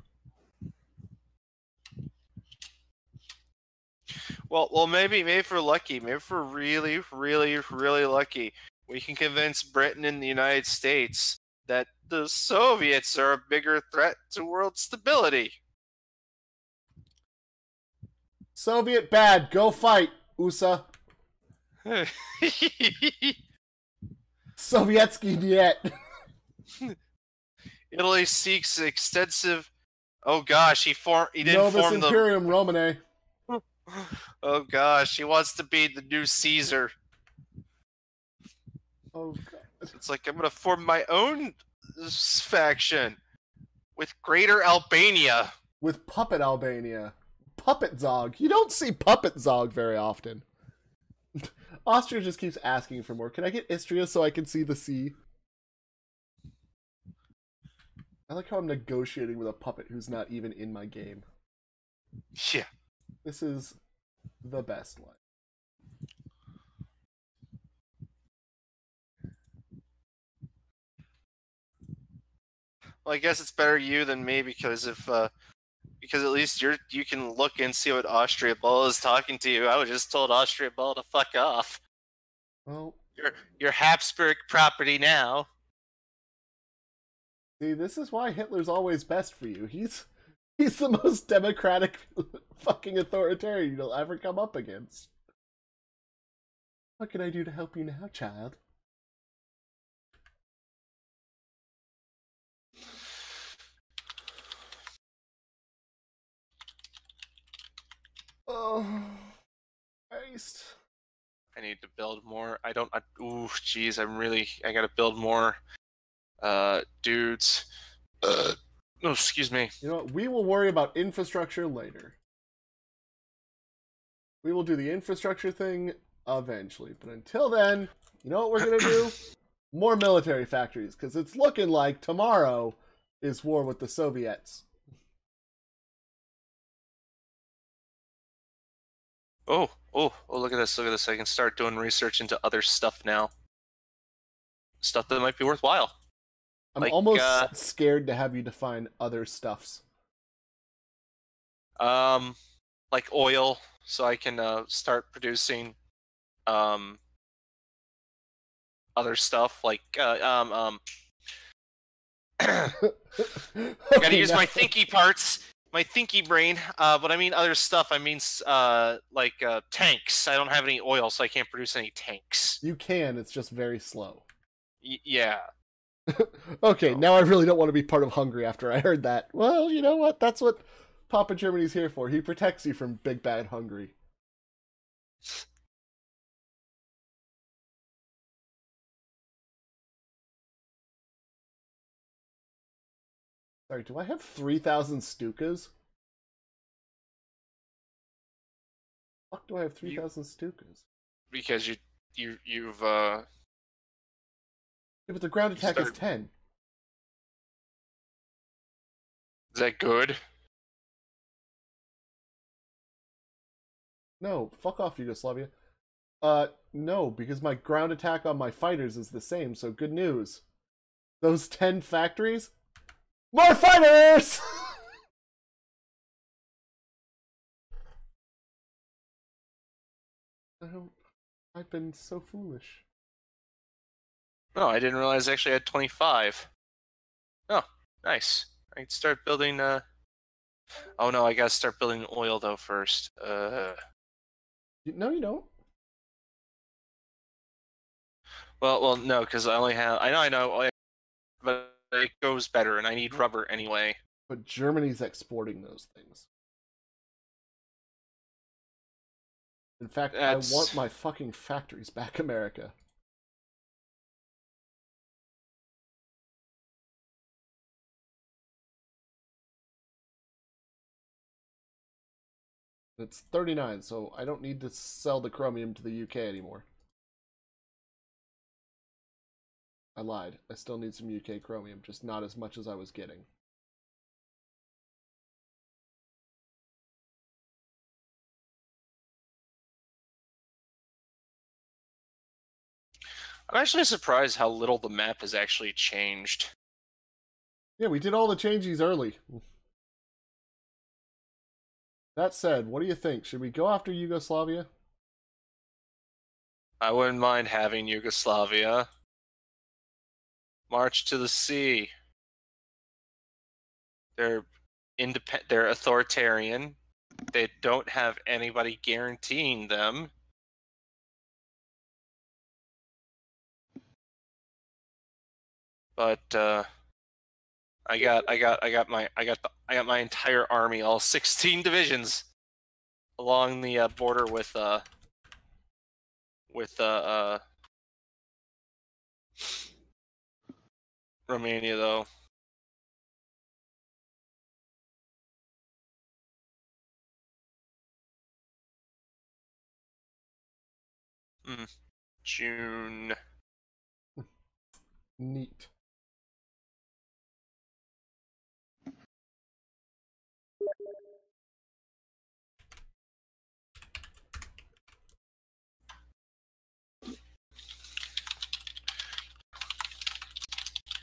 Well, maybe if we're lucky, maybe if we're really, really, really lucky, we can convince Britain and the United States that the Soviets are a bigger threat to world stability. Soviet bad. Go fight, USA. Sovietsky niet. Italy seeks extensive. Oh gosh, he didn't Novus form Imperium Romane. Oh gosh, he wants to be the new Caesar. Oh god. It's like, I'm gonna form my own faction with Greater Albania. With Puppet Albania. Puppet Zog. You don't see Puppet Zog very often. Austria just keeps asking for more. Can I get Istria so I can see the sea? I like how I'm negotiating with a puppet who's not even in my game. Yeah. This is the best life. I guess it's better you than me because because at least you can look and see what Austria Bull is talking to you. I was just told Austria Bull to fuck off. Well, Your Habsburg property now. see, this is why Hitler's always best for you. He's the most democratic fucking authoritarian you'll ever come up against. What can I do to help you now, child? Oh, Christ. I need to build more. Ooh, jeez, I gotta build more dudes. Oh, excuse me. You know what? We will worry about infrastructure later. We will do the infrastructure thing eventually. But until then, you know what we're going to do? More military factories, because it's looking like tomorrow is war with the Soviets. Oh, look at this. Look at this. I can start doing research into other stuff now. Stuff that might be worthwhile. I'm like, almost scared to have you define other stuffs. Like oil, so I can start producing other stuff like gotta use my thinky parts, my thinky brain. But I mean other stuff. I mean like tanks. I don't have any oil, so I can't produce any tanks. You can, it's just very slow. Yeah. Okay, now I really don't want to be part of Hungary after I heard that. Well, you know what? That's what Papa Germany's here for. He protects you from big bad Hungary. Sorry, do I have 3,000 Stukas? Fuck, do I have 3,000 Stukas? Because you've Yeah, but the ground attack is 10. Is that good? No, fuck off, Yugoslavia. No, because my ground attack on my fighters is the same, so good news. Those 10 factories? More fighters! I've been so foolish. No, I didn't realize I actually had 25. Oh, nice. I can start building, Oh no, I gotta start building oil though first. No, you don't. Well, no, because I only have. I know, but it goes better, and I need rubber anyway. But Germany's exporting those things. In fact, I want my fucking factories back, America. It's 39, so I don't need to sell the chromium to the UK anymore. I lied. I still need some UK chromium, just not as much as I was getting. I'm actually surprised how little the map has actually changed. Yeah, we did all the changes early. That said, what do you think? Should we go after Yugoslavia? I wouldn't mind having Yugoslavia. March to the sea. They're independent. They're authoritarian. They don't have anybody guaranteeing them. But I got my entire army, all 16 divisions, along the border with Romania, though. June. Neat.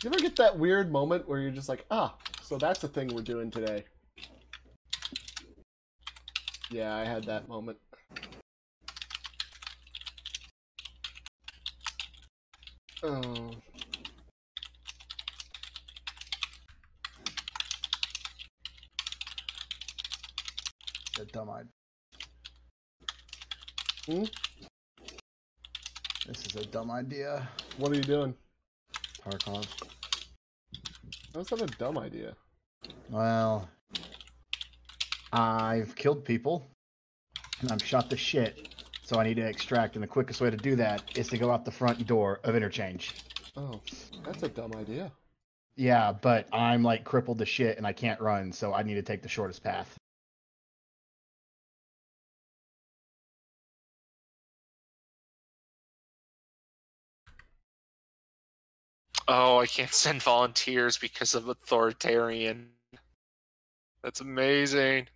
You ever get that weird moment where you're just like, ah, so that's the thing we're doing today? Yeah, I had that moment. Oh. A dumb idea. Hmm? This is a dumb idea. What are you doing? Tarkov. How's that a dumb idea? Well, I've killed people, and I've shot the shit, so I need to extract, and the quickest way to do that is to go out the front door of interchange. Oh, that's a dumb idea. Yeah, but I'm like crippled to shit, and I can't run, so I need to take the shortest path. Oh, I can't send volunteers because of authoritarian. That's amazing.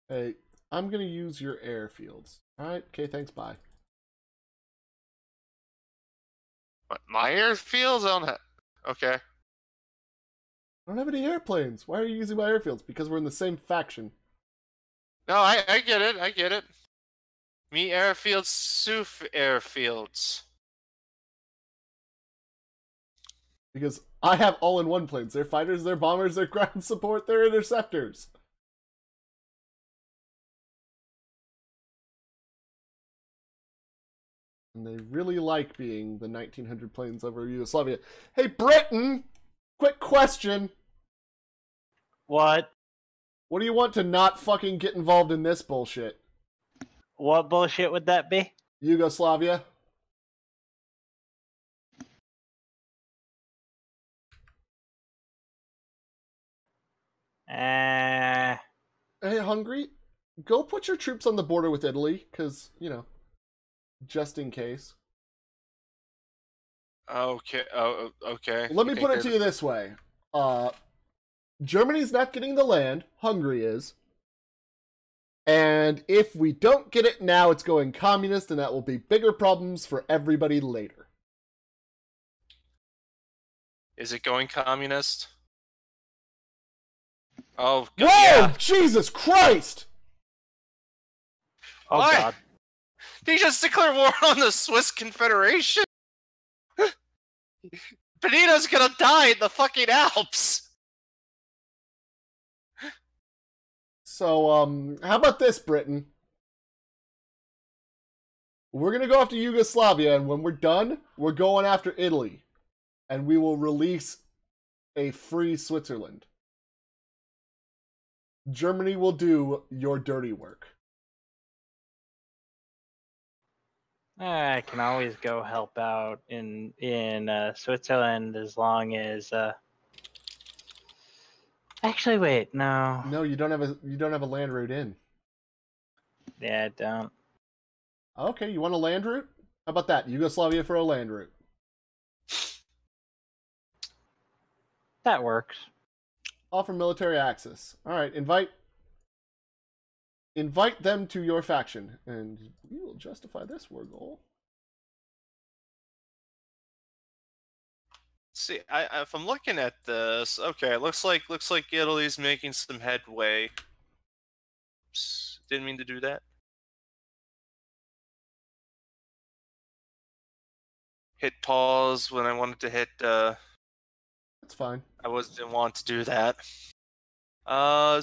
Hey, I'm gonna use your airfields. Alright, okay, thanks, bye. What, my airfields? I don't have... Okay. I don't have any airplanes. Why are you using my airfields? Because we're in the same faction. No, I get it. I get it. Me airfields, Suf airfields. Because I have all-in-one planes. They're fighters, they're bombers, they're ground support, they're interceptors. And they really like being the 1900 planes over Yugoslavia. Hey, Britain! Quick question. What? What do you want to not fucking get involved in this bullshit? What bullshit would that be? Yugoslavia? Uh, Hey, Hungary? Go put your troops on the border with Italy, because, you know, just in case. Okay. Oh, okay. Let me put it to you this way. Germany's not getting the land. Hungary is. And if we don't get it now, it's going communist, and that will be bigger problems for everybody later. Is it going communist? Oh, Whoa! yeah. Jesus Christ! oh What? god. They just declared war on the Swiss Confederation? Benito's gonna die in the fucking Alps! So, how about this, Britain? We're gonna go after Yugoslavia, and when we're done, we're going after Italy. And we will release a free Switzerland. Germany will do your dirty work. I can always go help out in Switzerland as long as. Actually, wait, no. No, you don't have a land route in. Yeah, I don't. Okay, you want a land route? How about that? Yugoslavia for a land route. That works. Offer military access. All right, invite them to your faction, and we will justify this war goal. See, if I'm looking at this, okay, it looks like Italy's making some headway. Oops, didn't mean to do that. Hit pause when I wanted to hit. That's fine. Didn't want to do that.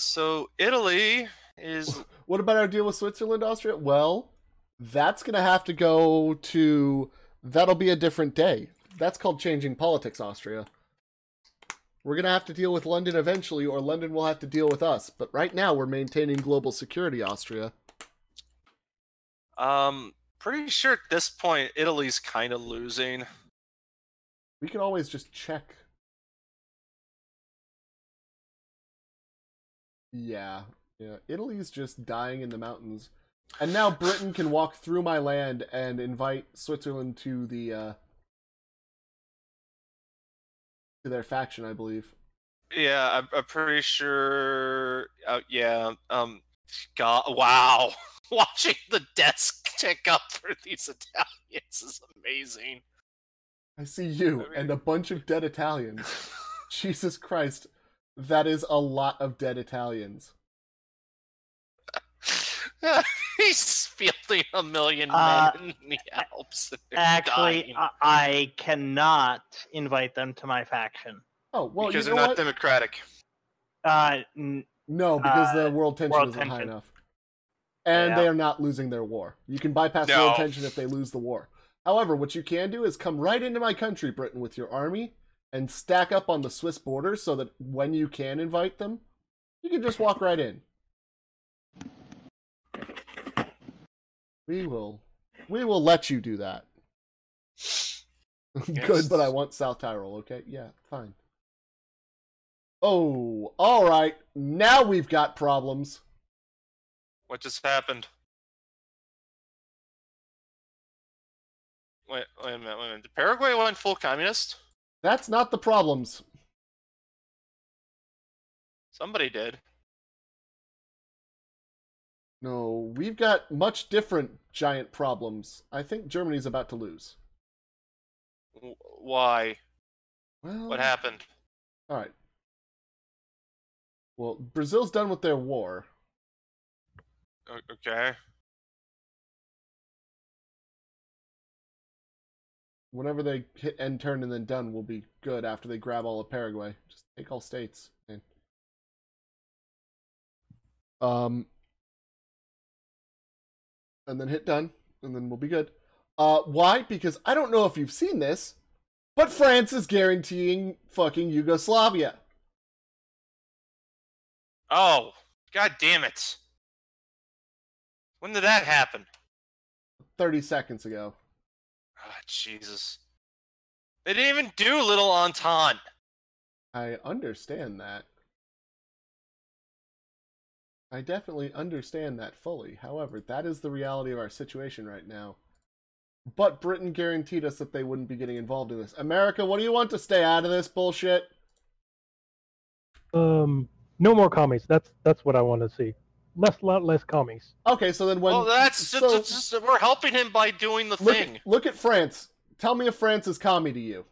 So Italy is. What about our deal with Switzerland, Austria? Well, that's gonna have to go to. That'll be a different day. That's called changing politics, Austria. We're gonna have to deal with London eventually, or London will have to deal with us. But right now, we're maintaining global security, Austria. Pretty sure at this point Italy's kind of losing. We can always just check. Yeah. Italy's just dying in the mountains. And now Britain can walk through my land and invite Switzerland to the to their faction, I believe. Yeah, I'm pretty sure. Yeah. God, wow. Watching the deaths tick up for these Italians is amazing. I see you and a bunch of dead Italians. Jesus Christ, that is a lot of dead Italians. He's fielding 1 million men in the Alps. Actually, I cannot invite them to my faction. Oh, well, because you know they're not what? democratic. No, because the world tension isn't high enough. And they are not losing their war. You can bypass world tension if they lose the war. However, what you can do is come right into my country, Britain, with your army and stack up on the Swiss border so that when you can invite them, you can just walk right in. We will let you do that. Good, but I want South Tyrol, okay? Yeah, fine. Oh, all right. Now we've got problems. What just happened? Wait a minute. Did Paraguay went full communist? That's not the problems. Somebody did. No, we've got much different giant problems. I think Germany's about to lose. Why? Well, What happened? All right. Well, Brazil's done with their war. Okay. Whenever they hit end turn and then done, will be good after they grab all of Paraguay. Just take all states. And then hit done, and then we'll be good. Why? Because I don't know if you've seen this, but France is guaranteeing fucking Yugoslavia. Oh, god damn it. When did that happen? 30 seconds ago. Ah, Jesus. They didn't even do Little Entente. I understand that. I definitely understand that fully. However, that is the reality of our situation right now. But Britain guaranteed us that they wouldn't be getting involved in this. America, what do you want to stay out of this bullshit? No more commies. That's what I want to see. Lot less commies. Okay, so then when... Well, that's just we're helping him by doing the thing. Look at France. Tell me if France is commie to you.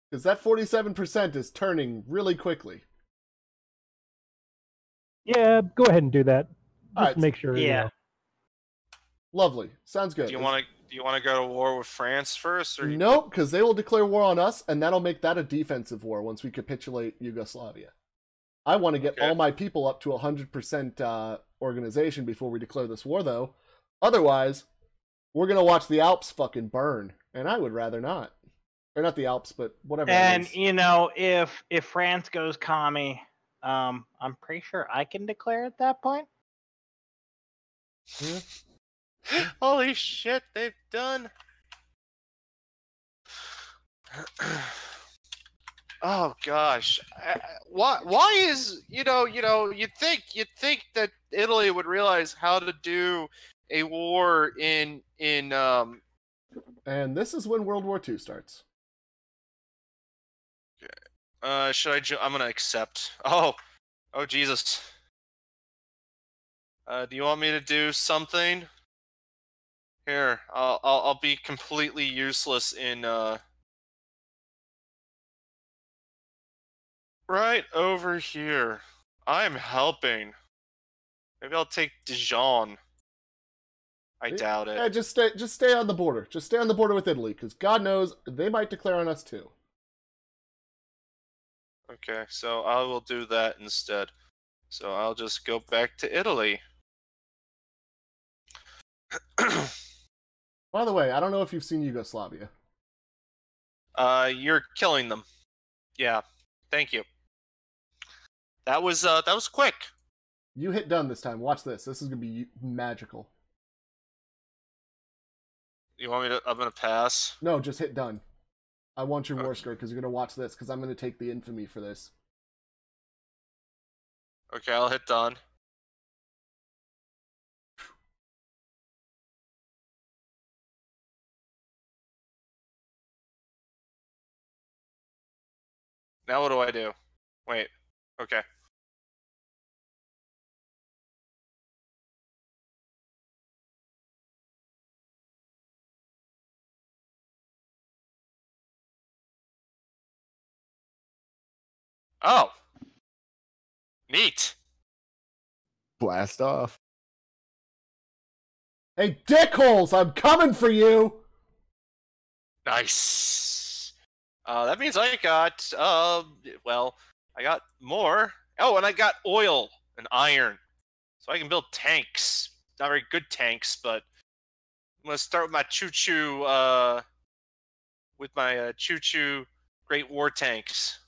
Because that 47% is turning really quickly. Yeah, go ahead and do that. Just make sure. Yeah. You know. Lovely. Sounds good. Do you want to go to war with France first, or nope? Because they will declare war on us, and that'll make that a defensive war once we capitulate Yugoslavia. I want to get all my people up to 100% organization before we declare this war, though. Otherwise, we're gonna watch the Alps fucking burn, and I would rather not. Or not the Alps, but whatever. And you know, if France goes commie, I'm pretty sure I can declare at that point. Yeah. Holy shit, they've done. Oh gosh, why is you'd think that Italy would realize how to do a war in And this is when World War II starts. Should I? I'm gonna accept. Oh Jesus. Do you want me to do something? Here, I'll be completely useless in right over here. I'm helping. Maybe I'll take Dijon. I doubt it. Yeah, just stay on the border. Just stay on the border with Italy, because God knows they might declare on us too. Okay, so I will do that instead. So I'll just go back to Italy. By the way, I don't know if you've seen Yugoslavia. You're killing them. Yeah, thank you. That was quick. You hit done this time. Watch this. This is gonna be magical. You want me to? I'm gonna pass. No, just hit done. I want your war skirt because you're gonna watch this because I'm gonna take the infamy for this. Okay, I'll hit done. Now what do I do? Wait. Okay. Oh, neat. Blast off. Hey, dickholes, I'm coming for you! Nice. That means I got, well, I got more. Oh, and I got oil and iron. So I can build tanks. Not very good tanks, but I'm going to start with my choo-choo, choo-choo Great War tanks.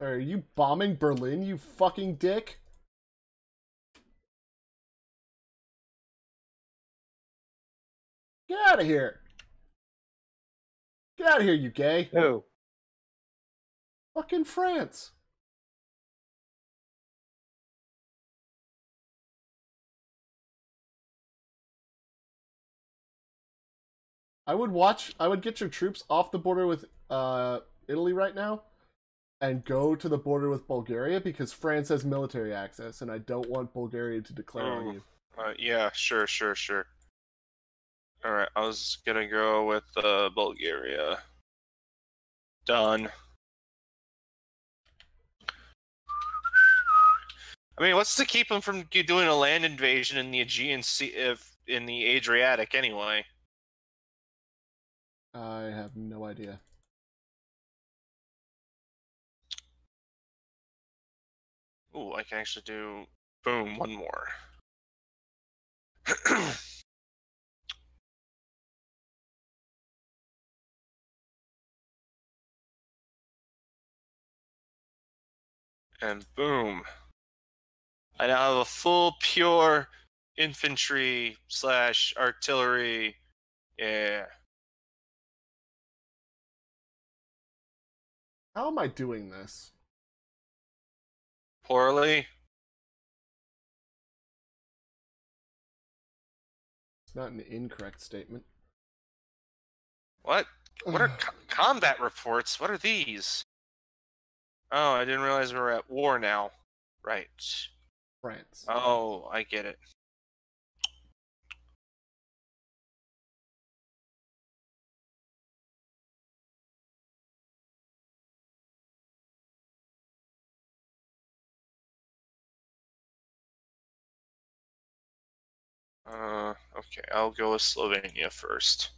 Are you bombing Berlin, you fucking dick? Get out of here! Get out of here, you gay! Who? Fucking France! I would get your troops off the border with Italy right now and go to the border with Bulgaria because France has military access and I don't want Bulgaria to declare on you. Yeah, sure. Alright, I was gonna go with Bulgaria. Done. I mean, what's to keep them from doing a land invasion in the Aegean Sea, in the Adriatic, anyway? I have no idea. Ooh, I can actually do, boom, one more. And boom. I now have a full pure infantry / artillery. Yeah. How am I doing this? Poorly. It's not an incorrect statement. What? What are combat reports? What are these? Oh, I didn't realize we were at war now. Right. France. Oh, I get it. Okay, I'll go with Slovenia first.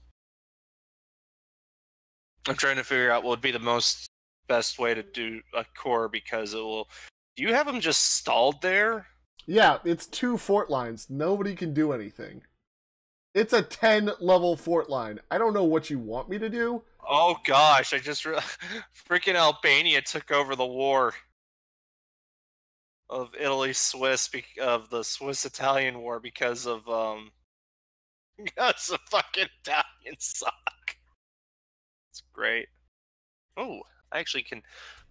I'm trying to figure out what would be the best way to do a core because it will. Do you have them just stalled there? Yeah, it's 2 fort lines. Nobody can do anything. It's a 10 level fort line. I don't know what you want me to do. Oh gosh, I just freaking Albania took over the war of Italy-Swiss of the Swiss-Italian war because of because the fucking Italians suck. It's great. Oh, I actually can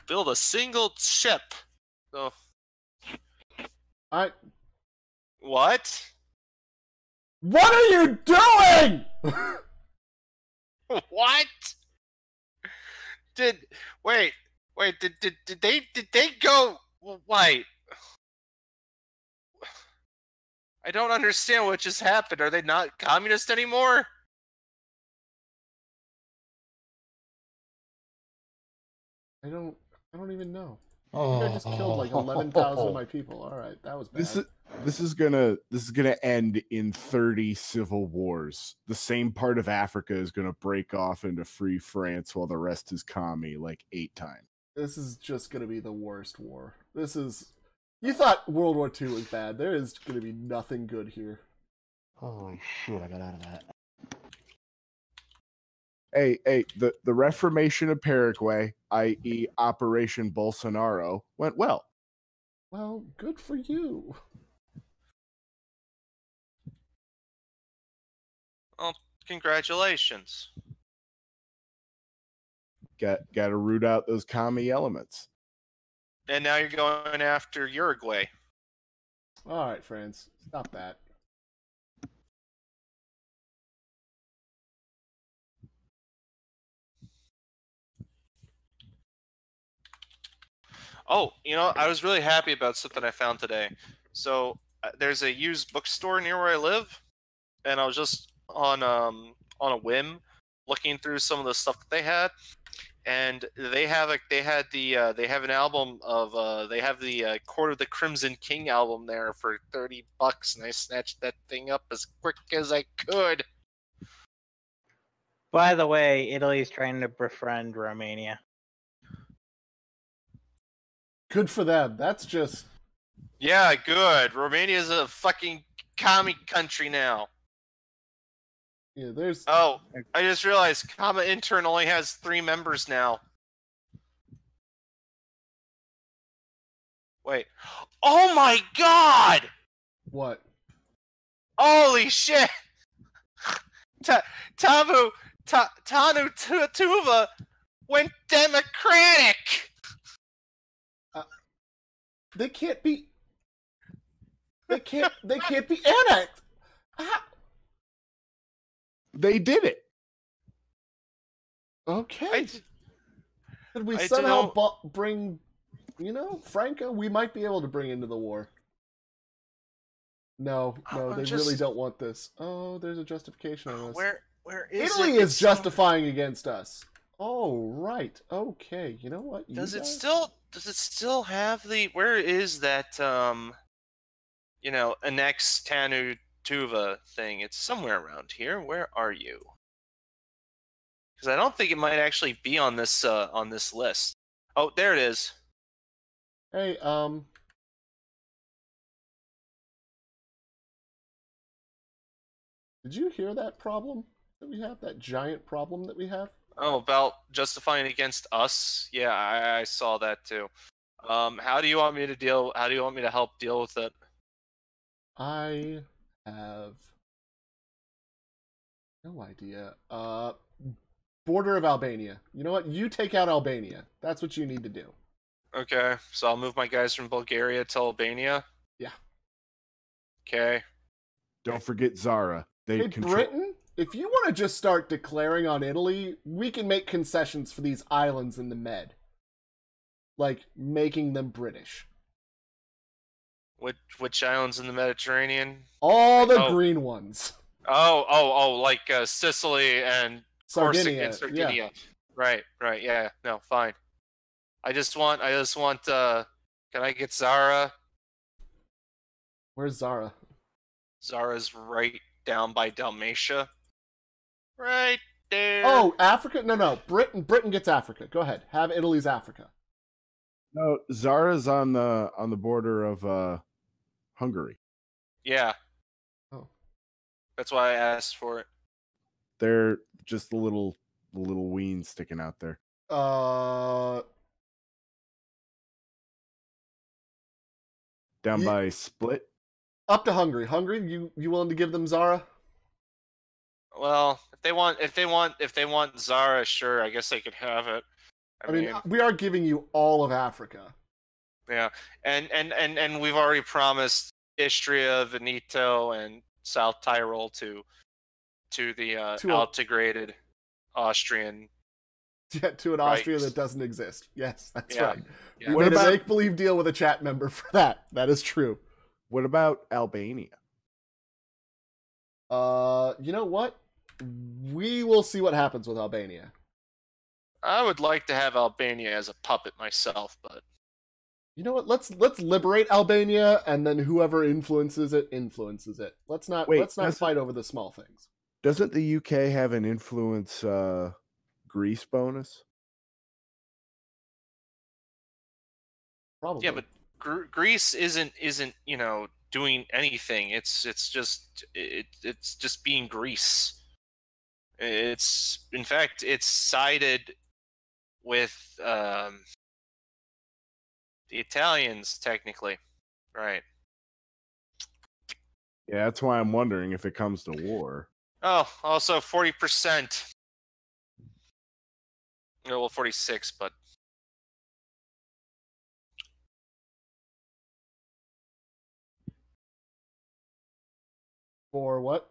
build a single ship. So what? What are you doing? What? Wait, did they go? Wait. I don't understand what just happened. Are they not communist anymore? I don't even know. I think I just killed like 11,000 of my people. All right, that was bad. This is gonna end in 30 civil wars. The same part of Africa is gonna break off into free France while the rest is commie like 8 times. This is just gonna be the worst war. You thought World War II was bad. There is gonna be nothing good here. Holy shit! I got out of that. Hey, the Reformation of Paraguay, i.e., Operation Bolsonaro, went well. Well, good for you. Well, congratulations. Got to root out those commie elements. And now you're going after Uruguay. All right, friends, stop that. Oh, I was really happy about something I found today. So there's a used bookstore near where I live, and I was just on a whim looking through some of the stuff that they had, and they have they have an album of they have the Court of the Crimson King album there for $30, and I snatched that thing up as quick as I could. By the way, Italy's trying to befriend Romania. Good for them. That's just Yeah, good. Romania's a fucking commie country now. there's Oh, I just realized Comma Intern only has 3 members now. Wait. Oh my god! what? Holy shit! Tanu Tuva went Democratic! They can't be. They can't be annexed. They did it. Okay. Could we I somehow don't- bring, Franco? We might be able to bring into the war. No, they really don't want this. Oh, there's a justification on this. Where is Italy it? is justifying against us. Oh, right. Okay. You know what? Does it still have the? Where is that? Annex Tanu Tuva thing? It's somewhere around here. Where are you? Because I don't think it might actually be on this list. Oh, there it is. Hey, did you hear that problem that we have? That giant problem that we have? Oh, about justifying against us? Yeah, I saw that too. How do you want me to help deal with it? I have no idea. Border of Albania. You know what? You take out Albania. That's what you need to do. Okay, so I'll move my guys from Bulgaria to Albania. Yeah. Okay. Don't forget Zara. They Hey, control. Britain, if you want to just start declaring on Italy, we can make concessions for these islands in the Med. Like, making them British. Which islands in the Mediterranean? All the Oh. green ones. Like Sicily and Sardinia. Corsica and Sardinia. Yeah. Right. Yeah. No, fine. I just want. Can I get Zara? Where's Zara? Zara's right down by Dalmatia. Right there. Oh, Africa? No. Britain gets Africa. Go ahead. Have Italy's Africa. No, Zara's on the border of Hungary. Yeah. Oh. That's why I asked for it. They're just the little ween sticking out there. Down by Split. Up to Hungary. Hungary, you willing to give them Zara? Well, if they want Zara, sure, I guess they could have it. I mean, we are giving you all of Africa. Yeah, and we've already promised Istria, Veneto, and South Tyrol to the integrated Austrian. Yeah, to an Austria rights. that doesn't exist. Yes, that's Yeah. right. Yeah. We made a make-believe deal with a chat member for that. That is true. What about Albania? You know what? We will see what happens with Albania. I would like to have Albania as a puppet myself, but You know what? Let's liberate Albania, and then whoever influences it. Let's not fight over the small things. Doesn't the UK have an influence Greece bonus? Probably. yeah, but Greece isn't doing anything. It's just being Greece. In fact it's sided with the Italians technically, right? Yeah, that's why I'm wondering if it comes to war. Oh, also 40%. Well, 46, but For what?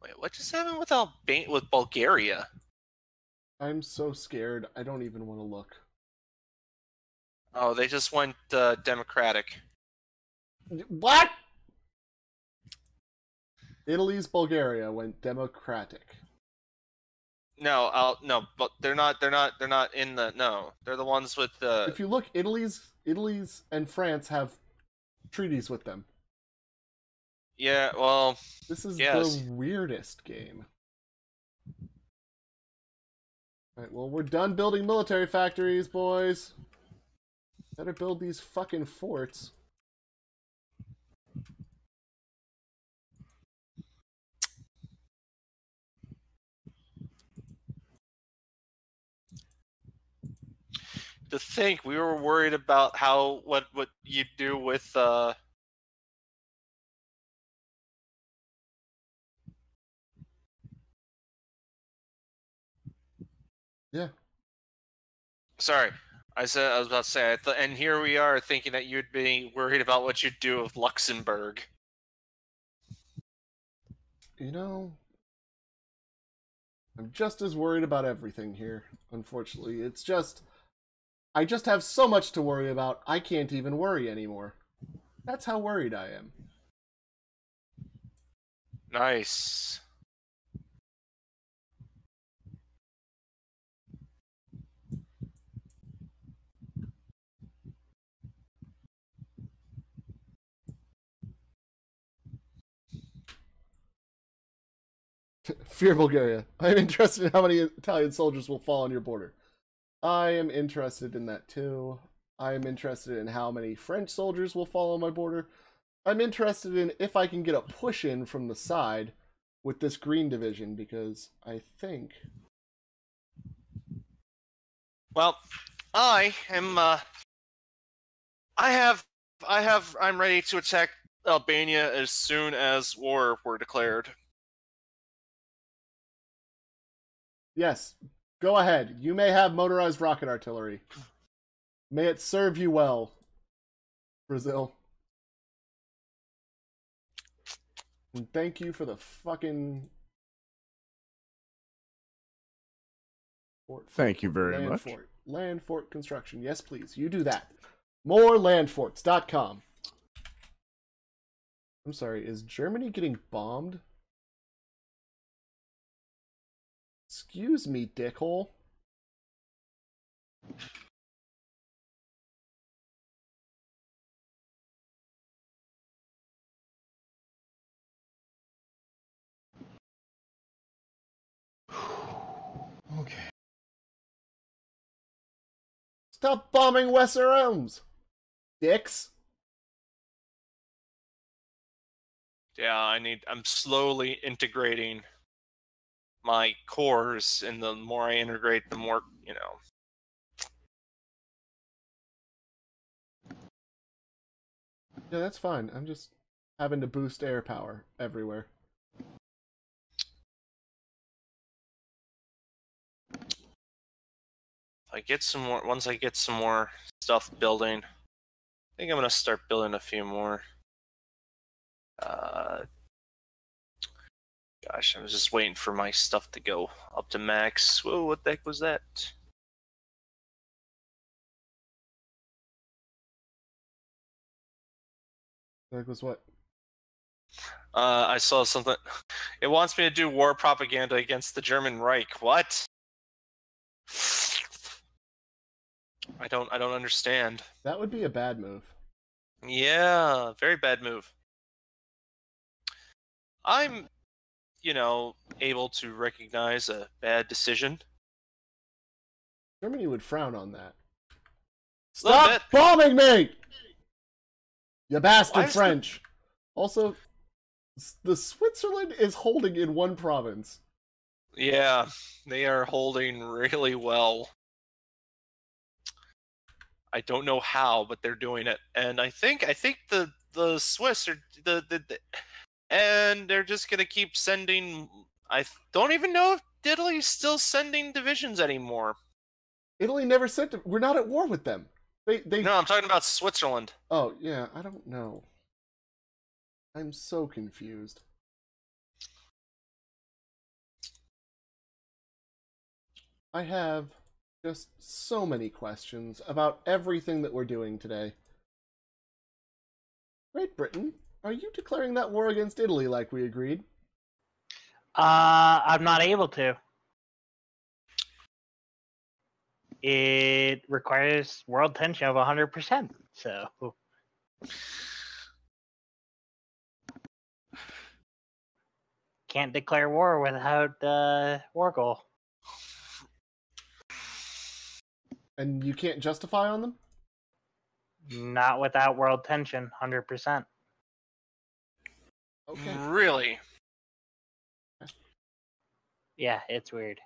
wait, what just happened with with Bulgaria? I'm so scared. I don't even want to look. Oh, they just went democratic. What? Italy's Bulgaria went democratic. No, no, but they're not in the no. They're the ones with the. If you look, Italy's and France have treaties with them. Yeah, well, This is yes. the weirdest game. Alright, well, we're done building military factories, boys. Better build these fucking forts. To think we were worried about how what you do with Yeah. Sorry, I was about to say, and here we are thinking that you'd be worried about what you'd do with Luxembourg. You know, I'm just as worried about everything here, unfortunately. It's just, I just have so much to worry about, I can't even worry anymore. That's how worried I am. Nice. Fear Bulgaria. I am interested in how many Italian soldiers will fall on your border. I am interested in that too. I am interested in how many French soldiers will fall on my border. I'm interested in if I can get a push in from the side with this green division, because I think... Well, I am. I'm ready to attack Albania as soon as war were declared. Yes, go ahead. You may have motorized rocket artillery. May it serve you well, Brazil. And thank you for the fucking... Fort. Thank you very Land much. fort. Land fort construction. Yes, please. You do that. Morelandforts.com. I'm sorry, is Germany getting bombed? Excuse me, dickhole. Okay. Stop bombing Western Realms, dicks. Yeah, I'm slowly integrating my cores, and the more I integrate, the more, you know. Yeah, that's fine. I'm just having to boost air power everywhere. Once I get some more stuff building, I think I'm gonna start building a few more. Gosh, I was just waiting for my stuff to go up to max. Whoa, what the heck was that? That was what? I saw something. It wants me to do war propaganda against the German Reich. What? I don't understand. That would be a bad move. Yeah, very bad move. I'm, able to recognize a bad decision. Germany would frown on that. Little Stop bit. bombing me! You bastard Why is French! Also, the Switzerland is holding in one province. Yeah, they are holding really well. I don't know how, but they're doing it, and I think the Swiss are and they're just gonna keep sending. I don't even know if Italy's still sending divisions anymore. Italy never sent. We're not at war with them. They. No, I'm talking about Switzerland. Oh yeah, I don't know. I'm so confused. I have just so many questions about everything that we're doing today. Great Britain, are you declaring that war against Italy like we agreed? I'm not able to. It requires world tension of 100%. So can't declare war without war goal. And you can't justify on them? Not without world tension, 100%. Okay. Really? Yeah, it's weird.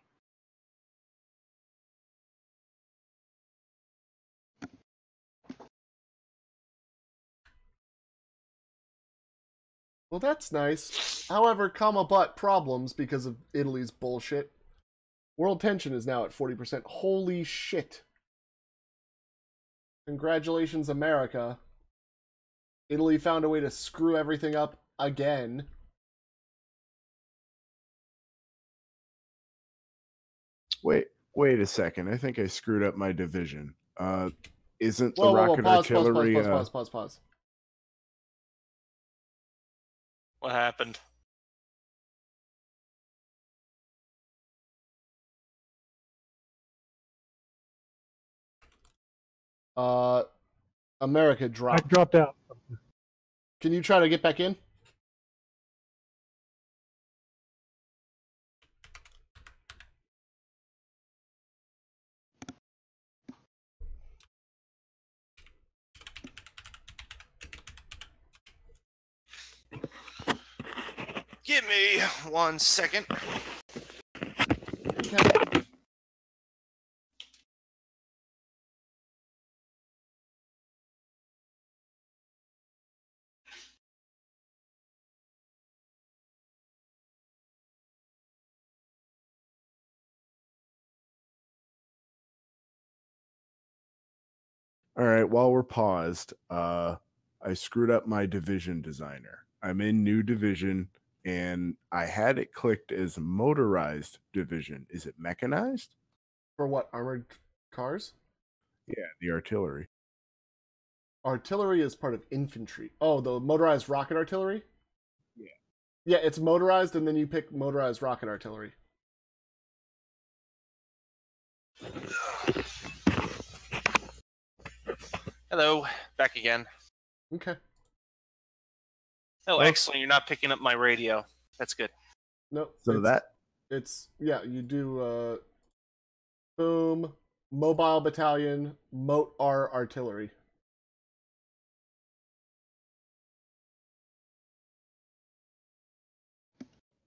Well, that's nice. However, but problems because of Italy's bullshit. World tension is now at 40%. Holy shit. Congratulations, America. Italy found a way to screw everything up again. Wait a second. I think I screwed up my division. Isn't the Whoa, rocket artillery? Pause. What happened? America I dropped. dropped out. Can you try to get back in? Give me 1 second. Okay. All right, while we're paused, I screwed up my division designer. I'm in new division and I had it clicked as motorized division. Is it mechanized? For what? Armored cars? Yeah, the artillery. Artillery is part of infantry. Oh, the motorized rocket artillery? Yeah. Yeah, it's motorized and then you pick motorized rocket artillery. Hello, back again. Okay. Oh, Well- excellent. You're not picking up my radio. That's good. No. So It's yeah, you do boom, mobile battalion, mote R artillery.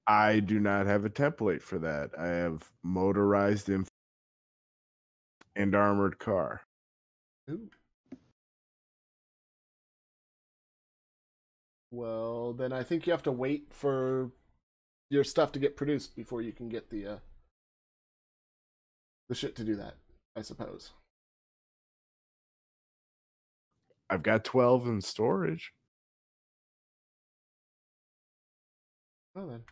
I do not have a template for that. I have motorized and armored car. Ooh. Well, then I think you have to wait for your stuff to get produced before you can get the shit to do that, I suppose. I've got 12 in storage. Well then.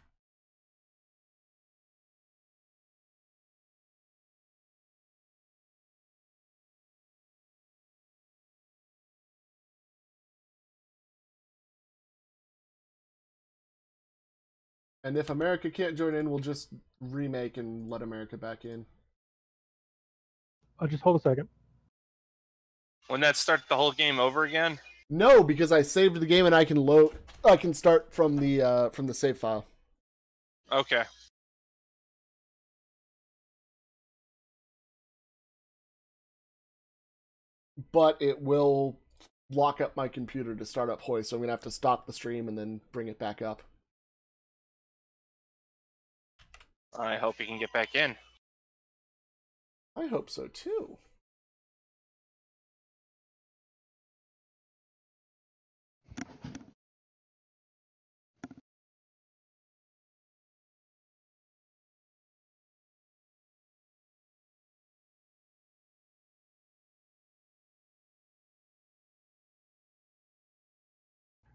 And if America can't join in, we'll just remake and let America back in. I'll just hold a second. Wouldn't that start the whole game over again? No, because I saved the game and I can start from the save file. Okay. But it will lock up my computer to start up HoI, so I'm gonna have to stop the stream and then bring it back up. I hope you can get back in. I hope so too.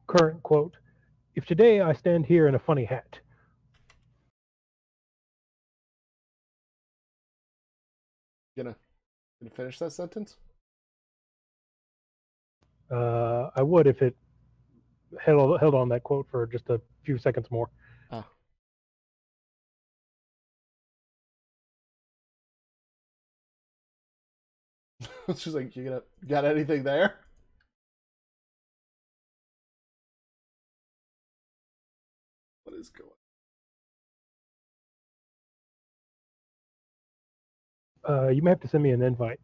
Current quote: "If today I stand here in a funny hat, Gonna finish that sentence? I would if it held on that quote for just a few seconds more. Oh. She's like, you got anything there? What is going You may have to send me an invite.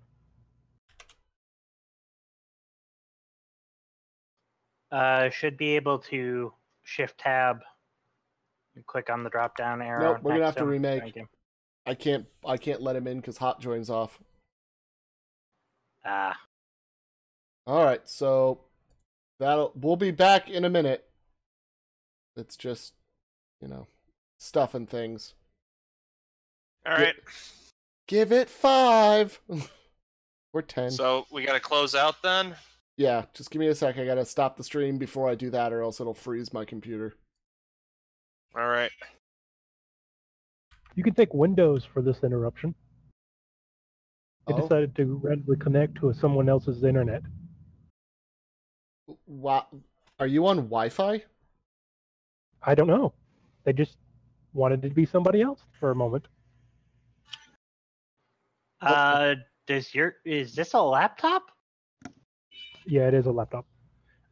Should be able to shift tab and click on the drop down arrow. Nope, we're gonna have to him. remake. Thank you. I can't let him in because Hot joins off. Ah. Alright, so we'll be back in a minute. It's just, stuff and things. All right. Give it 5. Or 10. So we got to close out then? Yeah, just give me a sec. I gotta stop the stream before I do that, or else it'll freeze my computer. All right. You can thank Windows for this interruption. It Oh. decided to randomly connect to someone else's internet. Wow. Are you on Wi-Fi? I don't know. They just wanted it to be somebody else for a moment. Is this a laptop? Yeah, it is a laptop.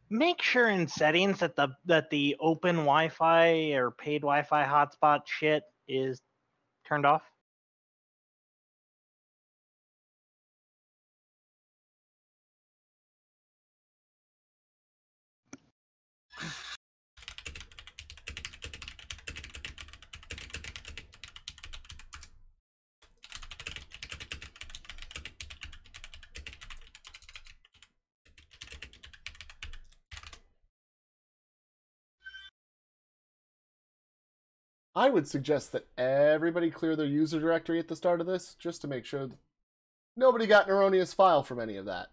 Make sure in settings that the open Wi-Fi or paid Wi-Fi hotspot shit is turned off. I would suggest that everybody clear their user directory at the start of this, just to make sure that nobody got an erroneous file from any of that.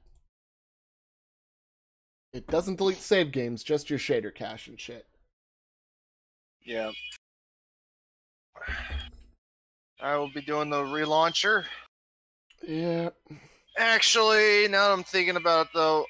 It doesn't delete save games, just your shader cache and shit. Yeah. I will be doing the relauncher. Yeah. Actually, now that I'm thinking about it, though,